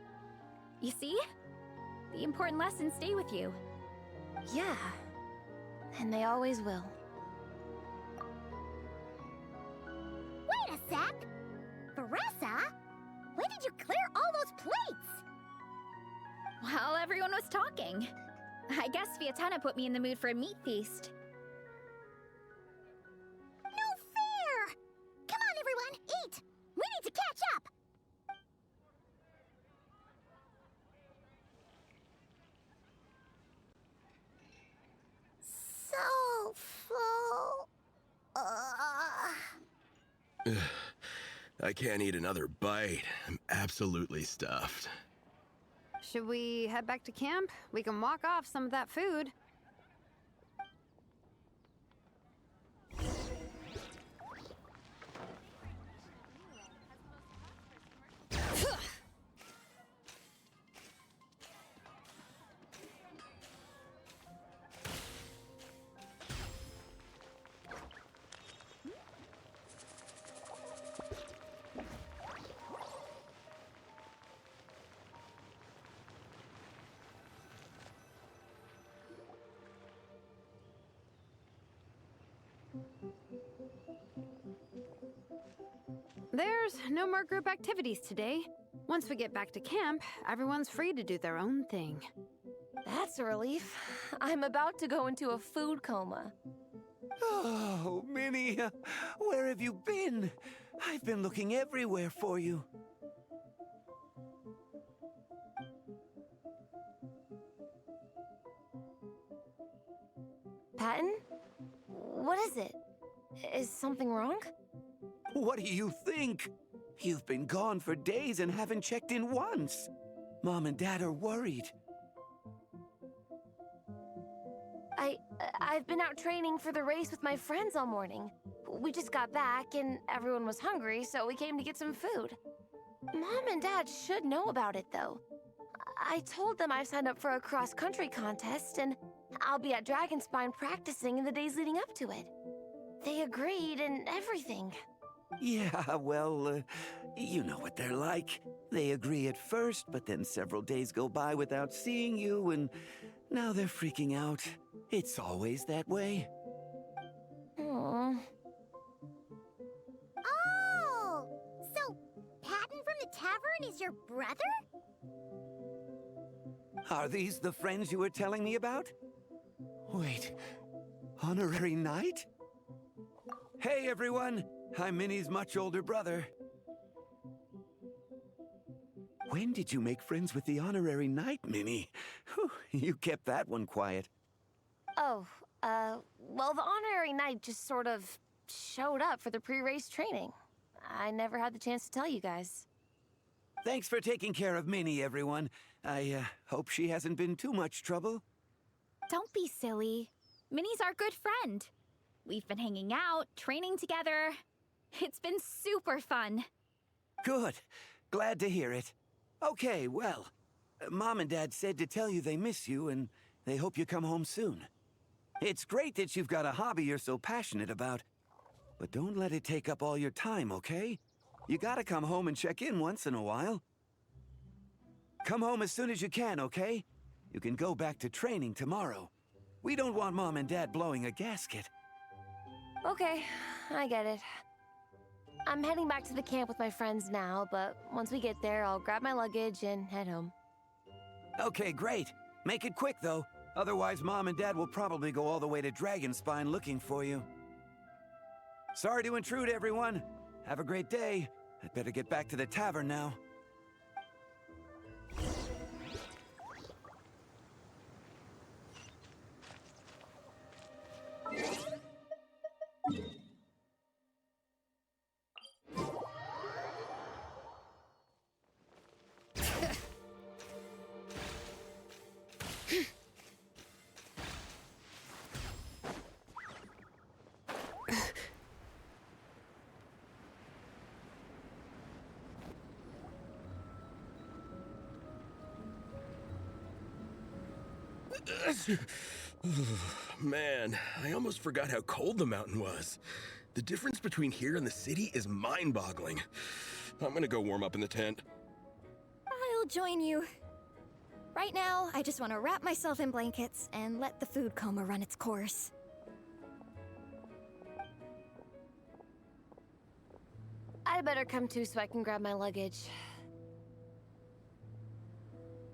You see? The important lessons stay with you. Yeah, and they always will. Wait a sec! Veressa? When did you clear all those plates? While everyone was talking. I guess Fiatenna put me in the mood for a meat feast. No fair! Come on, everyone, eat! We need to catch up! So full. I can't eat another bite. I'm absolutely stuffed. Should we head back to camp? We can walk off some of that food. There's no more group activities today. Once we get back to camp, everyone's free to do their own thing. That's a relief. I'm about to go into a food coma. Oh, Minnie, where have you been? I've been looking everywhere for you. Patton? What is it? Is something wrong? What do you think? You've been gone for days and haven't checked in once. Mom and Dad are worried. I've been out training for the race with my friends all morning. We just got back and everyone was hungry, so we came to get some food. Mom and Dad should know about it, though. I told them I've signed up for a cross-country contest and I'll be at Dragonspine practicing in the days leading up to it. They agreed and everything. Yeah, well, You know what they're like. They agree at first, but then several days go by without seeing you, and now they're freaking out. It's always that way. Oh! So, Patton from the tavern is your brother? Are these the friends you were telling me about? Wait, honorary knight? Hey everyone, I'm Minnie's much older brother. When did you make friends with the honorary knight, Minnie? Whew, you kept that one quiet. Oh, well, the honorary knight just sort of showed up for the pre-race training. I never had the chance to tell you guys. Thanks for taking care of Minnie, everyone. I hope she hasn't been too much trouble. Don't be silly. Minnie's our good friend. We've been hanging out, training together. It's been super fun. Good. Glad to hear it. Okay, well, Mom and Dad said to tell you they miss you and they hope you come home soon. It's great that you've got a hobby you're so passionate about, but don't let it take up all your time, okay? You gotta come home and check in once in a while. Come home as soon as you can, okay? You can go back to training tomorrow. We don't want Mom and Dad blowing a gasket. Okay, I get it. I'm heading back to the camp with my friends now, but once we get there, I'll grab my luggage and head home. Okay, great. Make it quick, though. Otherwise, Mom and Dad will probably go all the way to Dragonspine looking for you. Sorry to intrude, everyone. Have a great day. I'd better get back to the tavern now. Man, I almost forgot how cold the mountain was. The difference between here and the city is mind-boggling. I'm gonna go warm up in the tent. I'll join you. Right now, I just want to wrap myself in blankets and let the food coma run its course. I better come too so I can grab my luggage.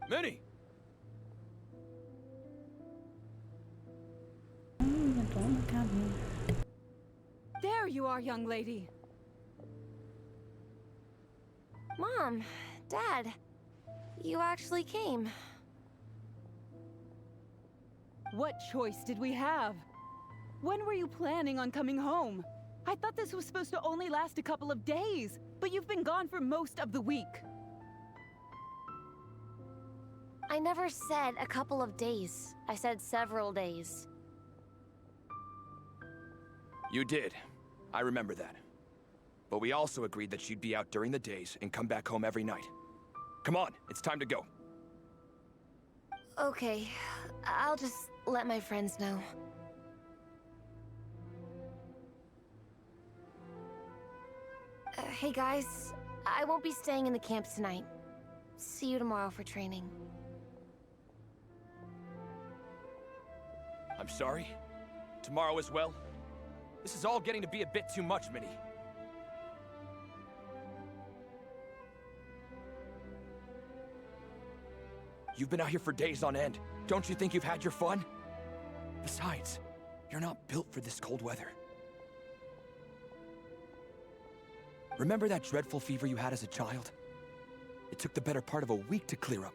Minnie! There you are, young lady. Mom, Dad, you actually came. What choice did we have? When were you planning on coming home? I thought this was supposed to only last a couple of days, but you've been gone for most of the week. I never said a couple of days. I said several days. You did. I remember that. But we also agreed that you'd be out during the days and come back home every night. Come on, it's time to go. Okay, I'll just let my friends know. Hey guys, I won't be staying in the camp tonight. See you tomorrow for training. I'm sorry. Tomorrow as well. This is all getting to be a bit too much, Minnie. You've been out here for days on end. Don't you think you've had your fun? Besides, you're not built for this cold weather. Remember that dreadful fever you had as a child? It took the better part of a week to clear up.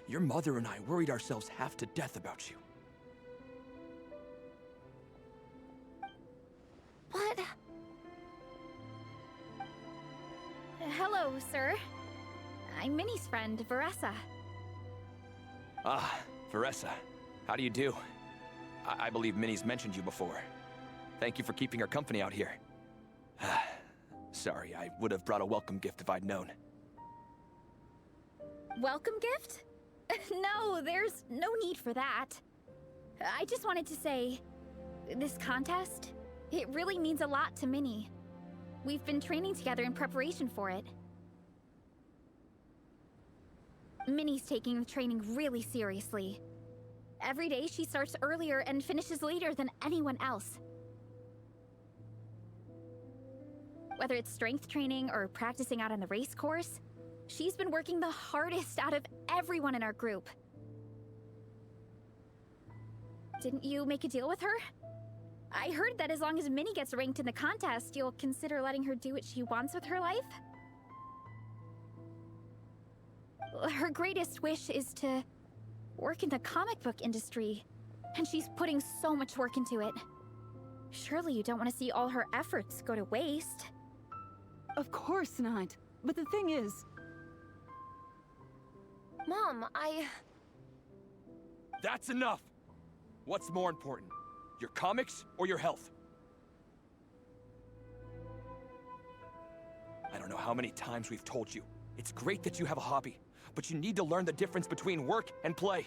Your mother and I worried ourselves half to death about you. What? Hello, sir. I'm Minnie's friend, Veressa. Ah, Veressa. How do you do? I believe Minnie's mentioned you before. Thank you for keeping her company out here. Sorry, I would have brought a welcome gift if I'd known. Welcome gift? No, there's no need for that. I just wanted to say, this contest, it really means a lot to Minnie. We've been training together in preparation for it. Minnie's taking the training really seriously. Every day she starts earlier and finishes later than anyone else. Whether it's strength training or practicing out on the race course, she's been working the hardest out of everyone in our group. Didn't you make a deal with her? I heard that as long as Minnie gets ranked in the contest, you'll consider letting her do what she wants with her life? Her greatest wish is to work in the comic book industry, and she's putting so much work into it. Surely you don't want to see all her efforts go to waste. Of course not. But the thing is... Mom, That's enough! What's more important? Your comics or your health? I don't know how many times we've told you. It's great that you have a hobby, but you need to learn the difference between work and play.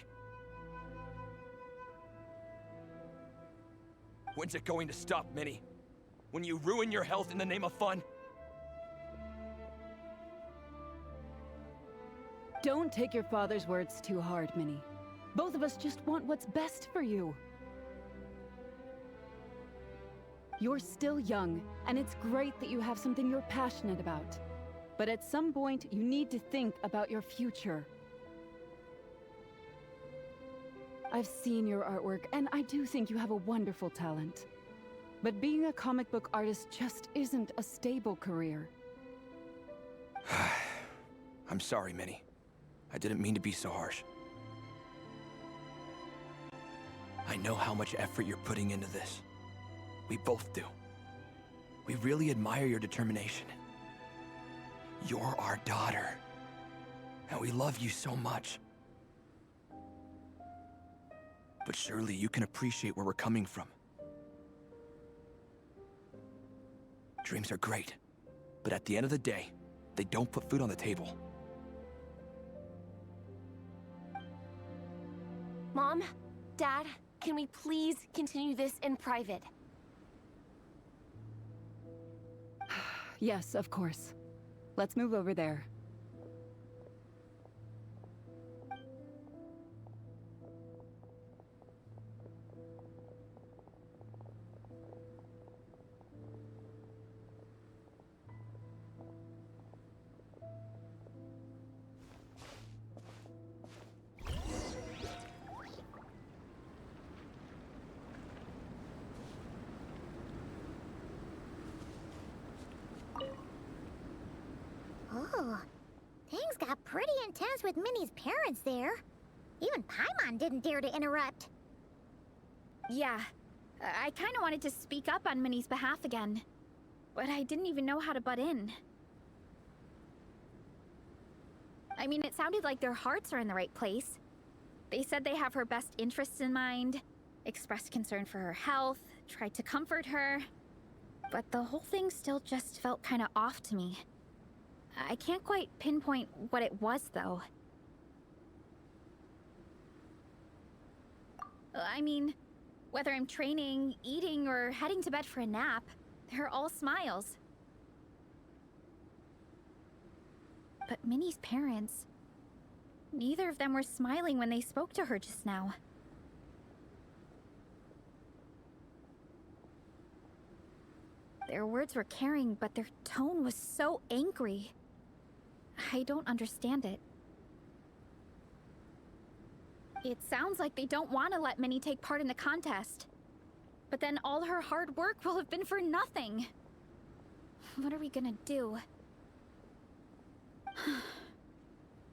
When's it going to stop, Minnie? When you ruin your health in the name of fun? Don't take your father's words too hard, Minnie. Both of us just want what's best for you. You're still young, and it's great that you have something you're passionate about. But at some point, you need to think about your future. I've seen your artwork, and I do think you have a wonderful talent. But being a comic book artist just isn't a stable career. I'm sorry, Minnie. I didn't mean to be so harsh. I know how much effort you're putting into this. We both do. We really admire your determination. You're our daughter, and we love you so much. But surely you can appreciate where we're coming from. Dreams are great, but at the end of the day, they don't put food on the table. Mom, Dad, can we please continue this in private? Yes, of course. Let's move over there. Oh, things got pretty intense with Minnie's parents there. Even Paimon didn't dare to interrupt. Yeah, I kind of wanted to speak up on Minnie's behalf again, but I didn't even know how to butt in. I mean, it sounded like their hearts are in the right place. They said they have her best interests in mind, expressed concern for her health, tried to comfort her, but the whole thing still just felt kind of off to me. I can't quite pinpoint what it was, though. I mean, whether I'm training, eating, or heading to bed for a nap, they're all smiles. But Minnie's parents... neither of them were smiling when they spoke to her just now. Their words were caring, but their tone was so angry. I don't understand it. It sounds like they don't want to let Minnie take part in the contest. But then all her hard work will have been for nothing. What are we gonna do?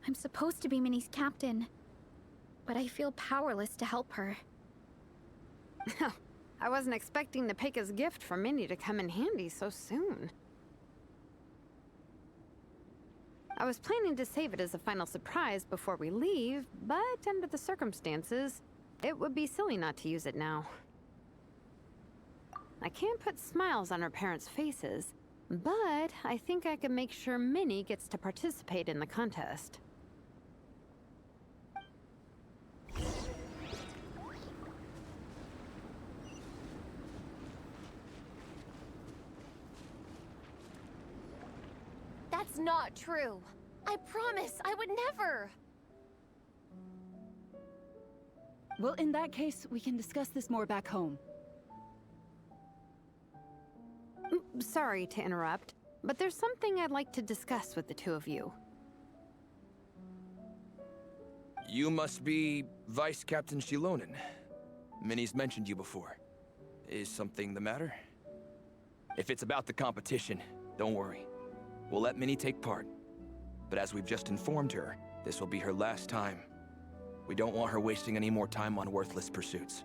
I'm supposed to be Minnie's captain, but I feel powerless to help her. I wasn't expecting the Peka's gift from Minnie to come in handy so soon. I was planning to save it as a final surprise before we leave, but under the circumstances, it would be silly not to use it now. I can't put smiles on her parents' faces, but I think I can make sure Minnie gets to participate in the contest. That's not true. I promise I would never. Well, in that case, we can discuss this more back home. Sorry to interrupt, but there's something I'd like to discuss with the two of you. You must be Vice Captain Shilonen. Minnie's mentioned you before. Is something the matter? If it's about the competition, don't worry. We'll let Minnie take part. But as we've just informed her, this will be her last time. We don't want her wasting any more time on worthless pursuits.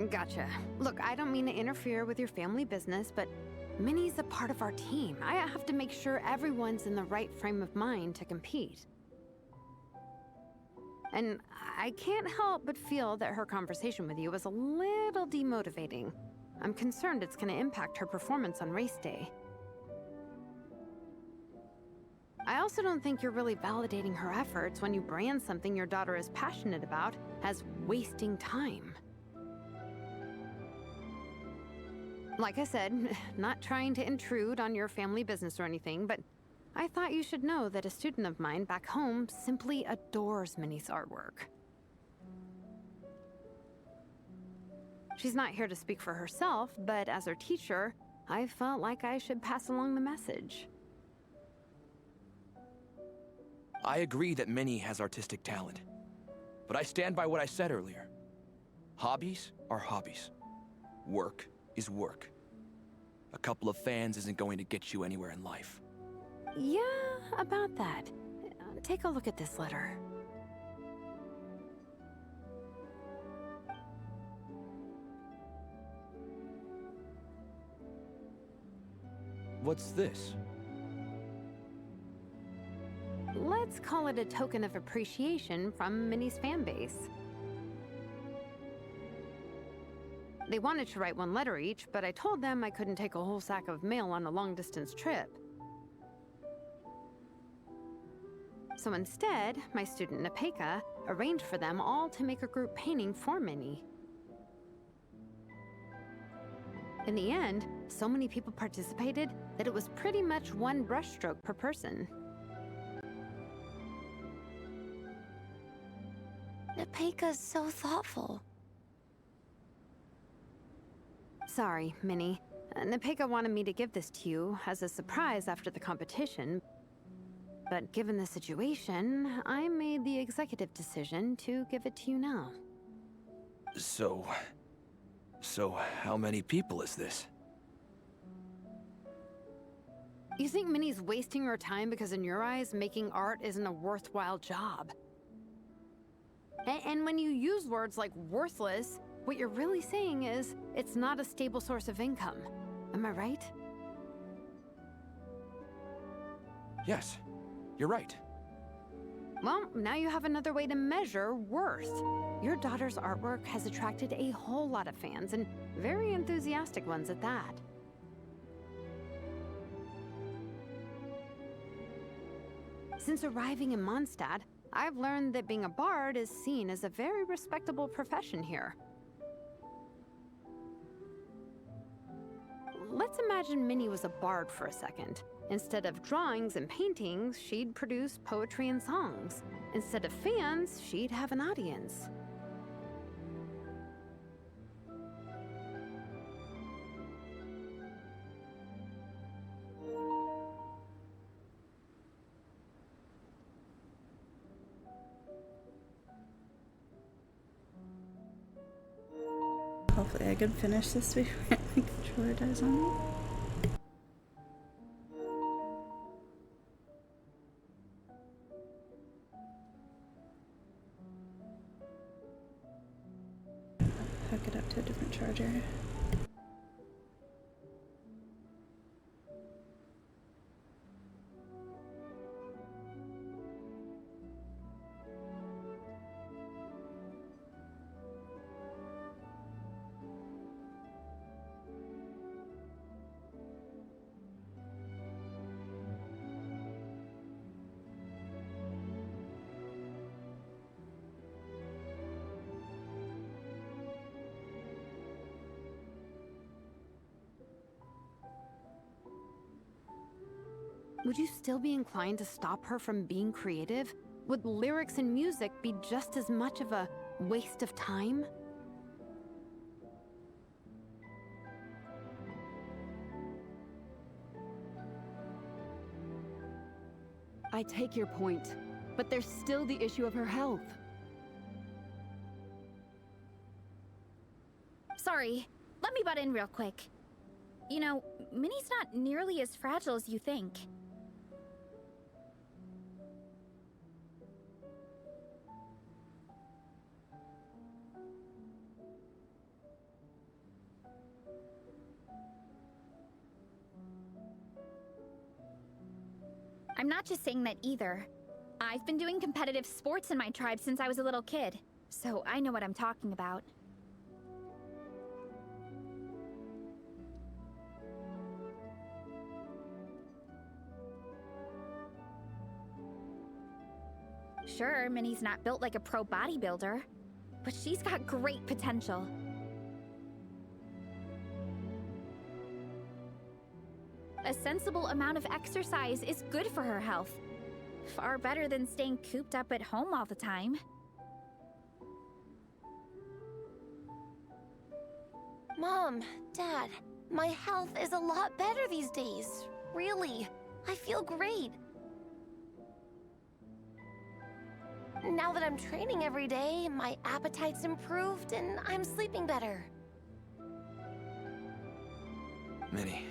Gotcha. Look, I don't mean to interfere with your family business, but Minnie's a part of our team. I have to make sure everyone's in the right frame of mind to compete. And I can't help but feel that her conversation with you was a little demotivating. I'm concerned it's going to impact her performance on race day. I also don't think you're really validating her efforts when you brand something your daughter is passionate about as wasting time. Like I said, not trying to intrude on your family business or anything, but I thought you should know that a student of mine back home simply adores Minnie's artwork. She's not here to speak for herself, but as her teacher, I felt like I should pass along the message. I agree that Minnie has artistic talent. But I stand by what I said earlier. Hobbies are hobbies. Work is work. A couple of fans isn't going to get you anywhere in life. Yeah, about that. Take a look at this letter. What's this? Let's call it a token of appreciation from Minnie's fan base. They wanted to write one letter each, but I told them I couldn't take a whole sack of mail on a long-distance trip. So instead, my student Napeka arranged for them all to make a group painting for Minnie. In the end, so many people participated that it was pretty much one brushstroke per person. Napeka's so thoughtful. Sorry, Minnie. Napeka wanted me to give this to you as a surprise after the competition. But given the situation, I made the executive decision to give it to you now. So how many people is this? You think Minnie's wasting her time because in your eyes, making art isn't a worthwhile job? And when you use words like worthless, what you're really saying is it's not a stable source of income. Am I right? Yes, you're right. Well, now you have another way to measure worth. Your daughter's artwork has attracted a whole lot of fans, and very enthusiastic ones at that. Since arriving in Mondstadt, I've learned that being a bard is seen as a very respectable profession here. Let's imagine Minnie was a bard for a second. Instead of drawings and paintings, she'd produce poetry and songs. Instead of fans, she'd have an audience. Hopefully I can finish this before the controller dies on me. Hook it up to a different charger. would you still be inclined to stop her from being creative? Would lyrics and music be just as much of a waste of time? I take your point, but there's still the issue of her health. Sorry, let me butt in real quick. You know, Minnie's not nearly as fragile as you think. I'm not just saying that either. I've been doing competitive sports in my tribe since I was a little kid, so I know what I'm talking about. Sure, Minnie's not built like a pro bodybuilder, but she's got great potential. A sensible amount of exercise is good for her health. Far better than staying cooped up at home all the time. Mom, Dad, my health is a lot better these days. Really, I feel great. Now that I'm training every day, my appetite's improved and I'm sleeping better. Minnie,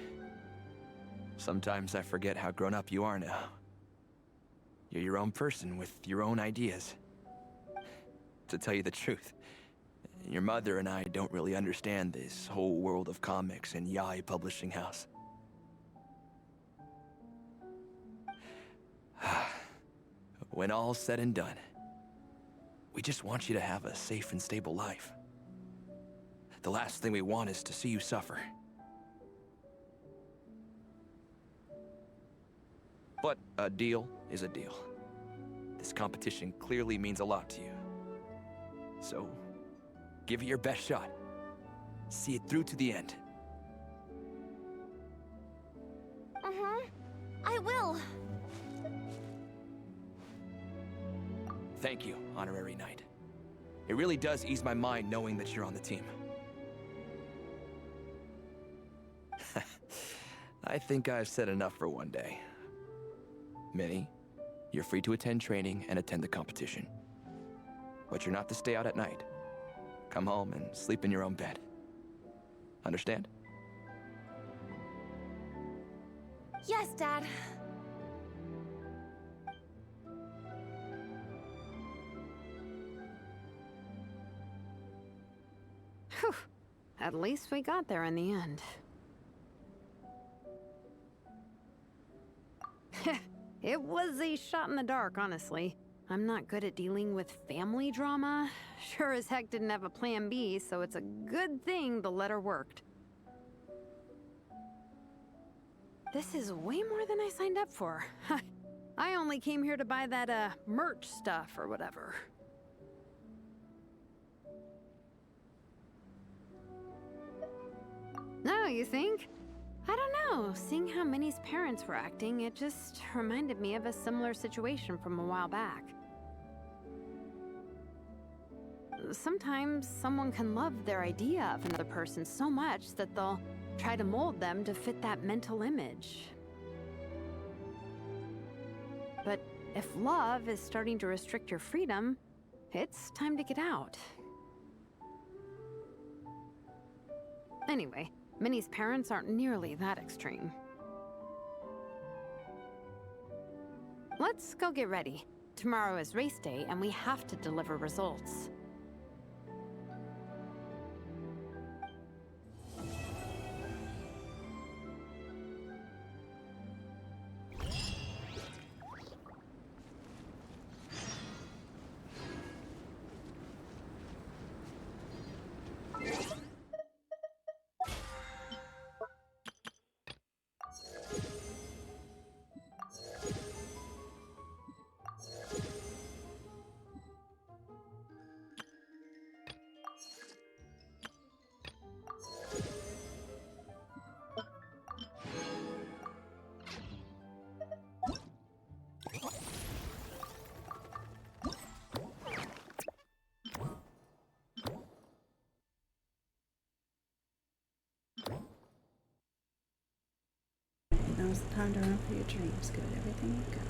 sometimes I forget how grown up you are now. You're your own person with your own ideas. To tell you the truth, your mother and I don't really understand this whole world of comics and Yaoi Publishing House. When all's said and done, we just want you to have a safe and stable life. The last thing we want is to see you suffer. But a deal is a deal. This competition clearly means a lot to you. So, give it your best shot. See it through to the end. I will. Thank you, Honorary Knight. It really does ease my mind knowing that you're on the team. I think I've said enough for one day. Minnie, you're free to attend training and attend the competition. But you're not to stay out at night. Come home and sleep in your own bed. Understand? Yes, Dad. Whew. At least we got there in the end. It was a shot in the dark, honestly. I'm not good at dealing with family drama. Sure as heck didn't have a plan B, so it's a good thing the letter worked. This is way more than I signed up for. I only came here to buy that, merch stuff or whatever. No, you think? I don't know. Seeing how Minnie's parents were acting, it just reminded me of a similar situation from a while back. Sometimes someone can love their idea of another person so much that they'll try to mold them to fit that mental image. But if love is starting to restrict your freedom, it's time to get out. Anyway, Minnie's parents aren't nearly that extreme. Let's go get ready. Tomorrow is race day, and we have to deliver results. dreams. Give it everything you got.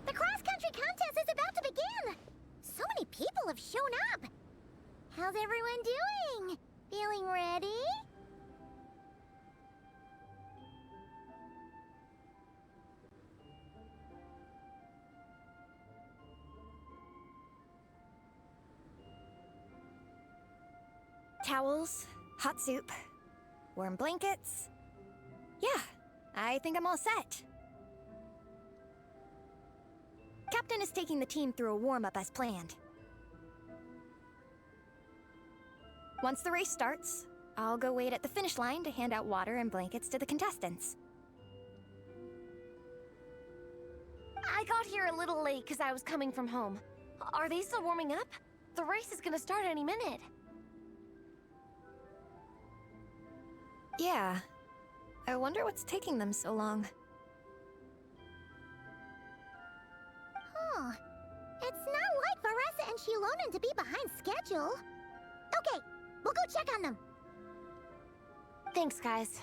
The cross-country contest is about to begin! So many people have shown up! How's everyone doing? Feeling ready? Towels, hot soup, warm blankets. Yeah, I think I'm all set. Captain is taking the team through a warm-up as planned. Once the race starts, I'll go wait at the finish line to hand out water and blankets to the contestants. I got here a little late because I was coming from home. Are they still warming up? The race is gonna start any minute. Yeah. I wonder what's taking them so long. Huh. It's not like Varessa and Shilonen to be behind schedule. Okay, we'll go check on them. Thanks, guys.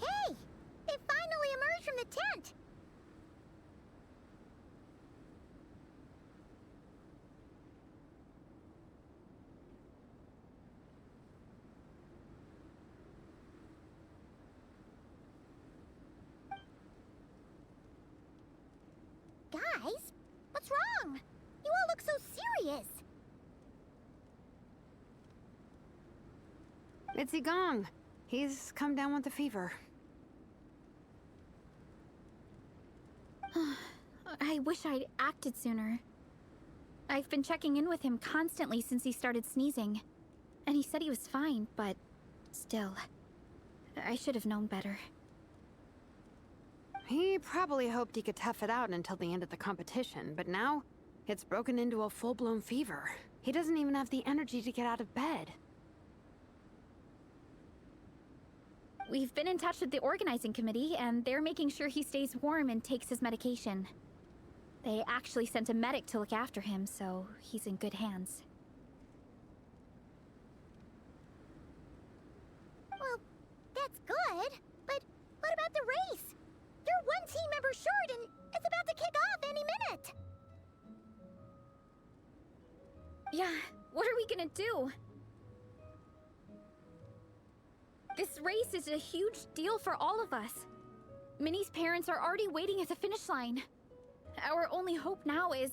Hey! They finally emerged from the tent! Guys, what's wrong? You all look so serious. It's Igong. He's come down with a fever. I wish I'd acted sooner. I've been checking in with him constantly since he started sneezing. And he said he was fine, but still. I should have known better. He probably hoped he could tough it out until the end of the competition, but now it's broken into a full-blown fever. He doesn't even have the energy to get out of bed. We've been in touch with the organizing committee, and they're making sure he stays warm and takes his medication. They actually sent a medic to look after him, so he's in good hands. Well, that's good, but what about the race? You're one team member short and it's about to kick off any minute! Yeah, what are we gonna do? This race is a huge deal for all of us. Minnie's parents are already waiting at the finish line. Our only hope now is...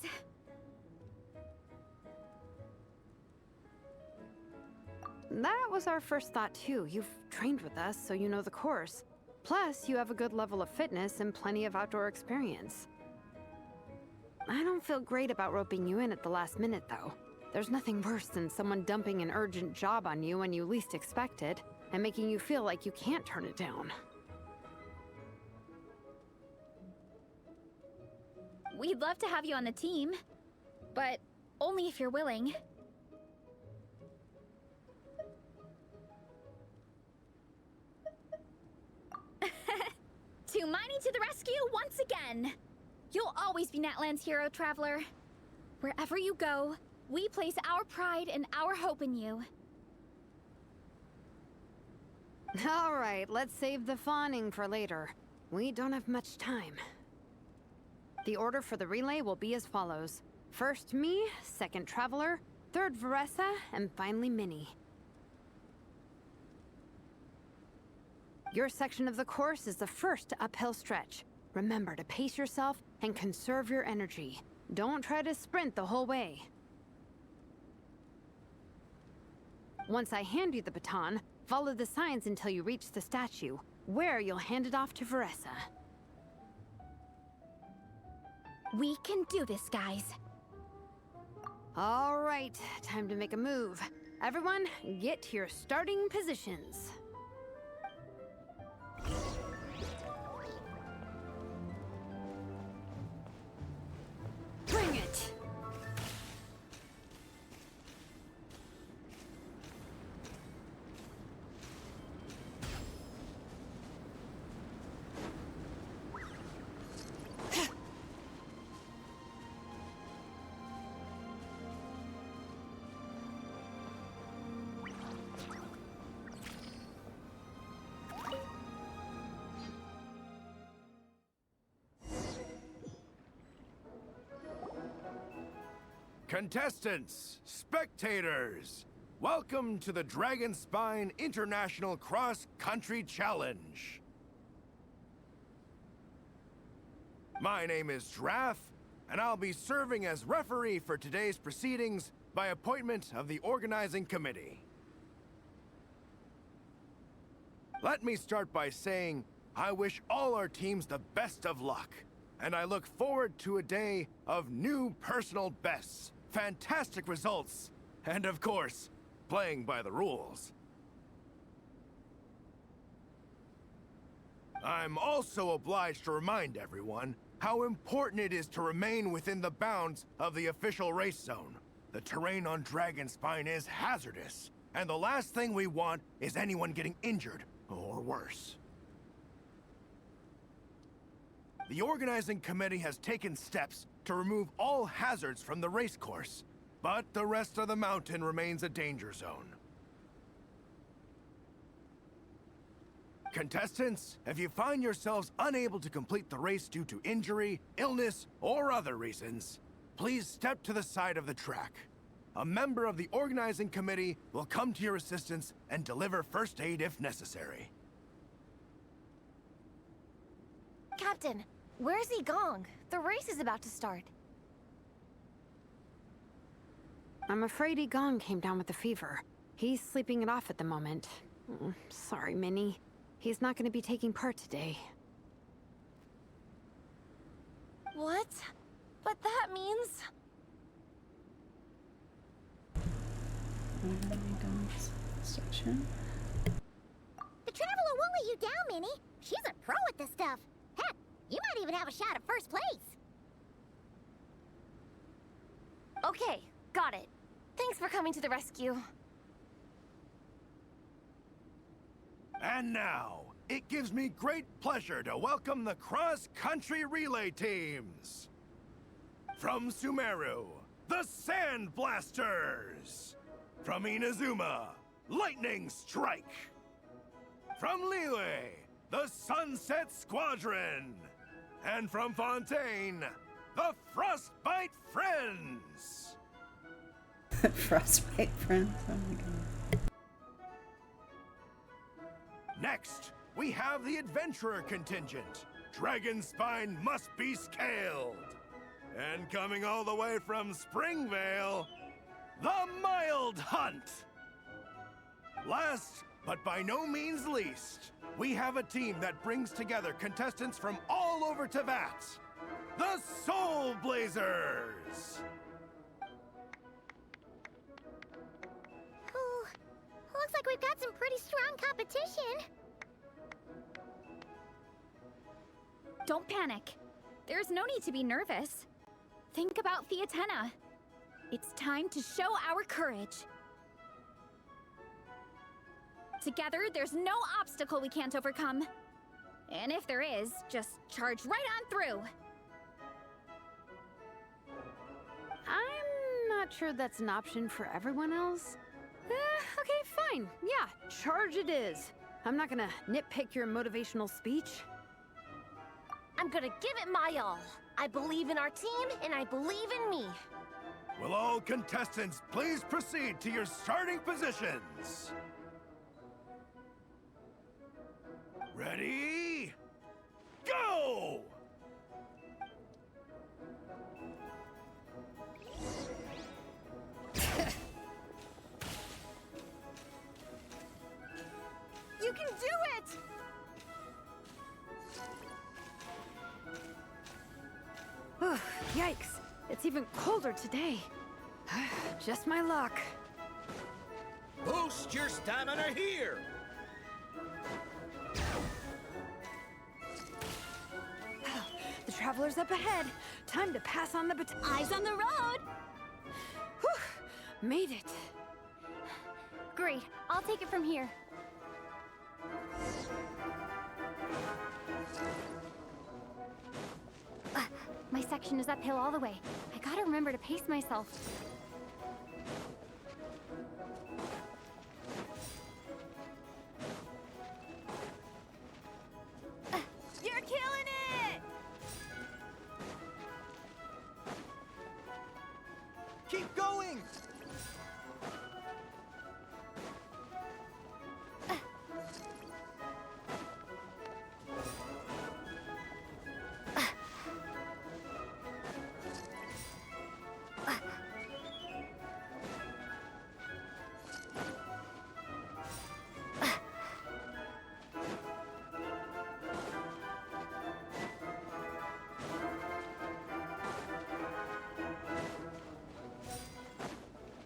That was our first thought too. You've trained with us, so you know the course. Plus, you have a good level of fitness and plenty of outdoor experience. I don't feel great about roping you in at the last minute, though. There's nothing worse than someone dumping an urgent job on you when you least expect it, and making you feel like you can't turn it down. We'd love to have you on the team, but only if you're willing. Tumaini to the rescue once again! You'll always be Natlan's hero, Traveler. Wherever you go, we place our pride and our hope in you. All right, let's save the fawning for later. We don't have much time. The order for the relay will be as follows. First me, second Traveler, third Veressa, and finally Minnie. Your section of the course is the first uphill stretch. Remember to pace yourself and conserve your energy. Don't try to sprint the whole way. Once I hand you the baton, follow the signs until you reach the statue, where you'll hand it off to Veressa. We can do this, guys. All right, time to make a move. Everyone, get to your starting positions. Bring it! Contestants, spectators, welcome to the Dragonspine International Cross Country Challenge. My name is Draff, and I'll be serving as referee for today's proceedings by appointment of the organizing committee. Let me start by saying I wish all our teams the best of luck, and I look forward to a day of new personal bests, fantastic results, and of course, playing by the rules. I'm also obliged to remind everyone how important it is to remain within the bounds of the official race zone. The terrain on Dragonspine is hazardous, and the last thing we want is anyone getting injured, or worse. The organizing committee has taken steps to remove all hazards from the race course, but the rest of the mountain remains a danger zone. Contestants, if you find yourselves unable to complete the race due to injury, illness, or other reasons, please step to the side of the track. A member of the organizing committee will come to your assistance and deliver first aid if necessary. Captain, where's Gong? The race is about to start. I'm afraid Gong came down with a fever. He's sleeping it off at the moment. Sorry, Minnie. He's not going to be taking part today. What? But that means... Section. The Traveler won't let you down, Minnie. She's a pro at this stuff. Heck, you might even have a shot at first place. Okay, got it. Thanks for coming to the rescue. And now, it gives me great pleasure to welcome the cross-country relay teams. From Sumeru, the Sand Blasters. From Inazuma, Lightning Strike. From Liyue, the Sunset Squadron. And from Fontaine, the Frostbite Friends. Frostbite Friends, oh my god. Next, we have the Adventurer contingent. Dragonspine must be scaled. And coming all the way from Springvale, the Mild Hunt. Last, but by no means least, we have a team that brings together contestants from all over Teyvat. The Soulblazers! Ooh, looks like we've got some pretty strong competition. Don't panic. There's no need to be nervous. Think about Theatena. It's time to show our courage. Together, there's no obstacle we can't overcome. And if there is, just charge right on through. I'm not sure that's an option for everyone else. Okay, fine. Yeah, charge it is. I'm not gonna nitpick your motivational speech. I'm gonna give it my all. I believe in our team, and I believe in me. Will all contestants please proceed to your starting positions? Ready? Go! You can do it! Ugh, yikes. It's even colder today. Just my luck. Boost your stamina here! The traveler's up ahead. Time to pass on the baton. Eyes on the road! Whew, made it. Great, I'll take it from here. My section is uphill all the way. I gotta remember to pace myself. You're killing it! Keep going!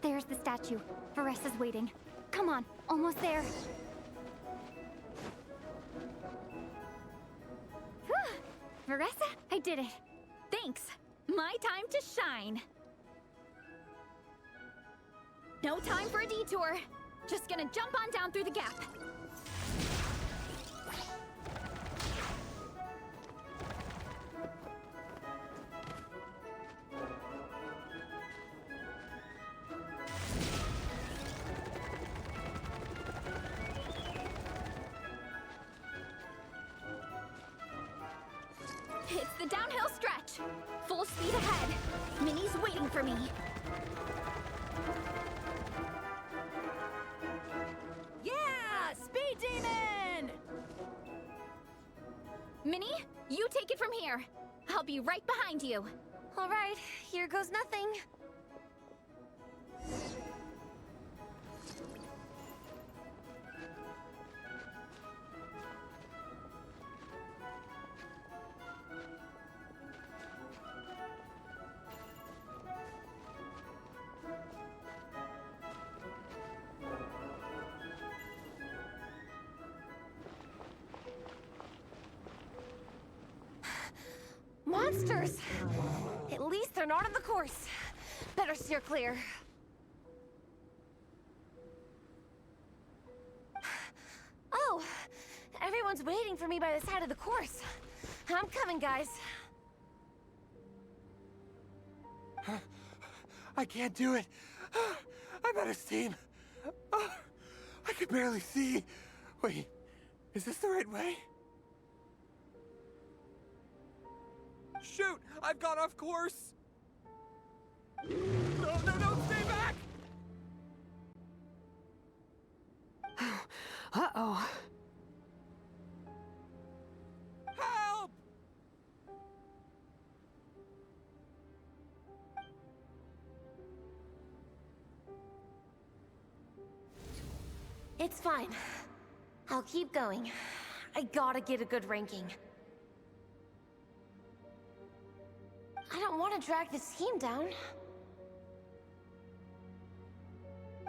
There's the statue. Varesa's waiting. Come on, almost there. Varesa, I did it. Thanks. My time to shine. No time for a detour. Just gonna jump on down through the gap. It's the downhill stretch. Full speed ahead. Minnie's waiting for me. Yeah! Speed Demon! Minnie, you take it from here. I'll be right behind you. All right, here goes nothing. Monsters! At least they're not on the course. Better steer clear. Oh, everyone's waiting for me by the side of the course. I'm coming, guys. I can't do it. I'm out of steam. I can barely see. Wait, is this the right way? Shoot! I've gone off course! No, stay back! Uh-oh. Help! It's fine. I'll keep going. I gotta get a good ranking. I don't want to drag this team down.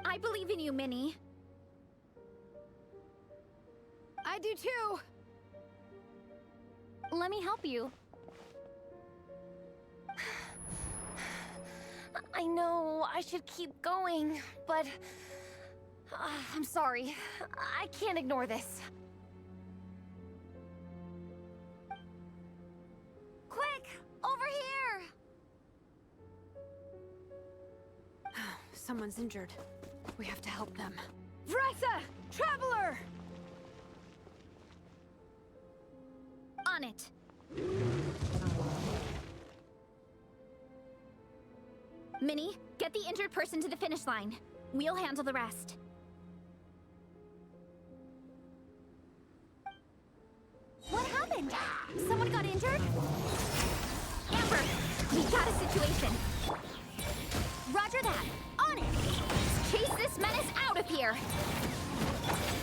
I believe in you, Minnie. I do too. Let me help you. I know I should keep going, but... I'm sorry. I can't ignore this. Quick! Over here! Someone's injured. We have to help them. Vresa! Traveler! On it. Minnie, Get the injured person to the finish line. We'll handle the rest. What happened? Someone got injured? Amber, we got a situation. Roger that. On it! Let's chase this menace out of here.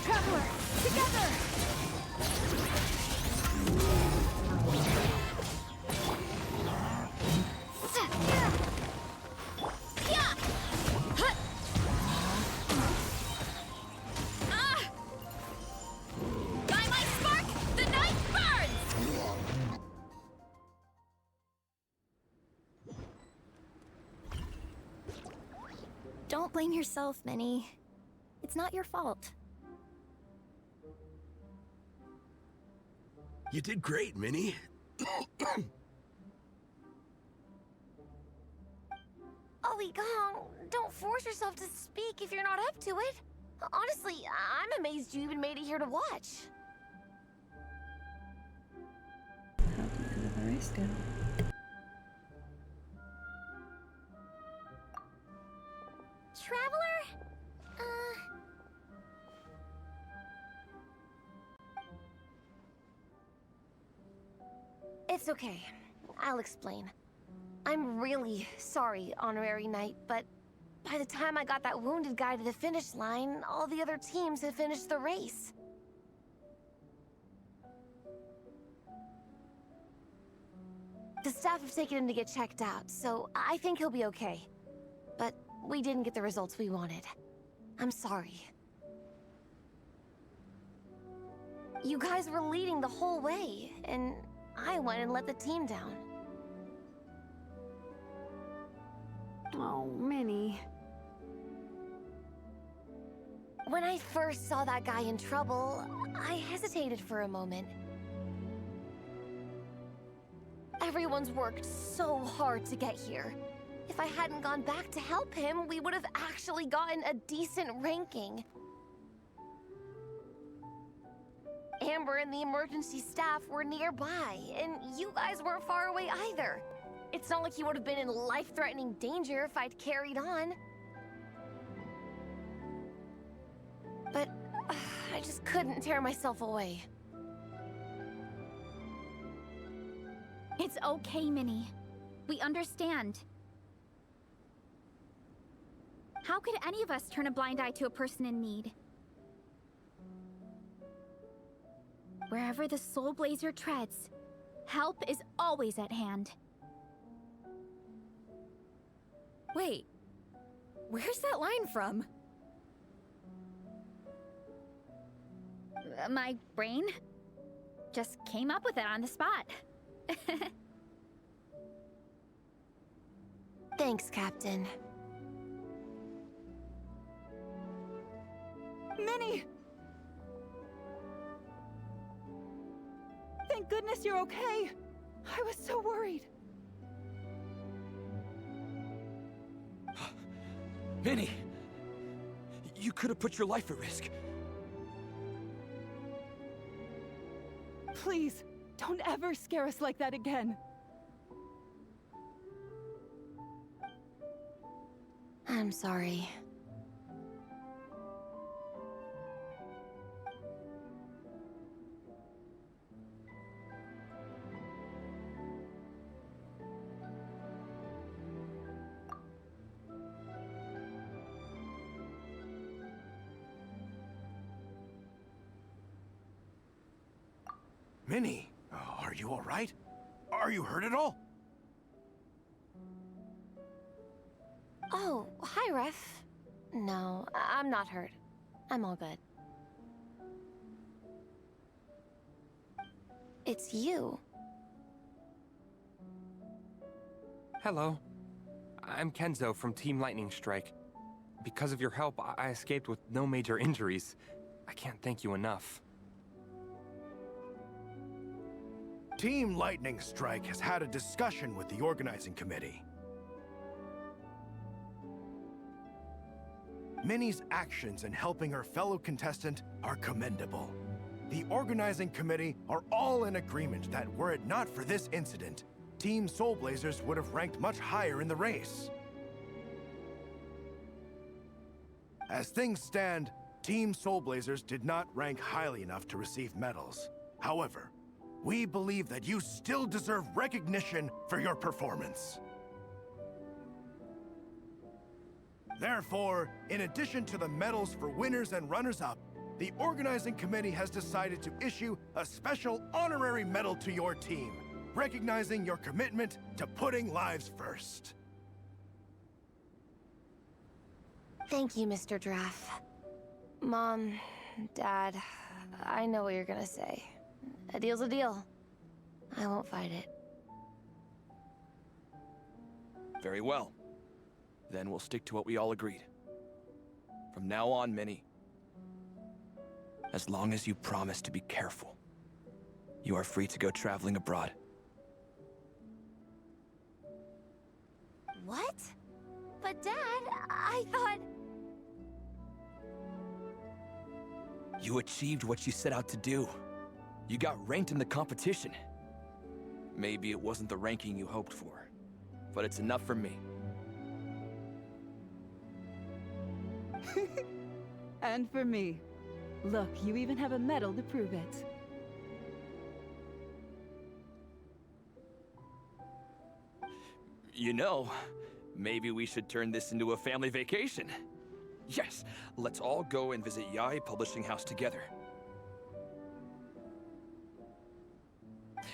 Traveler, together! By my spark, the night burns! Don't blame yourself, Minnie. It's not your fault. You did great, Minnie. Ollie Gong, don't force yourself to speak if you're not up to it. Honestly, I'm amazed you even made it here to watch. How did the end of the race go? Traveler? It's okay. I'll explain. I'm really sorry, Honorary Knight, but by the time I got that wounded guy to the finish line, all the other teams had finished the race. The staff have taken him to get checked out, so I think he'll be okay. But we didn't get the results we wanted. I'm sorry. You guys were leading the whole way, and I went and let the team down. Oh, Minnie. When I first saw that guy in trouble, I hesitated for a moment. Everyone's worked so hard to get here. If I hadn't gone back to help him, we would have actually gotten a decent ranking. Amber and the emergency staff were nearby, and you guys weren't far away either. It's not like you would have been in life-threatening danger if I'd carried on. But I just couldn't tear myself away. It's okay, Minnie. We understand. How could any of us turn a blind eye to a person in need? Wherever the Soulblazer treads, help is always at hand. Wait, where's that line from? My brain just came up with it on the spot. Thanks, Captain. Minnie! Thank goodness you're okay. I was so worried. Minnie! You could have put your life at risk. Please, don't ever scare us like that again. I'm sorry. Minnie, are you all right? Are you hurt at all? Oh, hi, Ref. No, I'm not hurt. I'm all good. It's you. Hello. I'm Kenzo from Team Lightning Strike. Because of your help, I escaped with no major injuries. I can't thank you enough. Team Lightning Strike has had a discussion with the organizing committee. Minnie's actions in helping her fellow contestant are commendable. The organizing committee are all in agreement that were it not for this incident, Team Soulblazers would have ranked much higher in the race. As things stand, Team Soulblazers did not rank highly enough to receive medals. However, we believe that you still deserve recognition for your performance. Therefore, in addition to the medals for winners and runners-up, the organizing committee has decided to issue a special honorary medal to your team, recognizing your commitment to putting lives first. Thank you, Mr. Draff. Mom, Dad, I know what you're gonna say. A deal's a deal. I won't fight it. Very well. Then we'll stick to what we all agreed. From now on, Minnie, as long as you promise to be careful, you are free to go traveling abroad. What? But Dad, I thought... You achieved what you set out to do. You got ranked in the competition. Maybe it wasn't the ranking you hoped for, but it's enough for me. And for me. Look, you even have a medal to prove it. You know, maybe we should turn this into a family vacation. Yes, let's all go and visit Yae Publishing House together.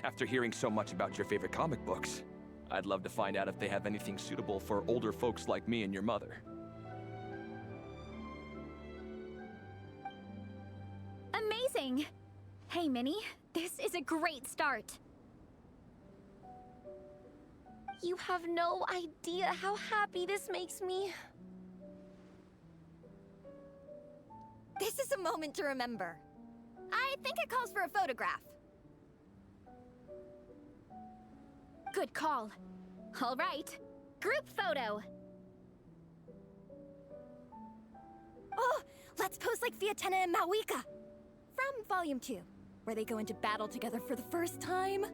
After hearing so much about your favorite comic books, I'd love to find out if they have anything suitable for older folks like me and your mother. Amazing! Hey, Minnie, this is a great start. You have no idea how happy this makes me. This is a moment to remember. I think it calls for a photograph. Good call. All right, group photo. Oh, let's pose like Fiatena and Mawika from Volume 2, where they go into battle together for the first time.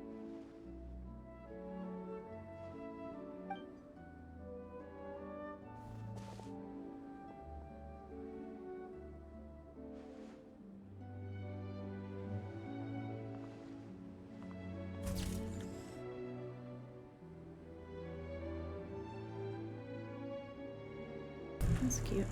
That's cute.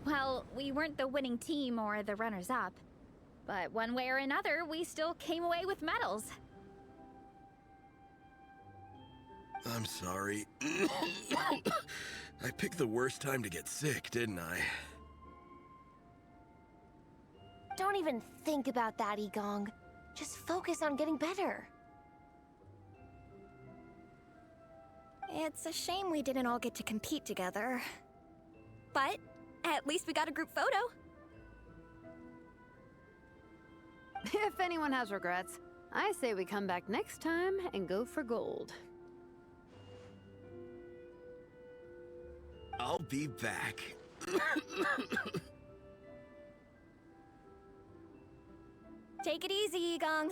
Well, we weren't the winning team or the runners-up, but one way or another, we still came away with medals. I'm sorry. I picked the worst time to get sick, didn't I? Don't even think about that, Igong. Just focus on getting better. It's a shame we didn't all get to compete together. But at least we got a group photo. If anyone has regrets, I say we come back next time and go for gold. I'll be back. Take it easy, Igong.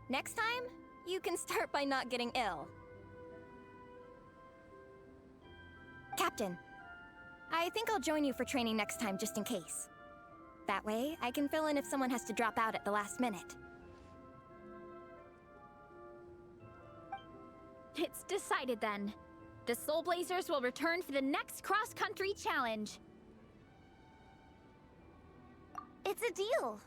Next time, you can start by not getting ill. Captain, I think I'll join you for training next time just in case. That way, I can fill in if someone has to drop out at the last minute. It's decided then. The Soulblazers will return for the next cross-country challenge. It's a deal.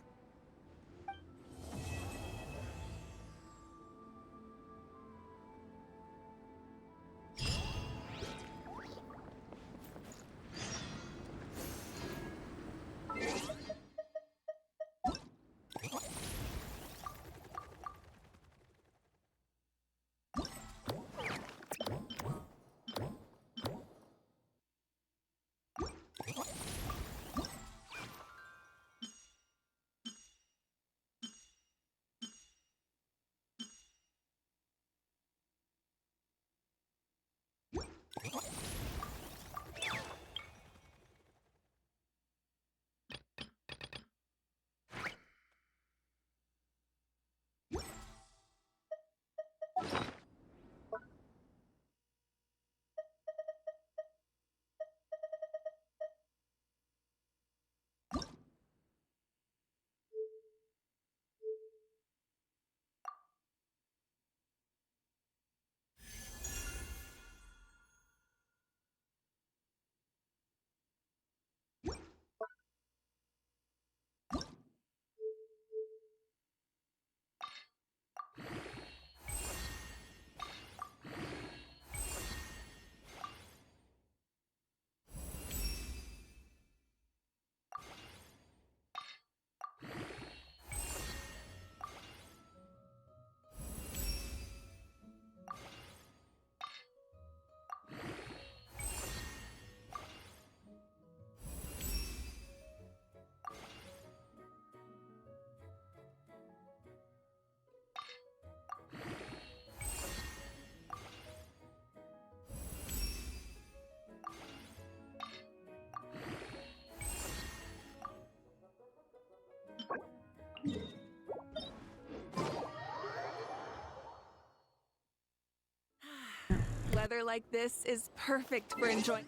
Weather like this is perfect for enjoying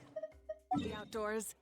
the outdoors.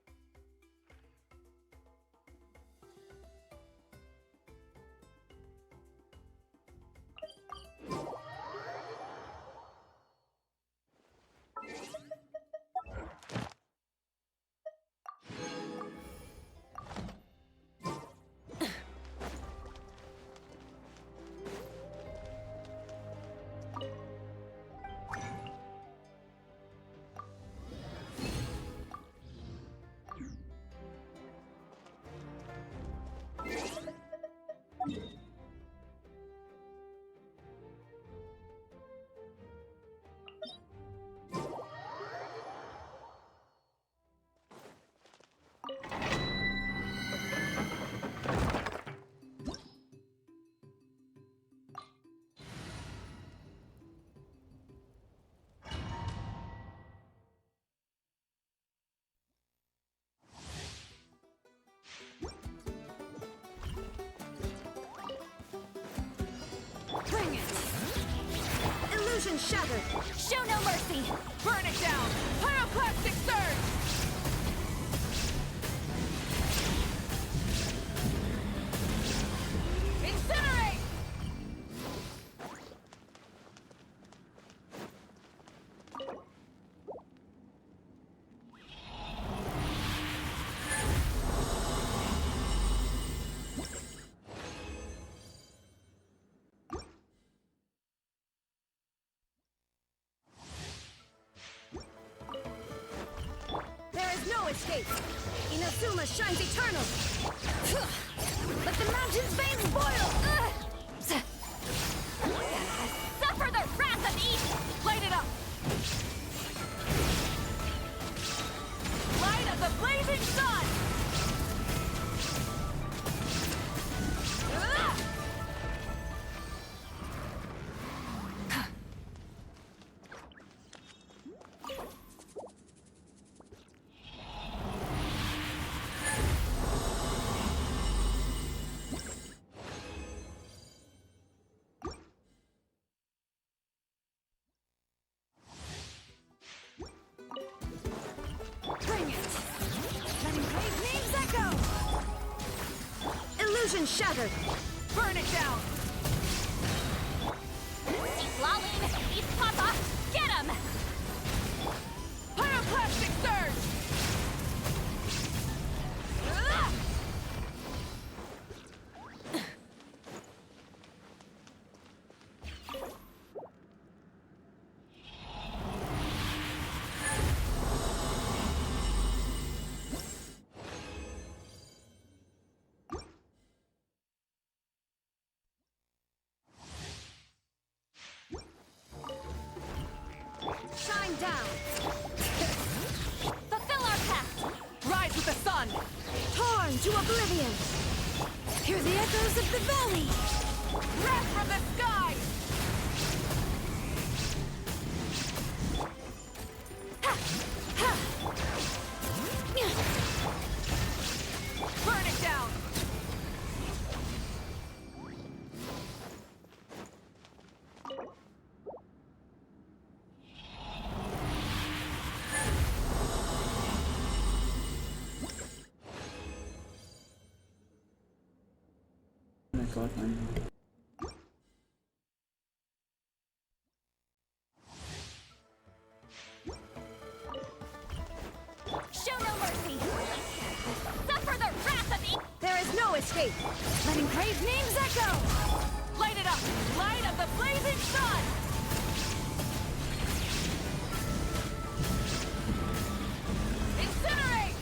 Bring it! Illusion shattered! Show no mercy! Burn it down! Pyroclastic surge! Incinerate! There is no escape! Inazuma shines eternal! Let the mountain's veins boil! Suffer the wrath of Eden! Light it up! Light of the blazing sun! Bring it! Let engraved names echo! Illusion shattered! Burn it down! East Laline! East Papa! Get him! Pyroclastic surge! Shine down! Fulfill our pact! Rise with the sun! Torn to oblivion! Hear the echoes of the valley! Wrath from the sky! Burn it down! Oh my god, man. Show no mercy! Suffer the wrath of Eden! There is no escape! Let engraved names echo! Light it up! Light of the blazing sun! Incinerate!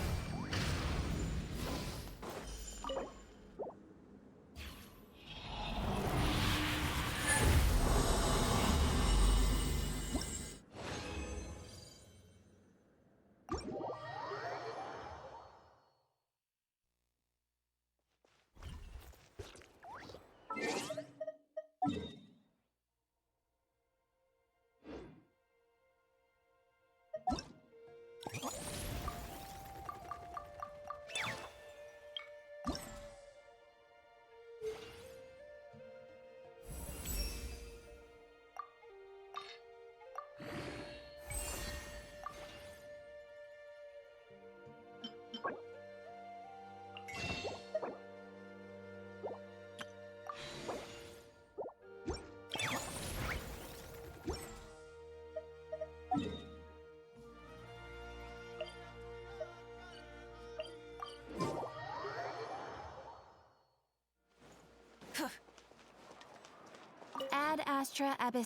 Astra Abyss.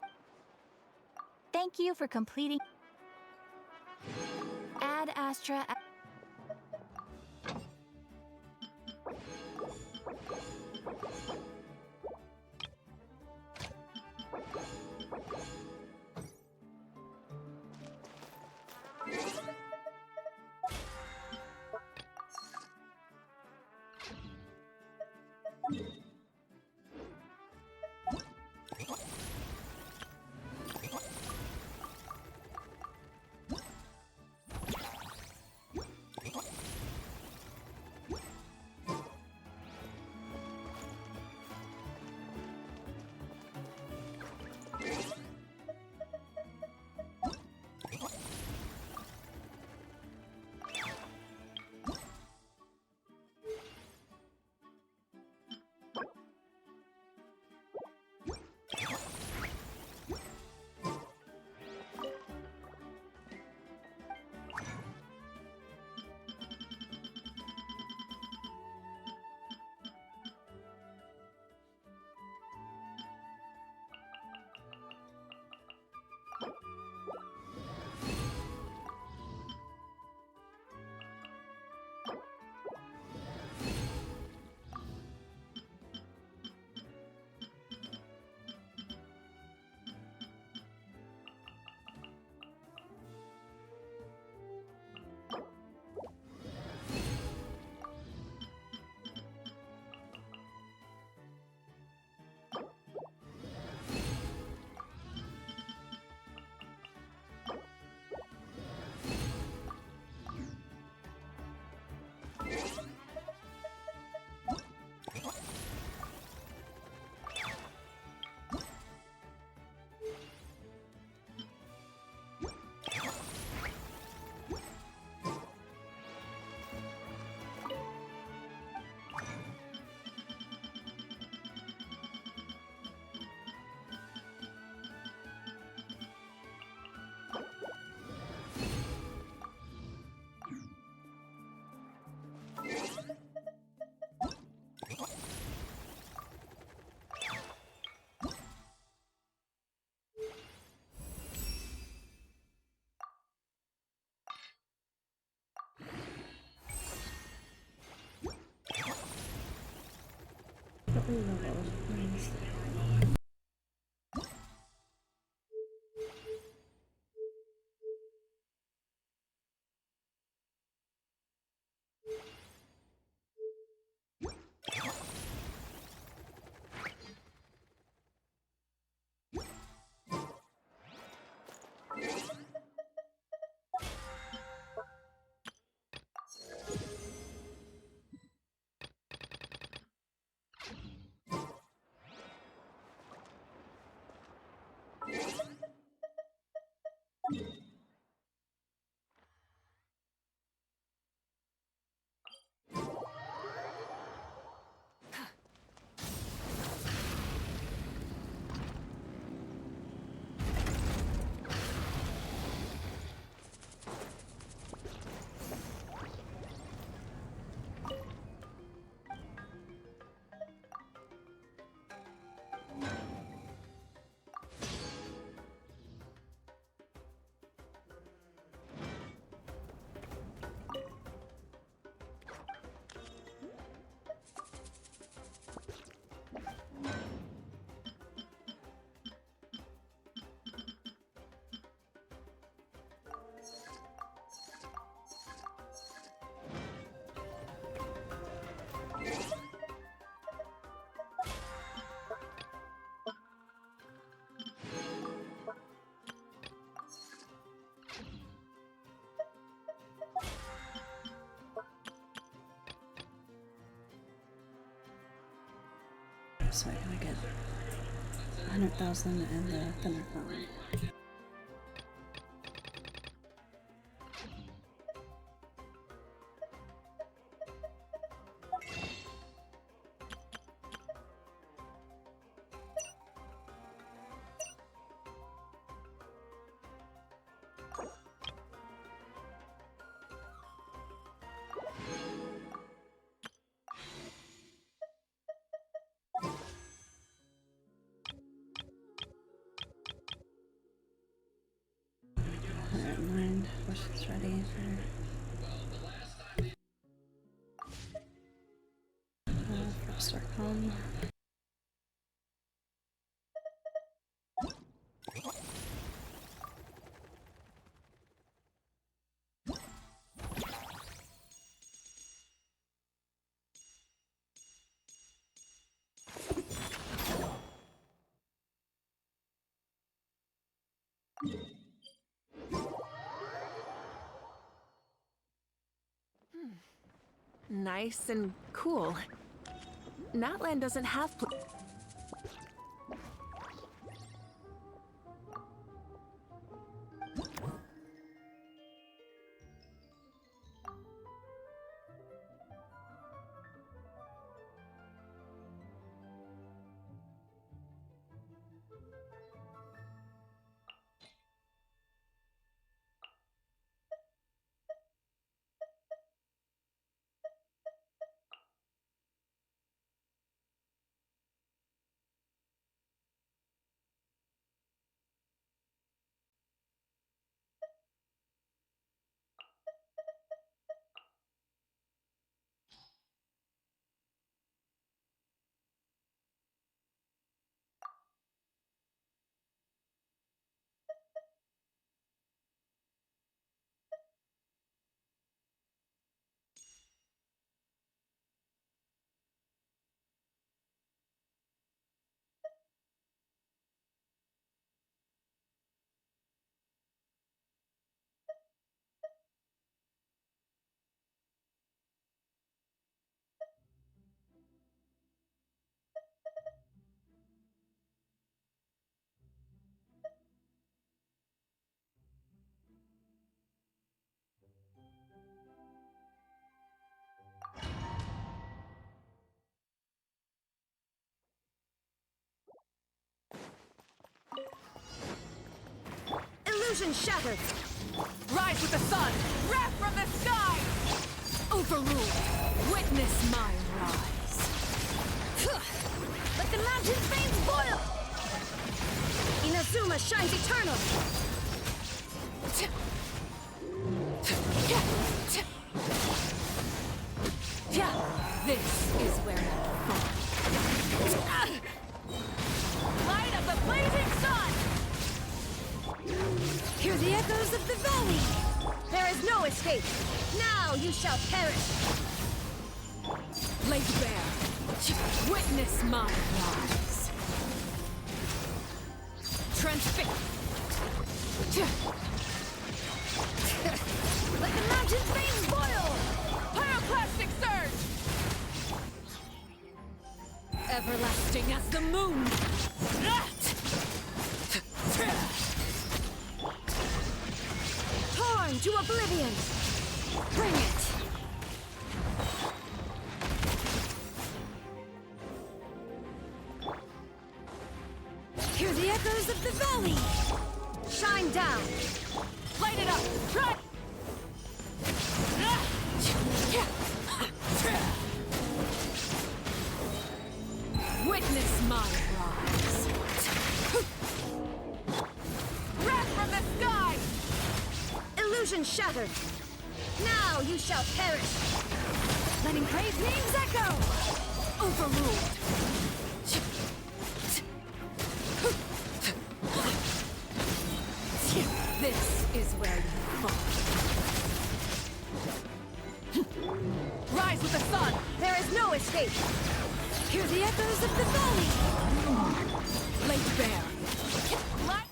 Thank you for completing. Ad Astra. So I gotta get 100,000 and the Thundercloud. before she's ready for first work home. Nice and cool. Natland doesn't have Illusion shattered! Rise with the sun! Wrath from the sky! Overruled! Witness my rise! Let the mountain's veins boil! Inazuma shines eternal! This is where I fall. Light of the blazing sun! Hear the echoes of the valley! There is no escape! Now you shall perish! Laid bare! Witness my rise! Transfix! Let the mountain's veins boil! Pyroclastic surge! Everlasting as the moon! Torn to oblivion! Bring it! Hear the echoes of the valley! Shine down! Light it up! Try! Witness my rise! Wrath from the sky! Illusion shattered! Now you shall perish! Letting praise names echo! Overruled! This is where you fall. Rise with the sun! There is no escape! Hear the echoes of the valley! Laid bare! Light!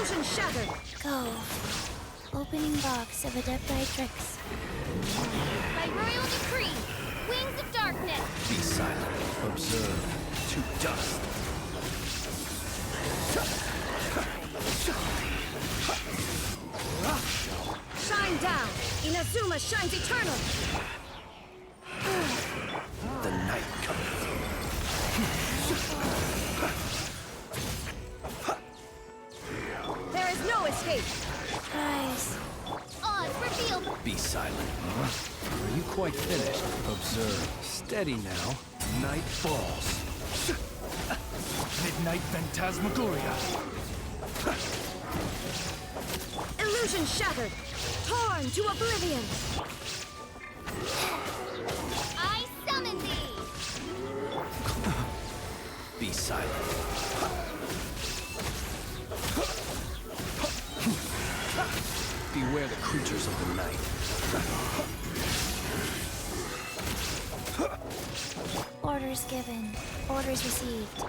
Illusion shattered! Go. Opening box of Adepti tricks. By royal decree, wings of darkness! Be silent. Observe. To dust. Shine down! Inazuma shines eternal! The night cometh. There is no escape! Guys. Odds revealed! Be silent. Are you quite finished? Observe. Steady now. Night falls. Midnight Phantasmagoria. Illusion shattered! Torn to oblivion! I summon thee! Be silent. Beware the creatures of the night. Orders given. Orders received.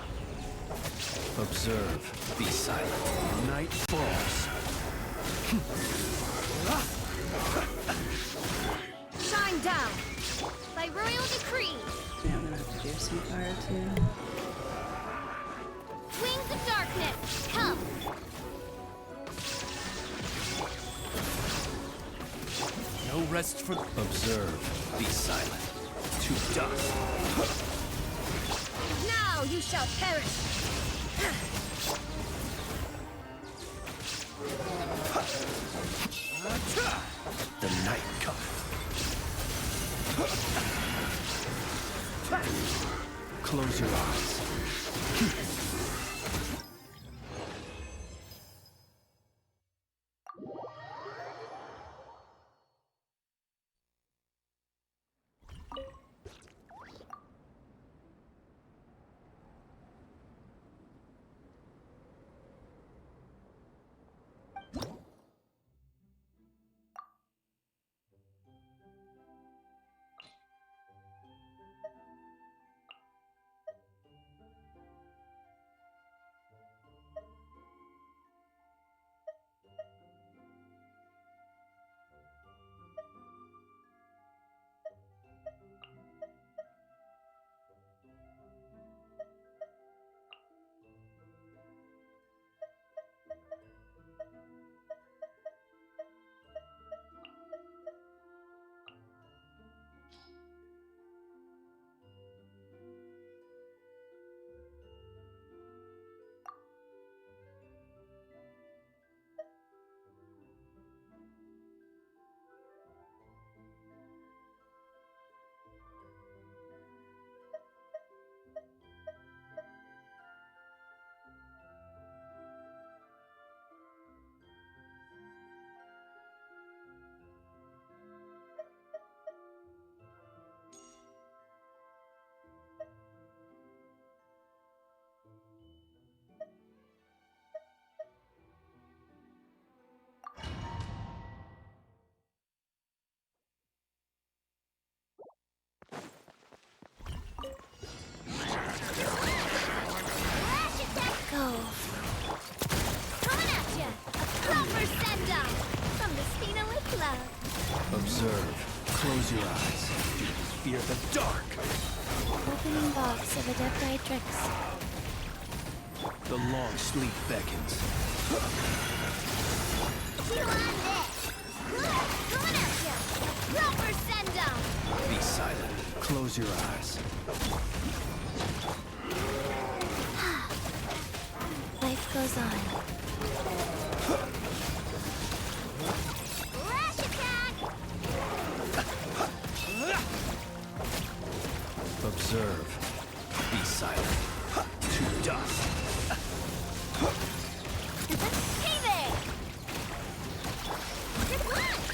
Observe. Be silent. Night falls. Shine down! By royal decree, Yeah, I'm gonna have to do some fire too. wings of darkness, come! No rest for... Observe. Be silent. To dust. Now you shall perish! The night cometh. Close your eyes. Go. Coming at ya! A proper send-up! From the Spina Lickla! Observe. Close your eyes. Fear the dark. Opening box of Adepti tricks. The long sleep beckons. Feel on this! Coming at ya! A proper send-up! Be silent. Close your eyes. Life goes on. Lash attack! Observe. Be silent. To dust. Hey there! Good luck!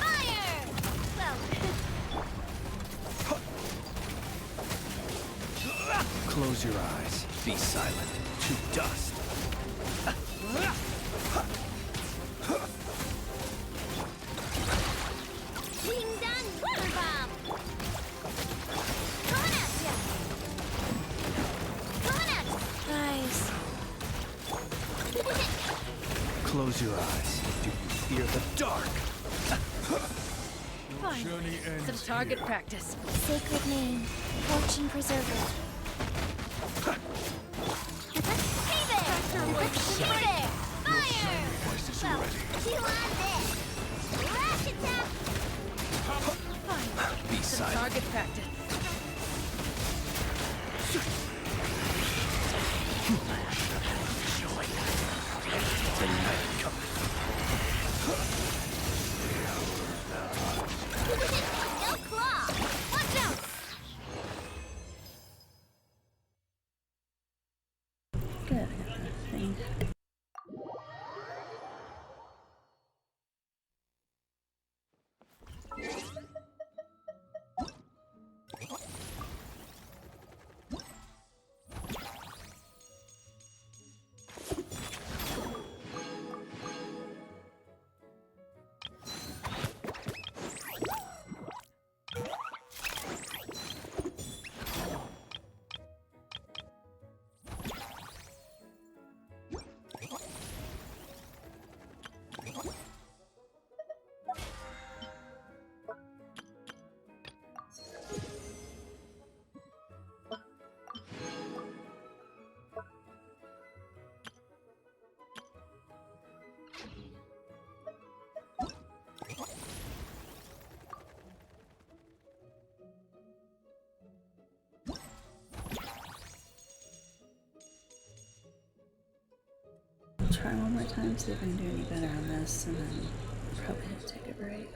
Fire! Well, Close your eyes. Be silent. To dust. Ding dong water bomb! Coming at ya! Coming at ya! Guys. Close your eyes. Do you fear the dark? Fine. Some target practice. Sacred name, fortune preserver. Hey there! Hey there! Fire! Well, she wants this. Rush attack! Fine. Be Some silent. target practice. The night cometh. No claw! Watch out! Good, I got that thing. I'll try one more time, see if I can do any better on this, and then probably take a break.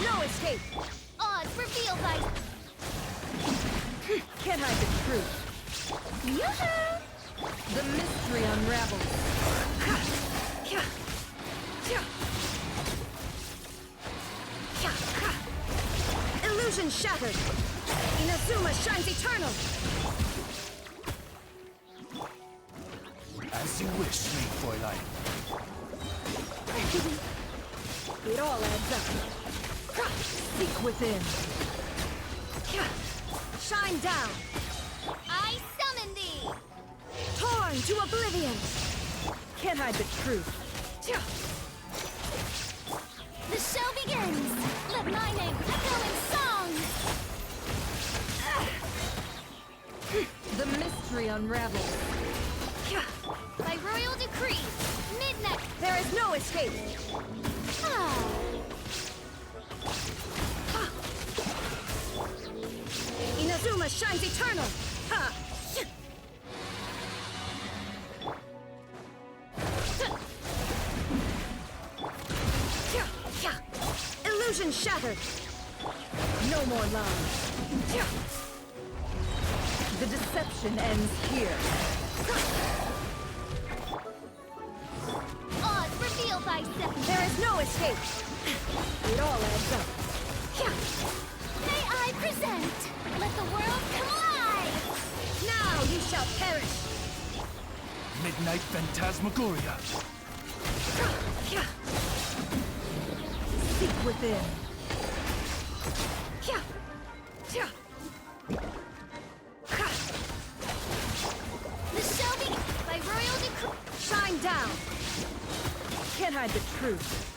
No escape! Odds reveal, guys! Can't hide the truth. Yoo-hoo! The mystery unravels. Illusion shattered! Inazuma shines eternal! As you wish, Snake Fräulein. It all adds up. Seek within. Shine down. I summon thee! Torn to oblivion. Can't hide the truth. The show begins! Let my name echo in song! The mystery unravels. By royal decree, midnight! There is no escape. Inazuma shines eternal. Ha! Illusion shattered. No more lies. The deception ends here. Odds revealed by seven. There is no escape. It all adds up. May I present? Let the world come alive! Now you shall perish. Midnight Phantasmagoria. Seek within. The show begins by royal decree. Shine down. Can't hide the truth.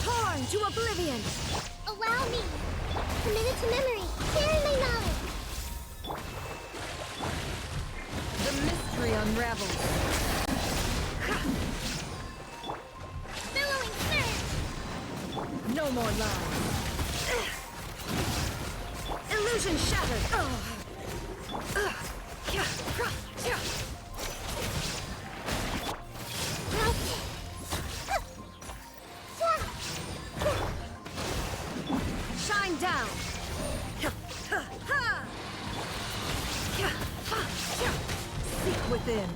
Torn to oblivion. Allow me! Committed to memory, sharing my knowledge! The mystery unravels. Billowing surge! No more lies. Illusion shattered. Shine down. Seek within.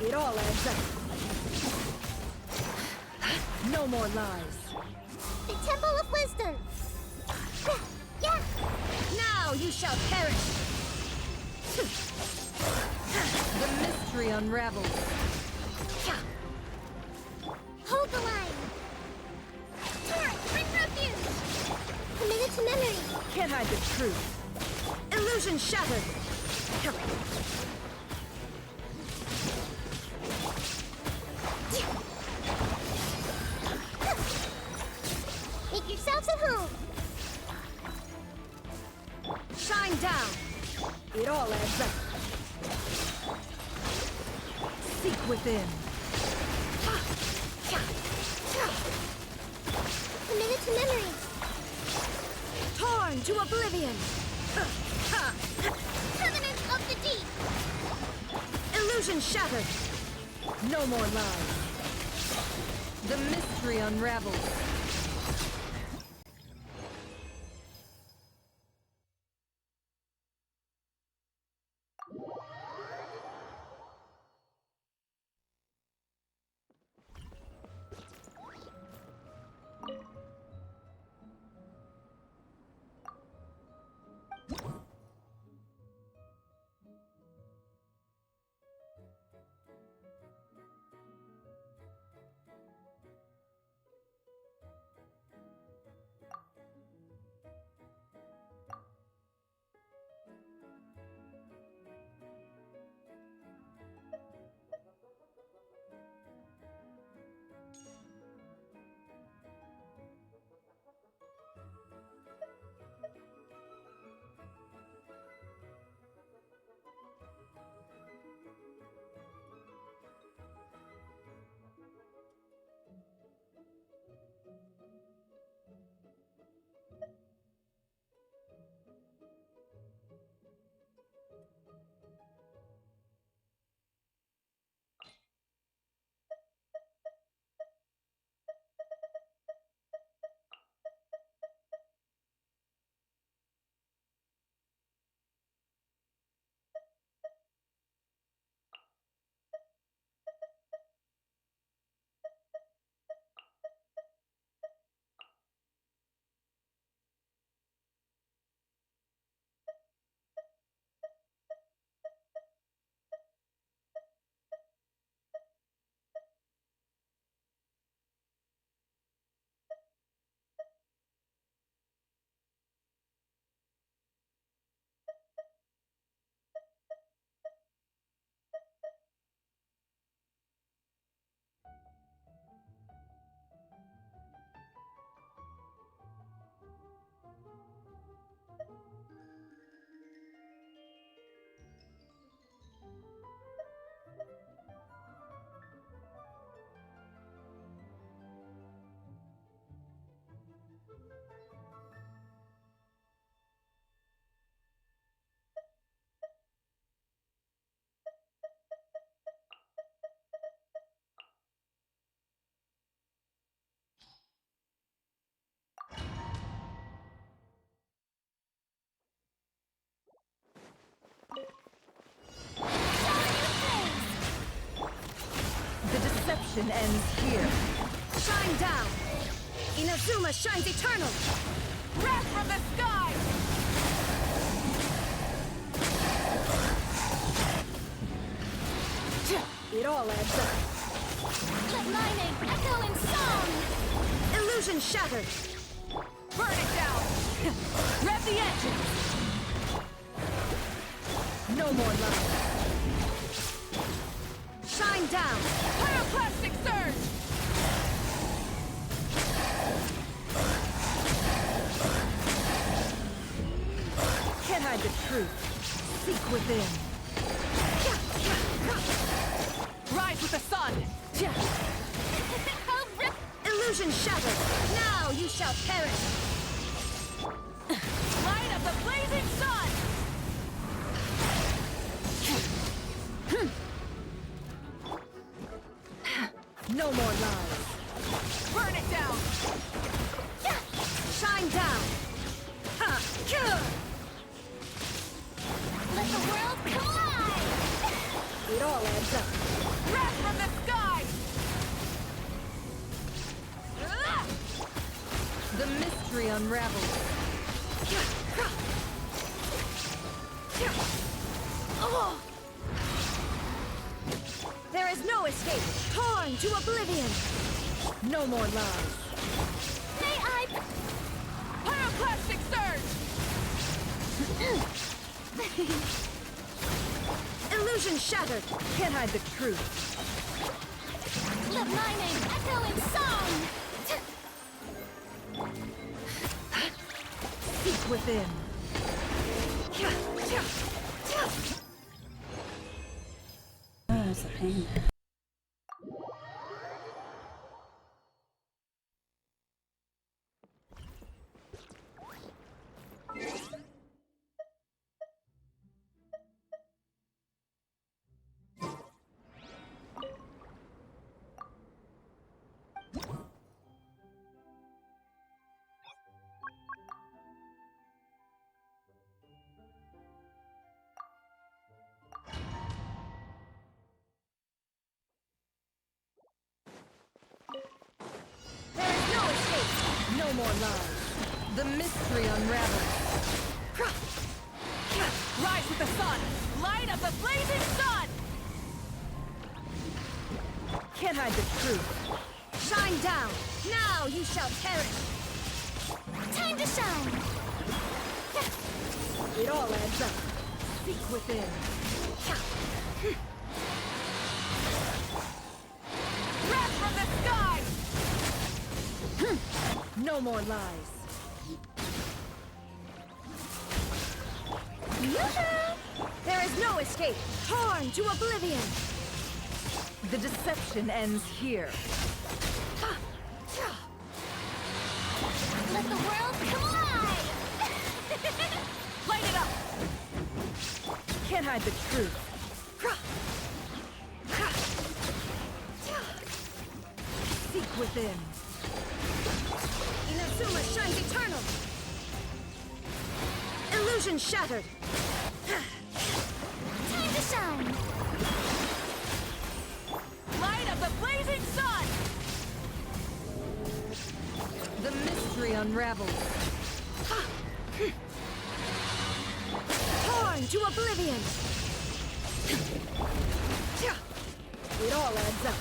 It all adds up. No more lies. The Temple of Wisdom! Yeah! Now you shall perish. The mystery unravels. Hold the line! Torrent, bring refuge! Committed to memory! Can't hide the truth. Illusion shattered. Make yourselves at home! Shine Shine down! It all adds up. Seek within. Committed to memory. Torn to oblivion. Covenant of the deep. Illusion shattered. No more lies. The mystery unravels. The deception ends here. Shine down! Inazuma shines eternal! Wrath from the sky! It all adds up. Let my name echo in song. Illusion shattered. Burn it down! Rev the engine! No more love. Shine down! Pyroclastic surge! Can't hide the truth. Seek within. Rise with the sun! Illusion shattered! Now you shall perish! Light of the blazing sun! No more lies. Burn it down! Shine down! Let the world collide. It all adds up. Wrath from the sky! The mystery unravels. There is no escape. Torn to oblivion. No more lies. May I? Pyroclastic surge! Illusion shattered. Can't hide the truth. Let my name echo in song. Seek within. Oh, that's a pain. There is no escape! No more lies. The mystery unravels. Rise with the sun! Light of the blazing sun! Can't hide the truth. Shine down! Now you shall perish! Time to shine! It all adds up. Seek within. Wrath from the sky! No more lies. There is no escape! Torn to oblivion! The deception ends here. Let the world come alive! Light it up! Can't hide the truth. Seek within. Inazuma shines eternal! Illusion shattered! Time to shine! Light of the blazing sun! The mystery unravels. Torn to oblivion! It all adds up.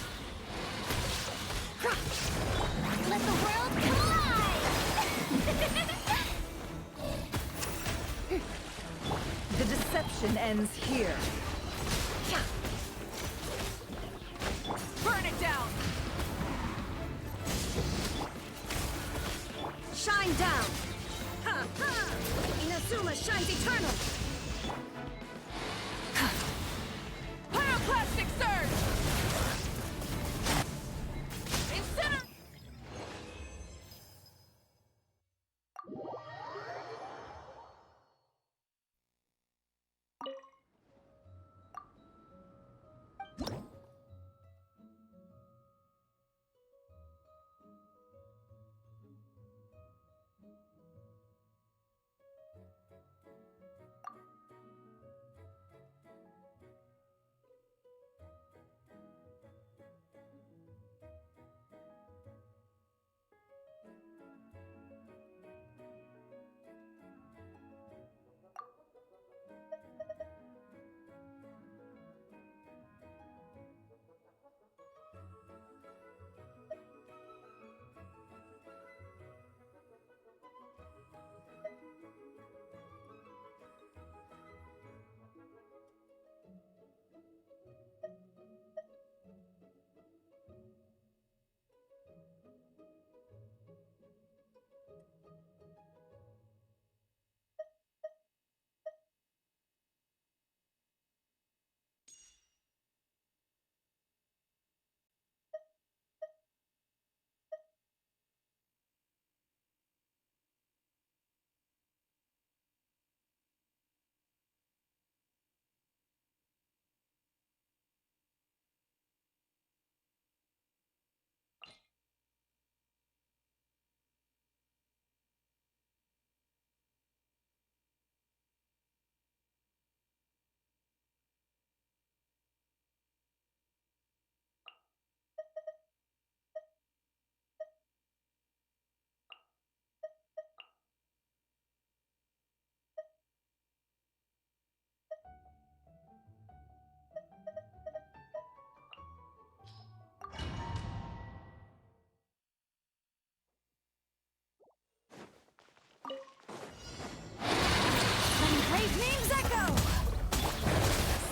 Let the world come alive! The deception ends here. Burn it down! Shine down! Ha ha! Inazuma shines eternal! Pyroclastic surge! Incinerator!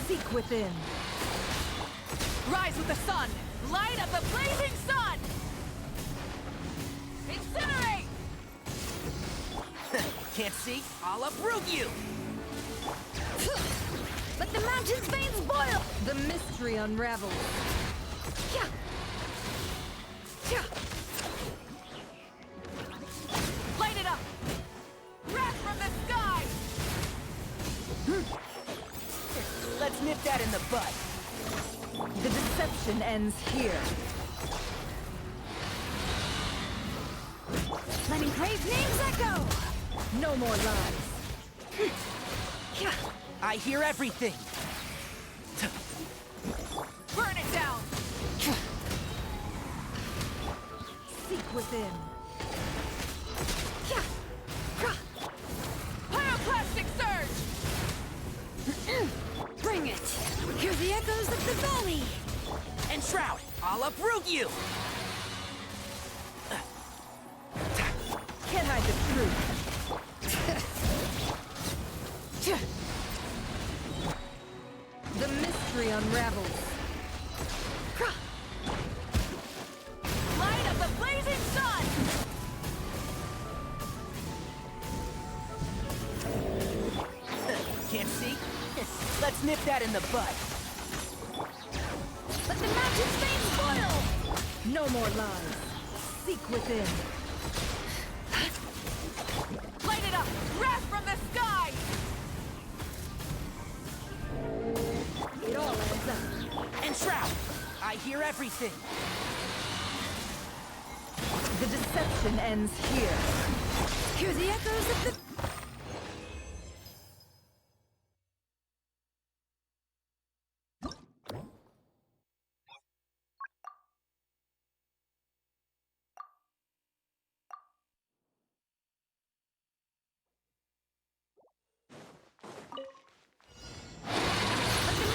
Seek within. Rise with the sun! Light of the blazing sun! Incinerate! Can't see? I'll uproot you! Let the mountain's veins boil! The mystery unravels. Yeah. Yeah. Light it up! Wrath from the sky! Let's nip that in the bud. The deception ends here. Letting Crave's names echo! No more lies. I hear everything. Burn it down! Seek within. Pyroclastic surge! Bring it! Hear the echoes of the valley! And Shroud, I'll uproot you! Can't hide the truth. The mystery unravels. Light of the blazing sun! Can't see? Let's nip that in the bud. Let the mountain's veins boil! No more lies. Seek within. Light it up! Wrath from the sky! It all adds up. And Shroud, I hear everything. The deception ends here. Hear the echoes of the...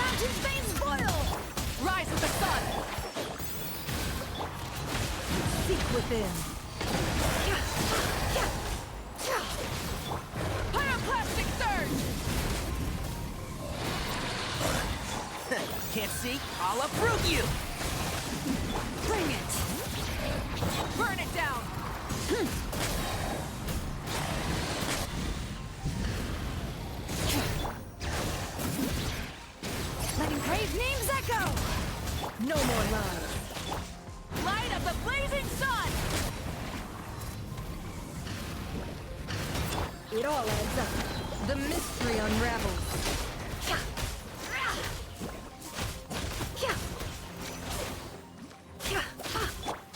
Mountain's veins boil! Rise with the sun! Seek within. Pyroclastic surge! Can't see? I'll uproot you! Bring it! Burn it down! Letting Crave's names echo! No more lies. Light of the blazing sun! It all adds up. The mystery unravels.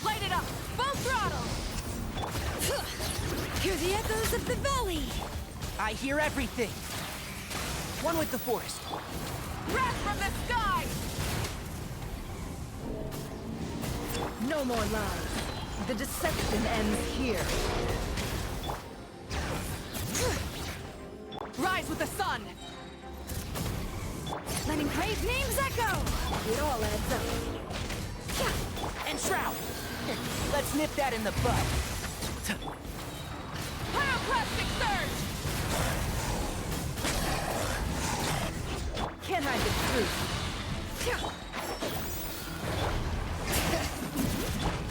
Light it up! Full throttle! Hear the echoes of the valley! I hear everything. One with the forest. Wrath from the sky! No more lies. The deception ends here. Rise with the sun! Letting Crave's names echo! It all adds up. And Shroud, let's nip that in the bud. Pyroclastic surge! Can't hide the truth.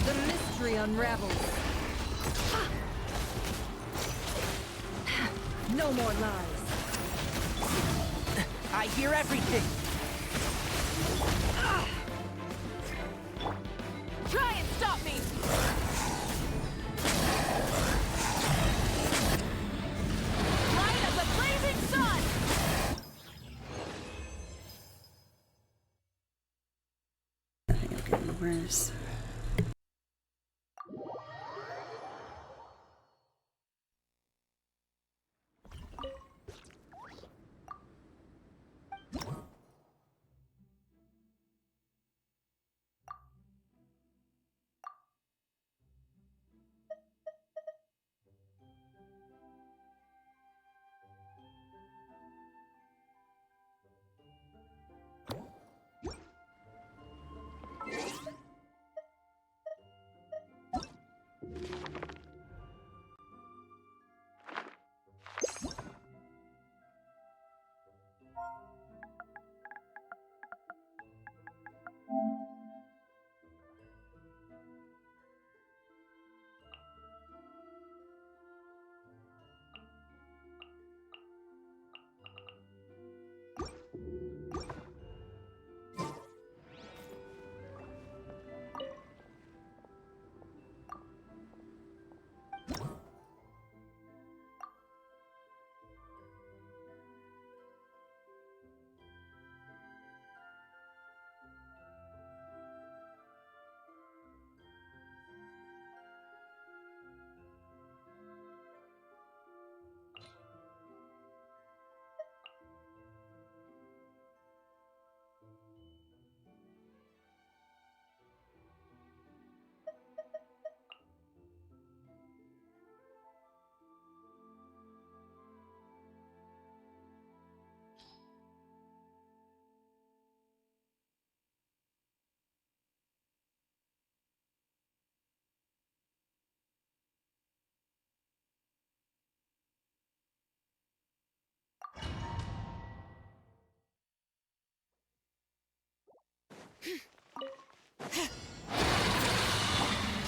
The mystery unravels. No more lies. I hear everything. Try and stop me! Light of the blazing sun! I think I'm getting worse.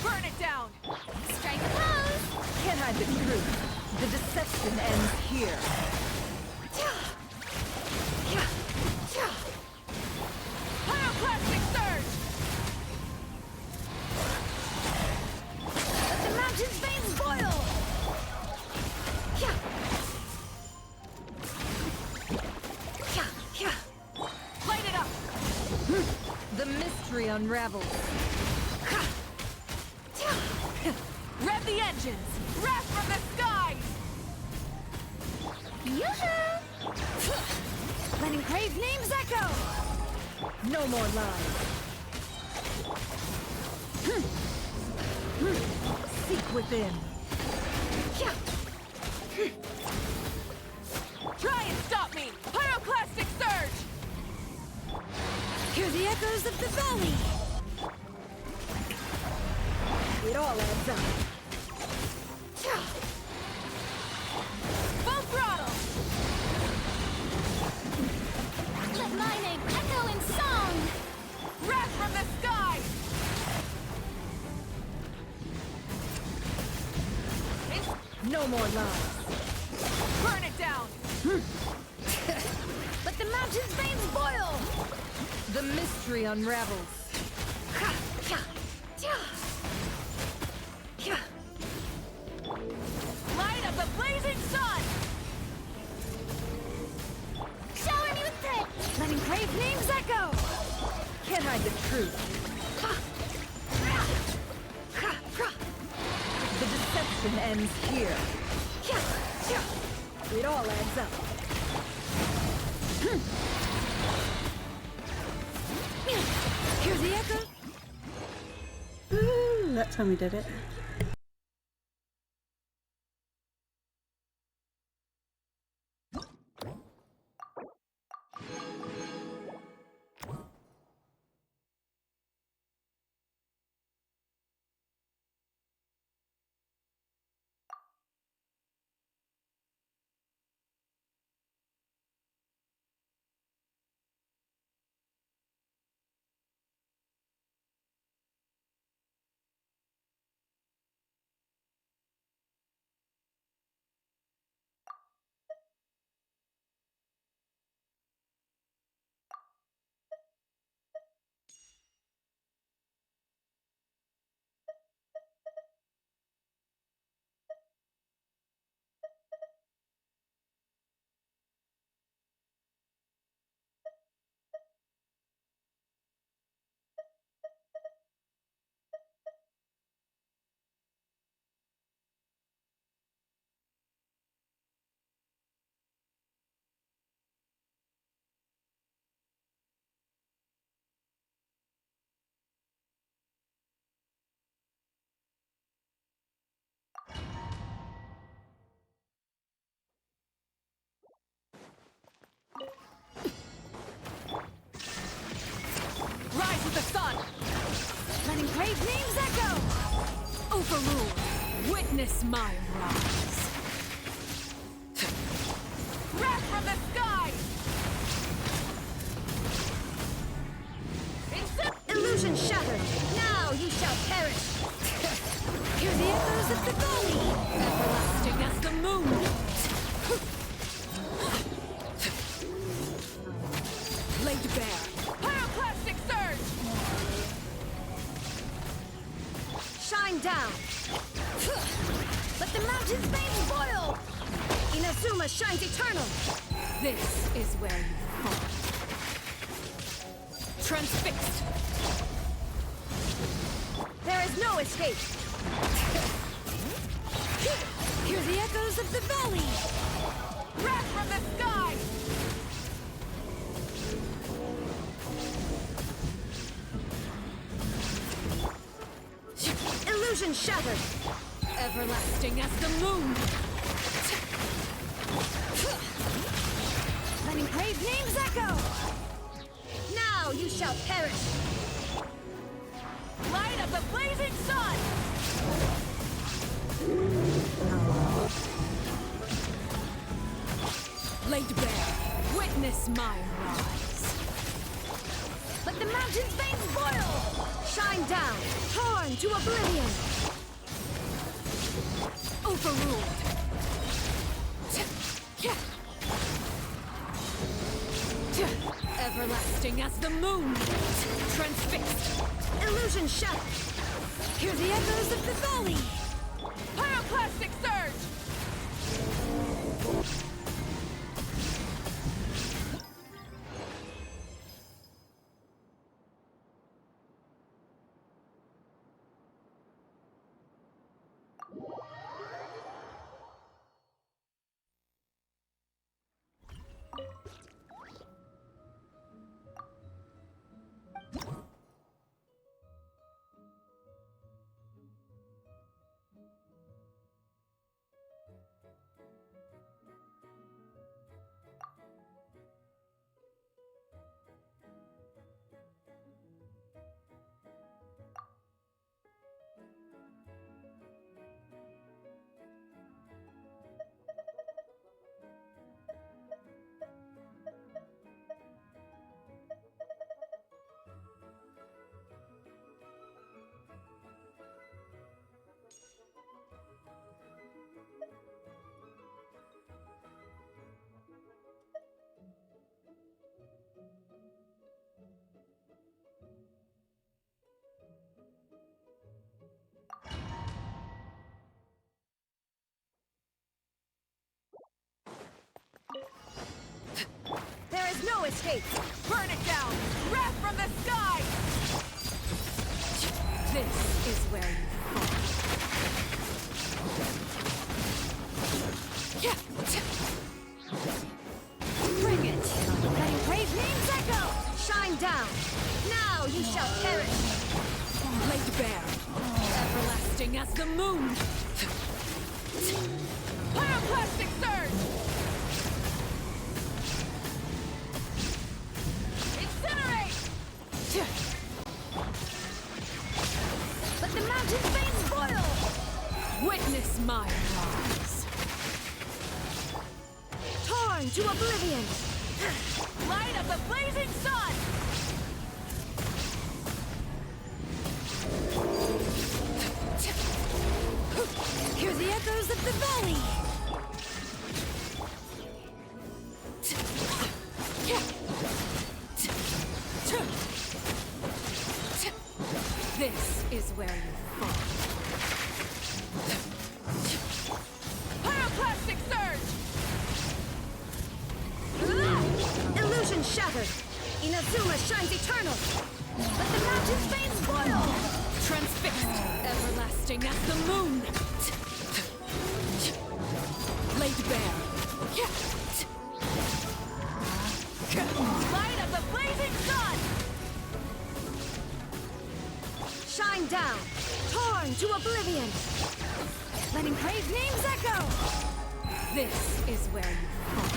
Burn it down! Strike a pose! Can't hide the truth. The deception ends here. Pyroclastic surge! Let the mountain's veins boil! Light it up! The mystery unravels. Rev the engines! Wrath from the skies! Yoo-hoo! Let engraved names echo! No more lies. Seek within. Try and stop me! Pyroclastic surge! Hear the echoes of the valley! It all adds up. Full throttle! Let my name echo in song! Wrath from the skies! No more lies. Burn it down! Let the mountain's veins boil! The mystery unravels. Light of the blazing sun! Shower me with grit! Let engraved names echo! Can't hide the truth. The deception ends here. It all adds up. Hear the echo? That time we did it. Rise with the sun! Let engraved names echo! Overrule! Witness my rise! Wrath from the skies! Illusion shattered! Now you shall perish! Hear the echoes of the valley! Everlasting as the moon! Laid bare! Pyroclastic surge! Shine down! Let the mountain's veins boil! Inazuma shines eternal! This is where you fall. Transfixed! There is no escape! Hear the echoes of the valley! Wrath from the sky! Illusion shattered! Everlasting as the moon! Let engraved names echo! Now you shall perish! Light of the blazing sun! Laid bare, witness my rise. Let the mountain's veins boil! Shine down, torn to oblivion! Overruled! Everlasting as the moon! Transfixed! Illusion shattered! Hear the echoes of the valley! Pyroclastic surge! There is no escape! Burn it down! Wrath from the sky! This is where you fall. Bring it! Letting brave names echo! Shine down! Now you shall perish! Laid bare! Everlasting as the moon! Pyroclastic surge! Incinerate! Let the mountain's veins boil! Witness my rise! Torn to oblivion! Light of the blazing sun! Hear the echoes of the valley! This is where you fall. Pyroclastic surge! Illusion shattered! Inazuma shines eternal! Let the mountain's veins boil! Transfixed! Everlasting as the moon! Laid bare! Light of the blazing sun! Shine down! Torn to oblivion! Letting brave names echo! This is where you fall.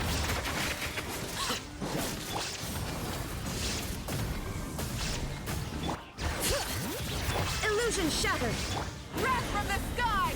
Illusion shattered! Wrath from the sky!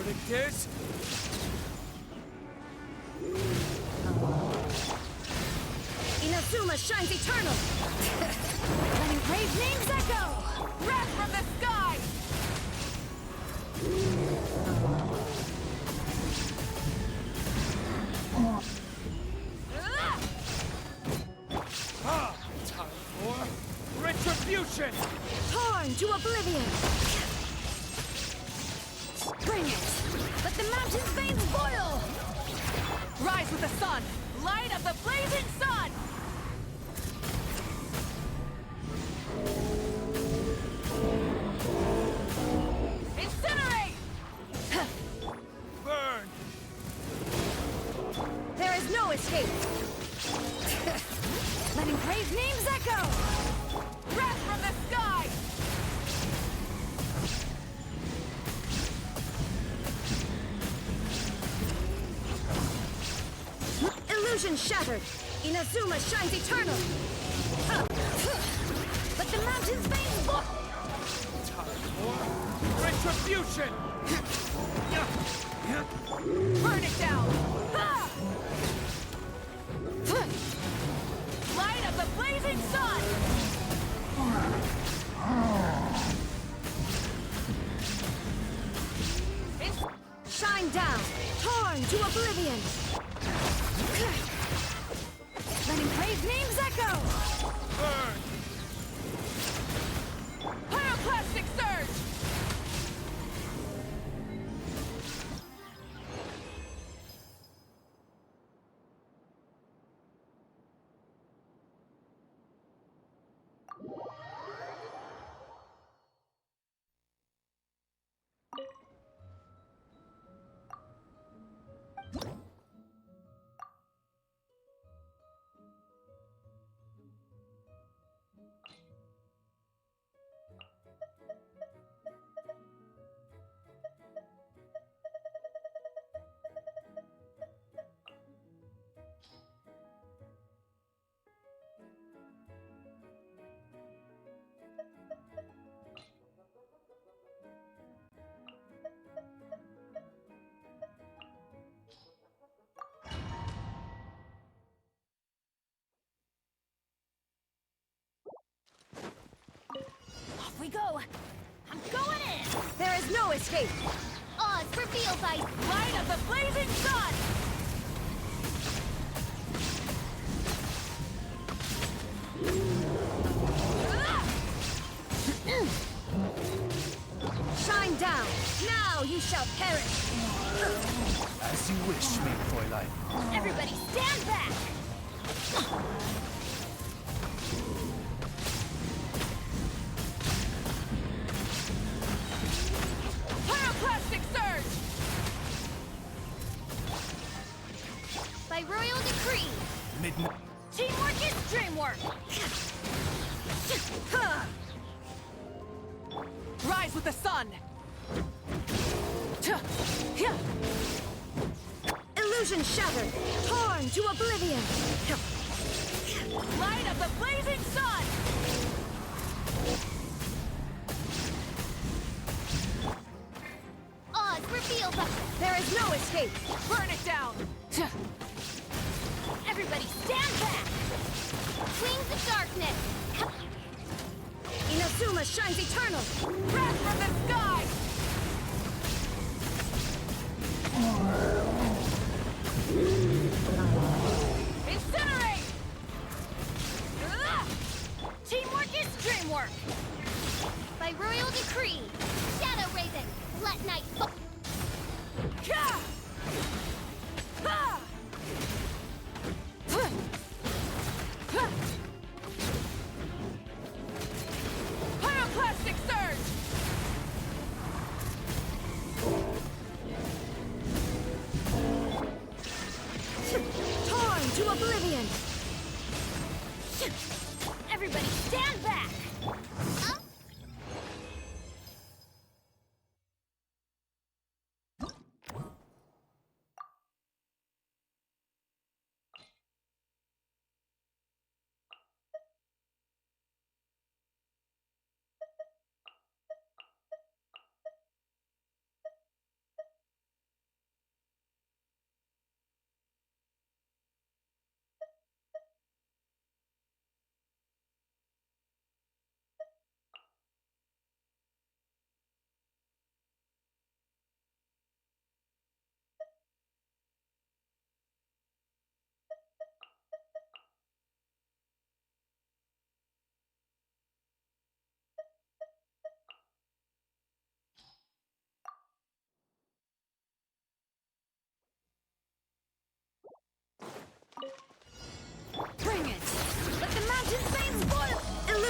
verdict is... Inazuma shines eternal! Letting brave names echo! Wrath from the sky! Time for retribution! Torn to oblivion! Bring it! Let the mountain's veins boil! Rise with the sun! Light of the blazing sun! Incinerate! Burn! There is no escape! Letting brave names echo! Wrath from the sky! Illusion shattered! Inazuma shines eternal! Let the mountain's veins boil! Time for retribution! Burn it down! Light of the blazing sun! Shine down! Torn to oblivion! Letting brave names echo! Burn! Pyroclastic surge! Off we go! I'm going in! There is no escape! Oz revealed by Light of the blazing sun! Shine down! Now you shall perish! As you wish, me Fräulein. Everybody stand back! Pyroclastic surge! by royal decree. Midnight. Teamwork is dreamwork. Rise with the sun! Illusion shattered! Torn to oblivion! Light of the blazing sun! Oz revealed by... There is no escape! Burn it down! Everybody stand back! Wings of darkness! Inazuma shines eternal! Wrath from the sky! Incinerate! Teamwork is dreamwork! By royal decree, Shadow Raven, let night fall. Pyroclastic surge!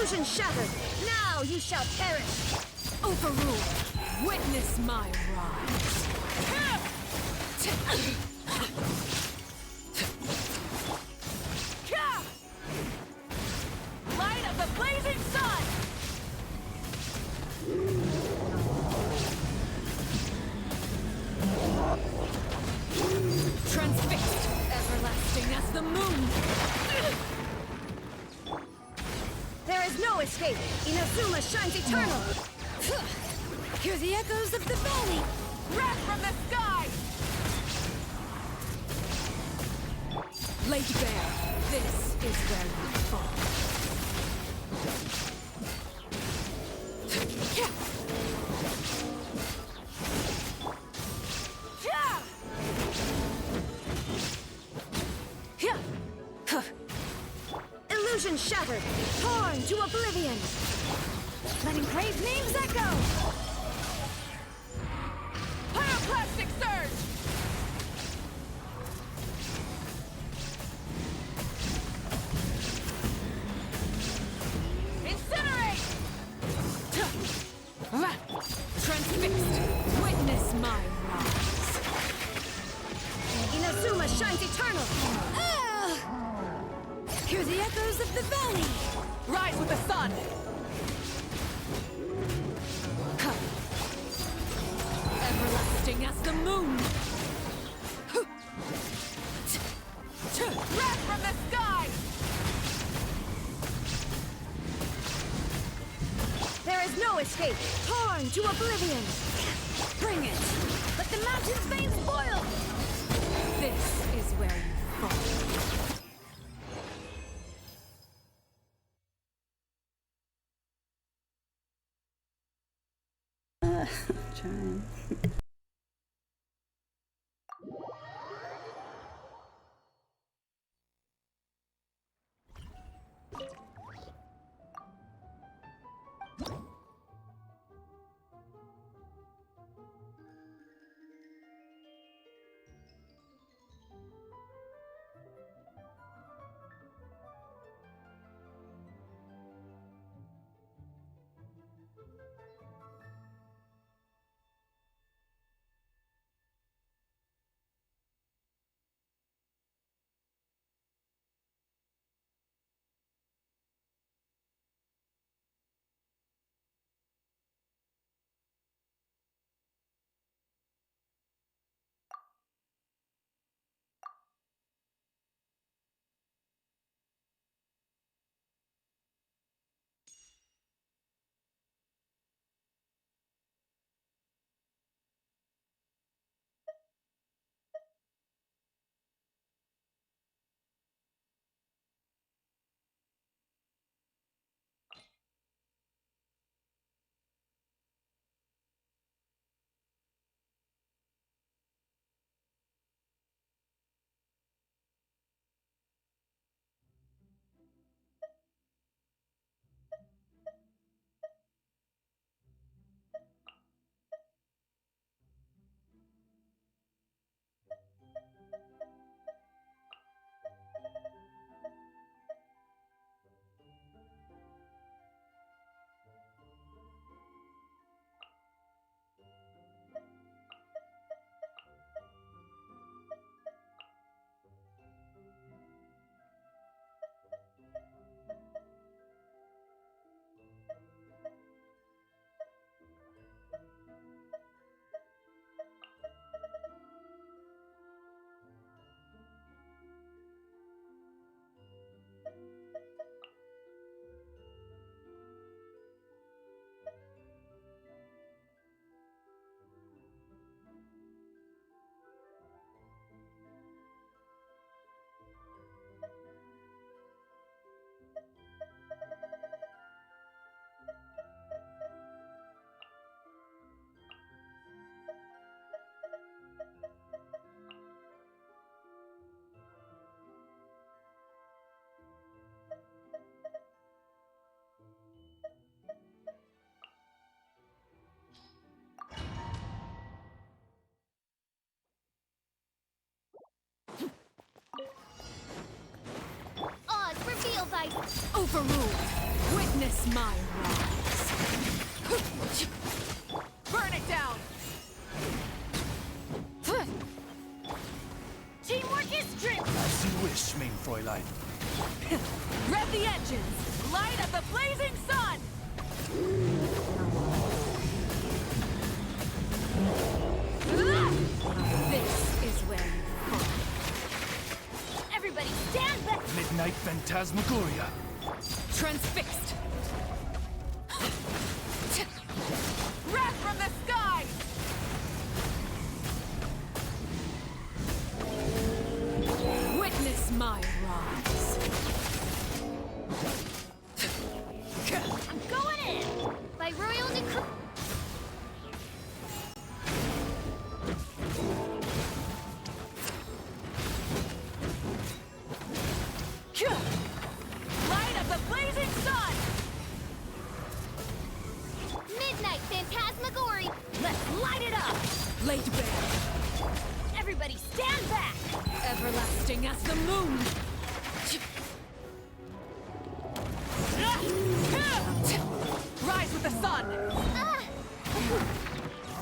Illusion shattered! Now you shall perish! Overruled. Witness my rise. Light of the blazing sun! Transfixed, everlasting as the moon! There is no escape! Inazuma shines eternal! Hear the echoes of the valley! Wrath from the sky! Laid bare, this is where you fall. Illusion shattered! Torn to oblivion! Letting praise names echo! Pyroclastic surge! Incinerate! Transfixed! Witness my rise! Inazuma shines eternal! Hear the echoes of the valley! Rise with the sun! Everlasting as the moon! Wrath from the sky! There is no escape! Torn to oblivion! Bring it! Let the mountain's veins boil! This is where you fall. Trying. Oz, reveal thyself! Overruled! Witness my rise. Burn it down! Teamwork is strength! As you wish, mein Fräulein. Rev the engines! Light up the blazing sun! This is where you fall. Everybody stand back! Midnight Phantasmagoria. Transfixed! Wrath from the sky! Witness my rise. I'm going in! By royal decree... Light of the blazing sun! Midnight Phantasmagoria! Let's light it up! Laid bare. Everybody stand back! Everlasting as the moon! Rise with the sun!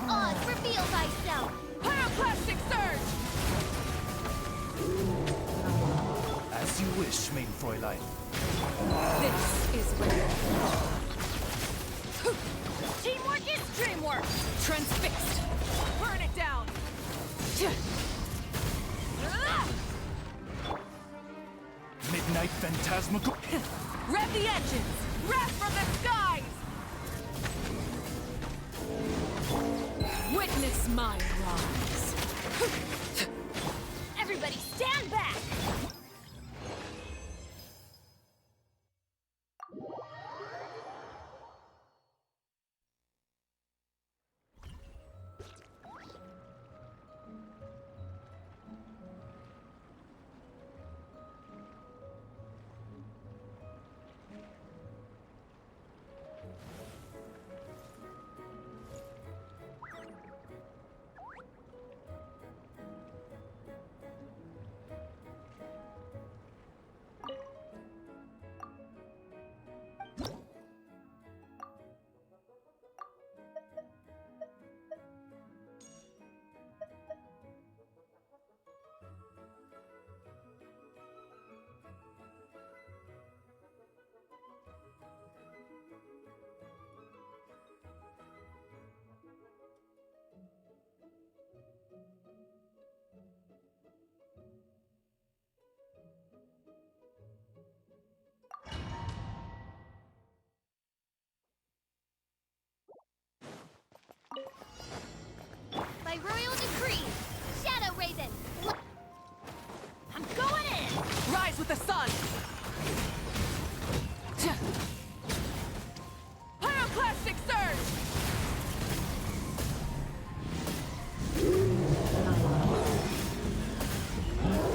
Oz, reveal thyself! Pyroclastic surge! As you wish, mein Fräulein. This is where... Teamwork is dreamwork! Transfixed! Burn it down! Midnight Phantasmagoria. Rev the engines! Wrath from the skies! Witness my rise! Everybody stand back! By royal decree, Shadow Raven! I'm going in! Rise with the sun! Pyroclastic surge!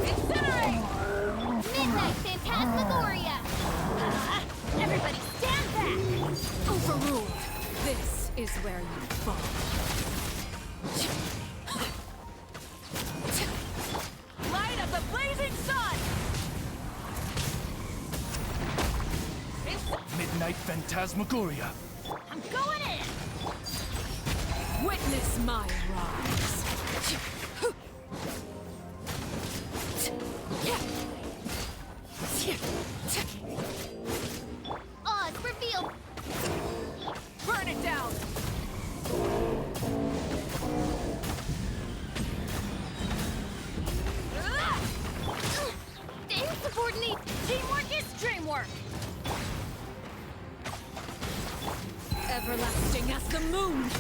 Incinerate! Midnight Phantasmagoria! Everybody stand back! Overruled! This is where you fall. Light of the blazing sun! Midnight Phantasmagoria. I'm going in! Witness my rise! Oz, reveal! Burn it down! Insubordinate! Teamwork is dreamwork! Everlasting as the moon!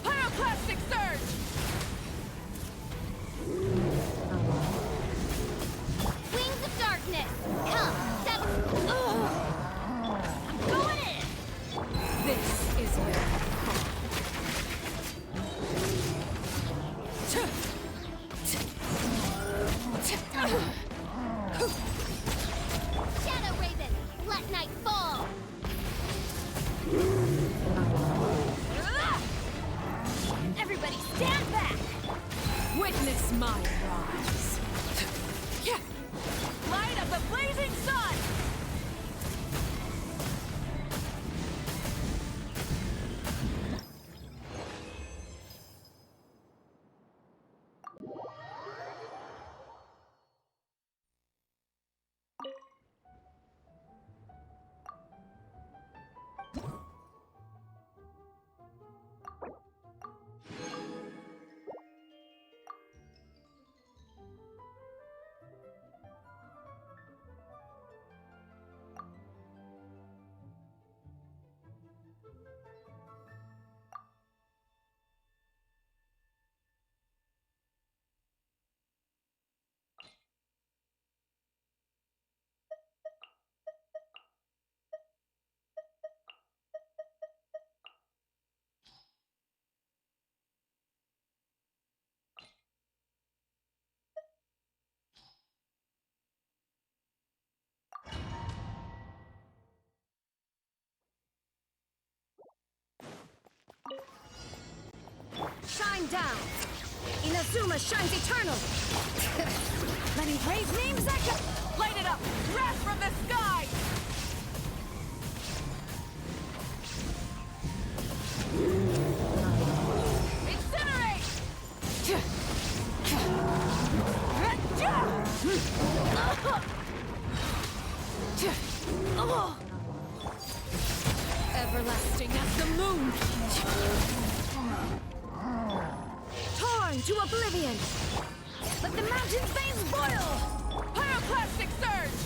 Pyroclastic surge! Wings of darkness! Come, seven! I'm going in! This is where you fall. Shadow Raven, let night fall! Everybody stand back! Witness my rise! Light of the blazing sun! Shine down! Inazuma shines eternal! Letting praise names echo! Light it up! Wrath from the sky! Incinerate! Everlasting as the moon! Torn to oblivion! Let the mountain's veins boil! Pyroclastic surge!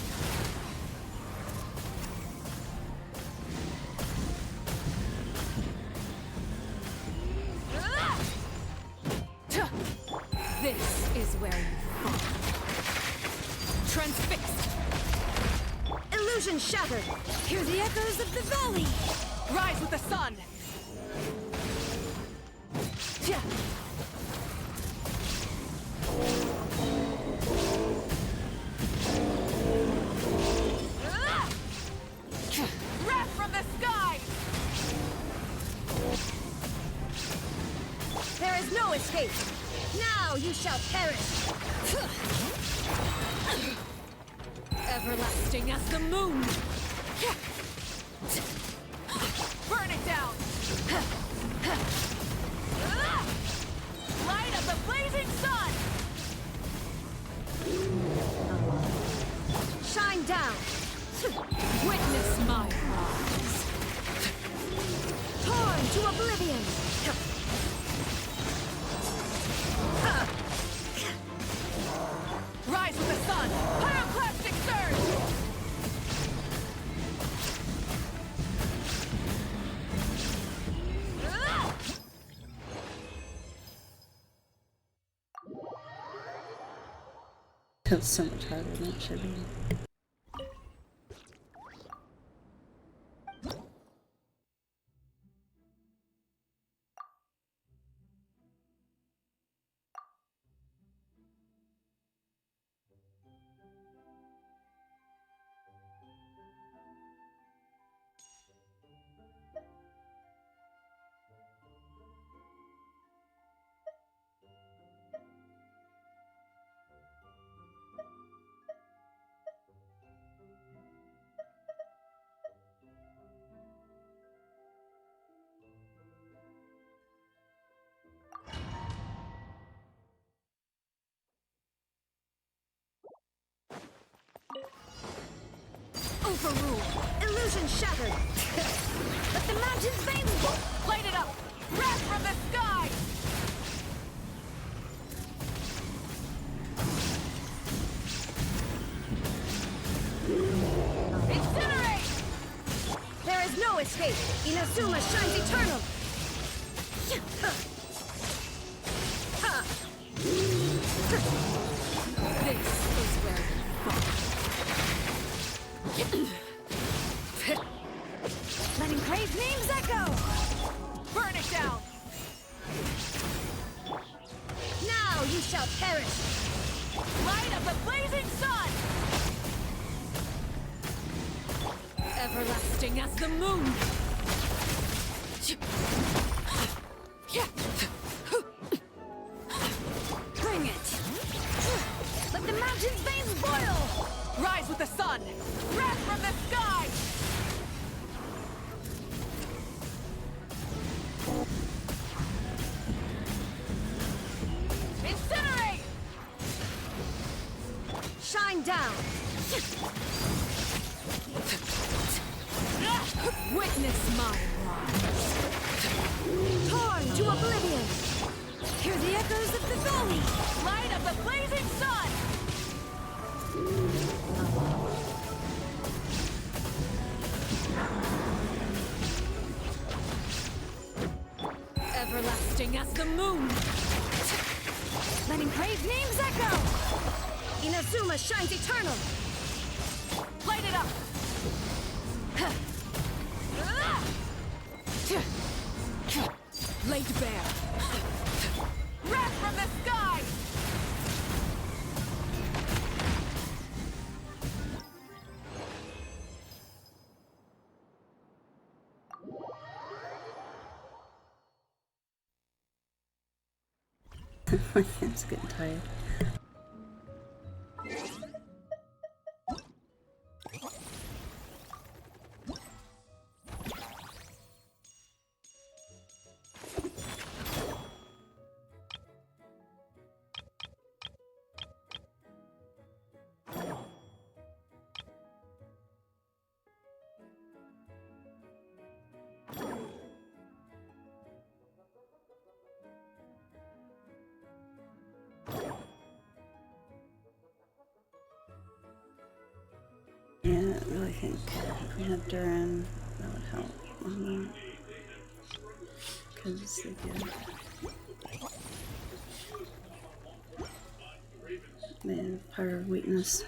This is where you fall. Transfixed! Illusion shattered! Hear the echoes of the valley! Rise with the sun! Wrath from the sky! There is no escape! Now you shall perish! Everlasting as the moon! Burn it down! Light of the blazing sun! Shine down! Witness my rise! Torn to oblivion! Rise with the sun! Pyroclastic surge! Feels so much harder than it should be. Overrule! Illusion shattered! Let the mountain's veins light it up! Wrath from the sky! Incinerate! There is no escape! Inazuma shines eternal! This is where we fall. Letting praise names echo! Burn it down! Now you shall perish! Light of the blazing sun! Everlasting as the moon! Bring it! Let the mountain's veins boil! Rise with the sun! Wrath from the sky! Incinerate! Shine down! Witness my rise! Torn to oblivion! Hear the echoes of the valley! Light of the blazing sun! Everlasting as the moon! Letting praise names echo! Inazuma shines eternal! Light it up! Laid bare! Wrath from the sky! My hand's getting tired. Yeah, I really think if we had Durin, that would help. Because they have power weakness.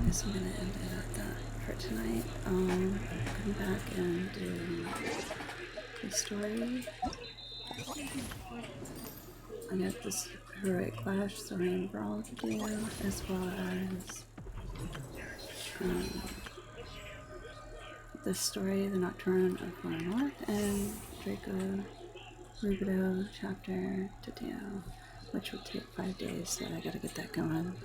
I guess I'm gonna end it at that for tonight. Come back and do the story. I got this heroic clash story and brawl to do, as well as the story, the Nocturne of Far North, and Draco Rubido chapter to do, which will take 5 days, so I gotta get that going.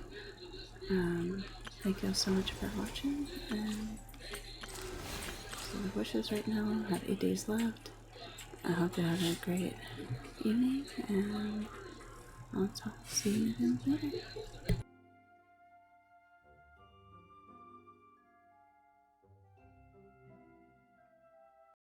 Thank you so much for watching, and so the wishes right now have 8 days left. I hope you have a great evening, and I'll see you again later.